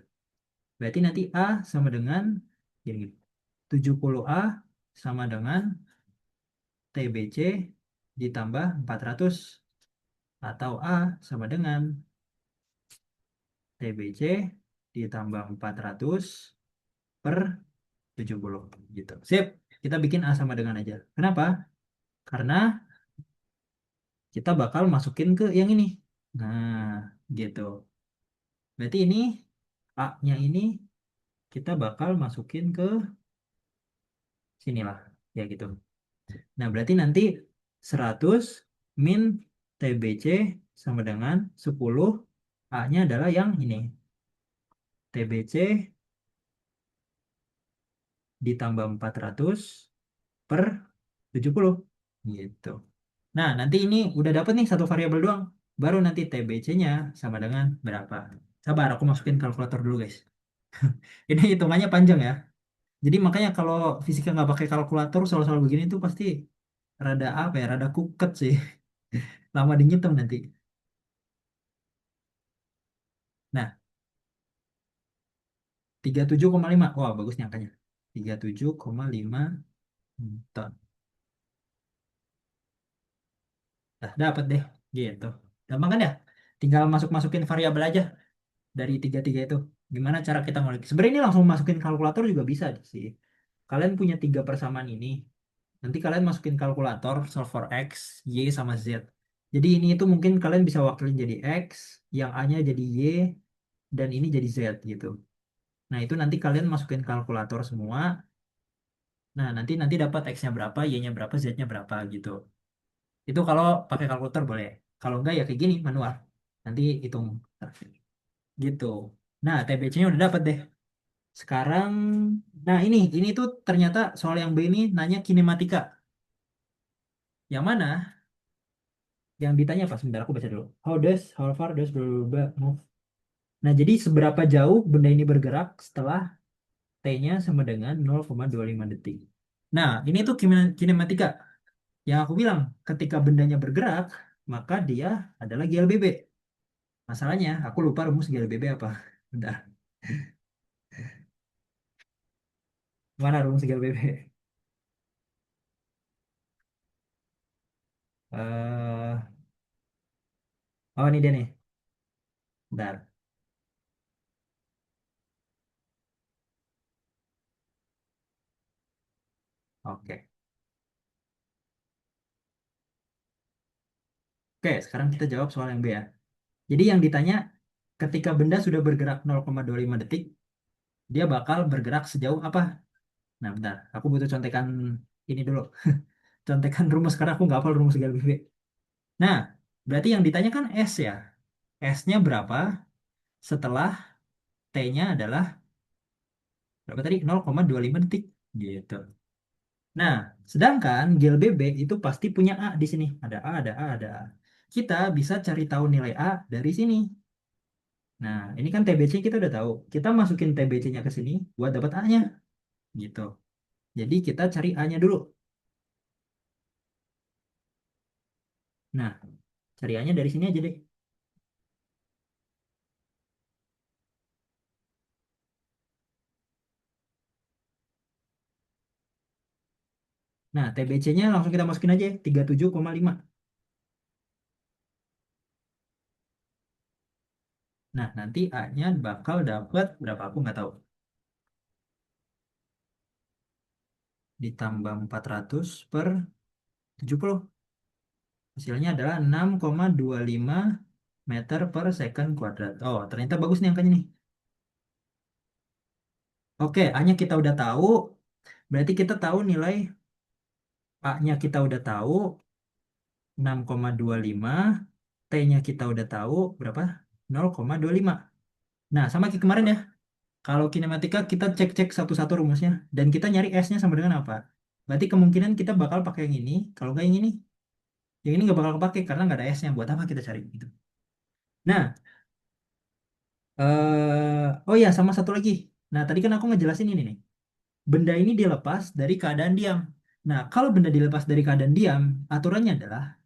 Berarti nanti A sama dengan gini, gini. 70A sama dengan TBC ditambah 400. Atau A sama dengan TBC ditambah 400 per 70. Gitu. Sip. Kita bikin A sama dengan aja. Kenapa? Karena kita bakal masukin ke yang ini. Nah, gitu. Berarti ini A-nya ini kita bakal masukin ke sinilah. Ya gitu. Nah, berarti nanti 100 min TBC sama dengan 10. A-nya adalah yang ini. TBC ditambah 400 per 70 gitu. Nah, nanti ini udah dapet nih satu variabel doang. Baru nanti TBC-nya sama dengan berapa. Sabar, aku masukin kalkulator dulu, guys. Ini hitungannya panjang ya. Jadi makanya kalau fisika nggak pakai kalkulator soal-soal begini tuh pasti rada apa ya, rada kuket sih. Lama dihitung nanti. Nah, 37,5. Wah, bagus nih angkanya. 37,5 ton. Nah, dapat deh. Gitu. Gampang kan ya? Tinggal masuk-masukin variabel aja dari tiga-tiga itu. Gimana cara kita ngulik? Sebenarnya ini langsung masukin kalkulator juga bisa sih. Kalian punya tiga persamaan ini. Nanti kalian masukin kalkulator, solve for X, Y, sama Z. Jadi ini itu mungkin kalian bisa wakilin jadi X, yang A-nya jadi Y, dan ini jadi Z gitu. Nah, itu nanti kalian masukin kalkulator semua. Nah, nanti nanti dapat X-nya berapa, Y-nya berapa, Z-nya berapa gitu. Itu kalau pakai kalkulator boleh. Kalau enggak ya kayak gini, manual. Nanti hitung gitu. Nah, TBC-nya udah dapat deh. Sekarang, nah ini tuh ternyata soal yang B ini nanya kinematika. Yang mana? Yang ditanya apa? Sebentar aku baca dulu. How far does blah, blah, blah move? Nah, jadi seberapa jauh benda ini bergerak setelah T-nya sama dengan 0,25 detik. Nah, ini tuh kinematika. Yang aku bilang, ketika bendanya bergerak, maka dia adalah GLBB. Masalahnya, aku lupa rumus GLBB apa. Bentar, mana rumus GLBB? eh oh, ini dia nih. Bentar, oke. Oke, sekarang kita jawab soal yang B ya. Jadi yang ditanya, ketika benda sudah bergerak 0,25 detik, dia bakal bergerak sejauh apa? Nah, bentar. Aku butuh contekan ini dulu. Contekan rumus, karena aku nggak hafal rumus GLBB. Nah, berarti yang ditanya kan S ya. S-nya berapa setelah T-nya adalah berapa tadi? 0,25 detik. Gitu. Nah, sedangkan GLBB itu pasti punya A di sini. Ada A, ada A, ada A. Kita bisa cari tahu nilai A dari sini. Nah, ini kan TBC kita udah tahu. Kita masukin TBC-nya ke sini buat dapat A-nya. Gitu. Jadi kita cari A-nya dulu. Nah, cari A-nya dari sini aja deh. Nah, TBC-nya langsung kita masukin aja 37,5. Nah, nanti A-nya bakal dapat berapa? Aku nggak tahu. Ditambah 400 per 70. Hasilnya adalah 6,25 meter per second kuadrat. Oh, ternyata bagus nih angkanya nih. Oke, A-nya kita udah tahu. Berarti kita tahu nilai A-nya kita udah tahu 6,25. T-nya kita udah tahu berapa? 0,25. Nah, sama kayak kemarin ya. Kalau kinematika kita cek-cek satu-satu rumusnya dan kita nyari S-nya sama dengan apa. Berarti kemungkinan kita bakal pakai yang ini. Kalau nggak yang ini, nggak bakal kepake karena nggak ada S-nya. Buat apa kita cari gitu. Nah, oh ya sama satu lagi. Nah, tadi kan aku ngejelasin ini nih. Benda ini dilepas dari keadaan diam. Nah, kalau benda dilepas dari keadaan diam, aturannya adalah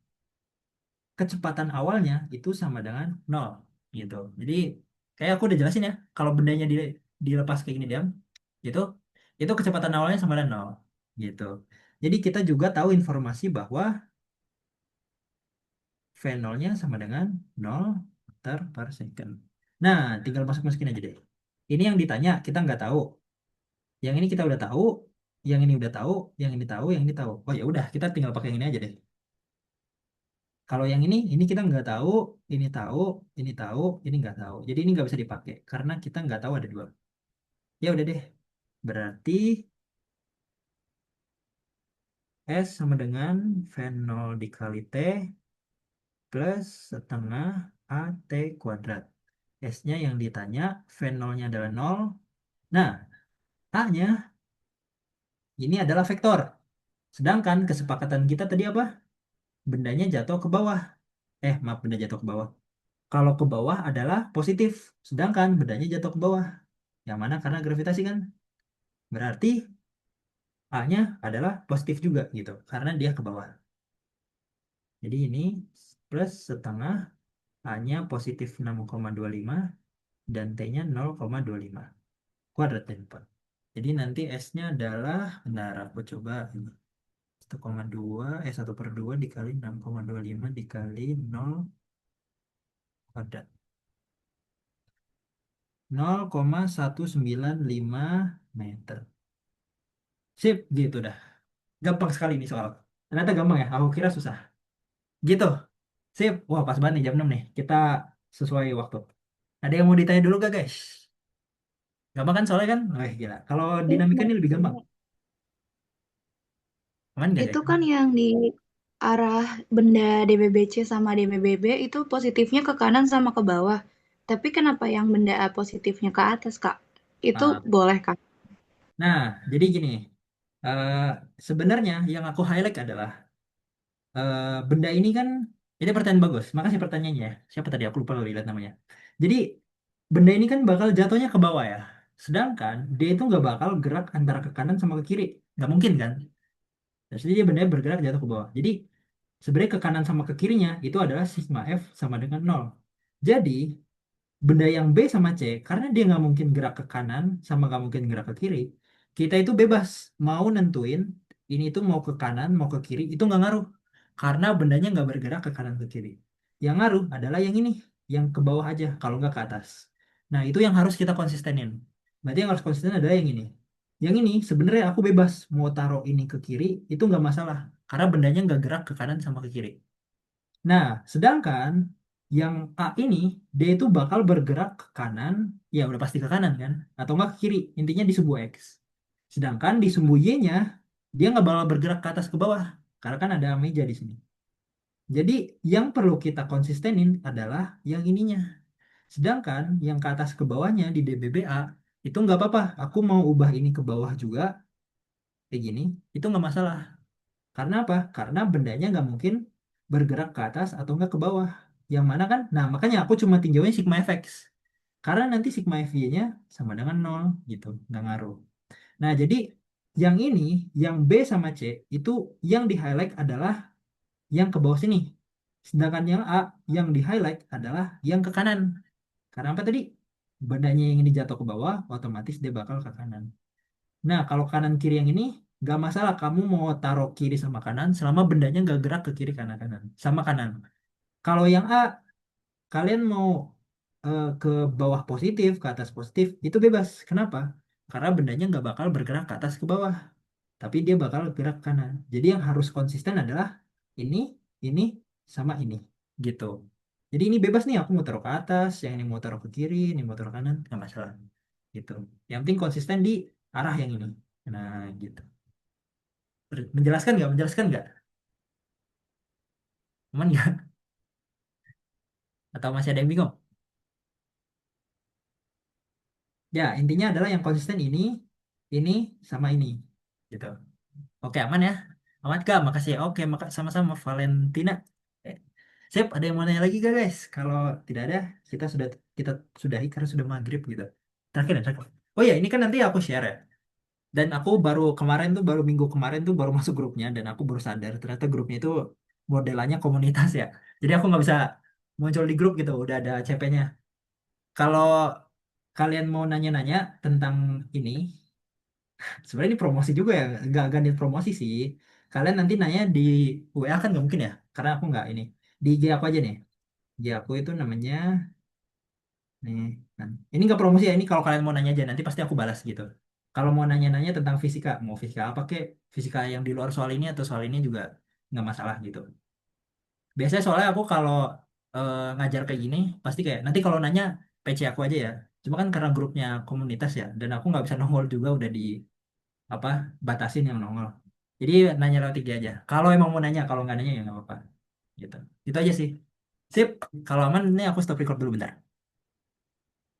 kecepatan awalnya itu sama dengan nol gitu. Jadi kayak aku udah jelasin ya, kalau bendanya dilepas kayak gini diam, gitu, itu kecepatan awalnya sama dengan nol gitu. Jadi kita juga tahu informasi bahwa V0-nya sama dengan 0 meter per second. Nah, tinggal masuk-masukin aja deh. Ini yang ditanya kita nggak tahu. Yang ini kita udah tahu, yang ini udah tahu, yang ini tahu, yang ini tahu. Oh ya udah, kita tinggal pakai yang ini aja deh. Kalau yang ini kita nggak tahu, ini tahu, ini nggak tahu. Jadi ini nggak bisa dipakai karena kita nggak tahu ada dua. Ya udah deh. Berarti S sama dengan V0 dikali T plus setengah AT kuadrat. S-nya yang ditanya, V0-nya adalah nol. Nah, A-nya ini adalah vektor. Sedangkan kesepakatan kita tadi apa? Bendanya jatuh ke bawah. Maaf, benda jatuh ke bawah. Kalau ke bawah adalah positif, sedangkan bendanya jatuh ke bawah. Yang mana karena gravitasi kan? Berarti A-nya adalah positif juga gitu, karena dia ke bawah. Jadi ini plus setengah, A-nya positif 6,25 dan T-nya 0,25 kuadrat dan lipat. Jadi nanti S-nya adalah, bentar aku coba ini. 1,2, 1/2 dikali 6,25 dikali 0 kuadrat. 0,195 meter. Sip, gitu dah. Gampang sekali ini soal. Ternyata gampang ya, aku kira susah. Gitu. Sip. Wah, pas banget nih jam 6 nih. Kita sesuai waktu. Ada yang mau ditanya dulu gak, guys? Gampang kan soalnya kan? Wah, gila. Kalau dinamika ini lebih gampang. Aman gak, Itu guys? kan yang di arah benda DBBC sama DBBB itu positifnya ke kanan sama ke bawah. Tapi kenapa yang benda A positifnya ke atas, Kak? Itu Ah, boleh, Kak? Nah, jadi gini. Eh, Sebenarnya yang aku highlight adalah benda ini kan, ini pertanyaan bagus. Makasih pertanyaannya ya. Siapa tadi? Aku lupa loh lihat namanya. Jadi benda ini kan bakal jatuhnya ke bawah ya. Sedangkan dia itu nggak bakal gerak antara ke kanan sama ke kiri. Nggak mungkin kan? Jadi dia benda bergerak jatuh ke bawah. Jadi sebenarnya ke kanan sama ke kirinya itu adalah sigma F sama dengan nol. Jadi benda yang B sama C, karena dia nggak mungkin gerak ke kanan sama nggak mungkin gerak ke kiri, kita itu bebas mau nentuin ini tuh mau ke kanan mau ke kiri itu nggak ngaruh, karena bendanya nggak bergerak ke kanan ke kiri. Yang ngaruh adalah yang ini, yang ke bawah aja kalau nggak ke atas. Nah itu yang harus kita konsistenin. Berarti yang harus konsisten adalah yang ini. Yang ini sebenarnya aku bebas mau taruh ini ke kiri itu nggak masalah, karena bendanya nggak gerak ke kanan sama ke kiri. Nah, sedangkan yang A ini, dia itu bakal bergerak ke kanan, ya udah pasti ke kanan kan, atau enggak ke kiri, intinya di sumbu X. Sedangkan di sumbu Y-nya, dia nggak bakal bergerak ke atas ke bawah, karena kan ada meja di sini. Jadi yang perlu kita konsistenin adalah yang ininya. Sedangkan yang ke atas ke bawahnya di DBBA, itu nggak apa-apa, aku mau ubah ini ke bawah juga, kayak gini, itu nggak masalah. Karena apa? Karena bendanya nggak mungkin bergerak ke atas atau nggak ke bawah. Yang mana kan? Nah, makanya aku cuma tinjauin sigma fx. Karena nanti sigma fy-nya sama dengan nol gitu, nggak ngaruh. Nah, jadi yang ini, yang B sama C, itu yang di-highlight adalah yang ke bawah sini. Sedangkan yang A, yang di-highlight adalah yang ke kanan. Karena apa tadi? Bendanya yang ini jatuh ke bawah, otomatis dia bakal ke kanan. Nah, kalau kanan kiri yang ini nggak masalah kamu mau taruh kiri sama kanan selama bendanya nggak gerak ke kiri kanan kanan sama kanan. Kalau yang A kalian mau ke bawah positif ke atas positif itu bebas. Kenapa? Karena bendanya nggak bakal bergerak ke atas ke bawah, tapi dia bakal gerak ke kanan. Jadi yang harus konsisten adalah ini, ini sama ini gitu. Jadi ini bebas nih aku mau taruh ke atas, yang ini mau taruh ke kiri, ini mau taruh ke kanan nggak masalah gitu. Yang penting konsisten di arah yang ini. Nah, gitu. Menjelaskan nggak? Menjelaskan nggak? Aman nggak? Atau masih ada yang bingung? Ya, intinya adalah yang konsisten ini sama ini. Gitu. Oke, aman ya? Aman kak, makasih ya. Oke, sama-sama Valentina. Eh, Sip, ada yang mau nanya lagi gak guys? Kalau tidak ada, kita sudahi karena sudah maghrib gitu. Terakhir ya, terakhir. Oh ya, ini kan nanti aku share ya. Dan aku baru minggu kemarin tuh baru masuk grupnya dan aku baru sadar ternyata grupnya itu modelannya komunitas ya. Jadi aku nggak bisa muncul di grup gitu, udah ada CP-nya. Kalau kalian mau nanya-nanya tentang ini, sebenarnya ini promosi juga ya, nggak niat promosi sih. Kalian nanti nanya di WA kan nggak mungkin ya, karena aku nggak ini. Di IG aku aja nih. IG aku itu namanya nih. Nah, ini nggak promosi ya, ini kalau kalian mau nanya aja nanti pasti aku balas gitu. Kalau mau nanya-nanya tentang fisika, mau fisika apa kek, fisika yang di luar soal ini atau soal ini juga nggak masalah gitu. Biasanya soalnya aku kalau ngajar kayak gini, pasti kayak nanti kalau nanya PC aku aja ya. Cuma kan karena grupnya komunitas ya, dan aku nggak bisa nongol juga udah di apa batasin yang nongol. Jadi nanya lewat IG aja. Kalau emang mau nanya, kalau nggak nanya ya nggak apa-apa. Gitu. Itu aja sih. Sip. Kalau aman, ini aku stop record dulu bentar.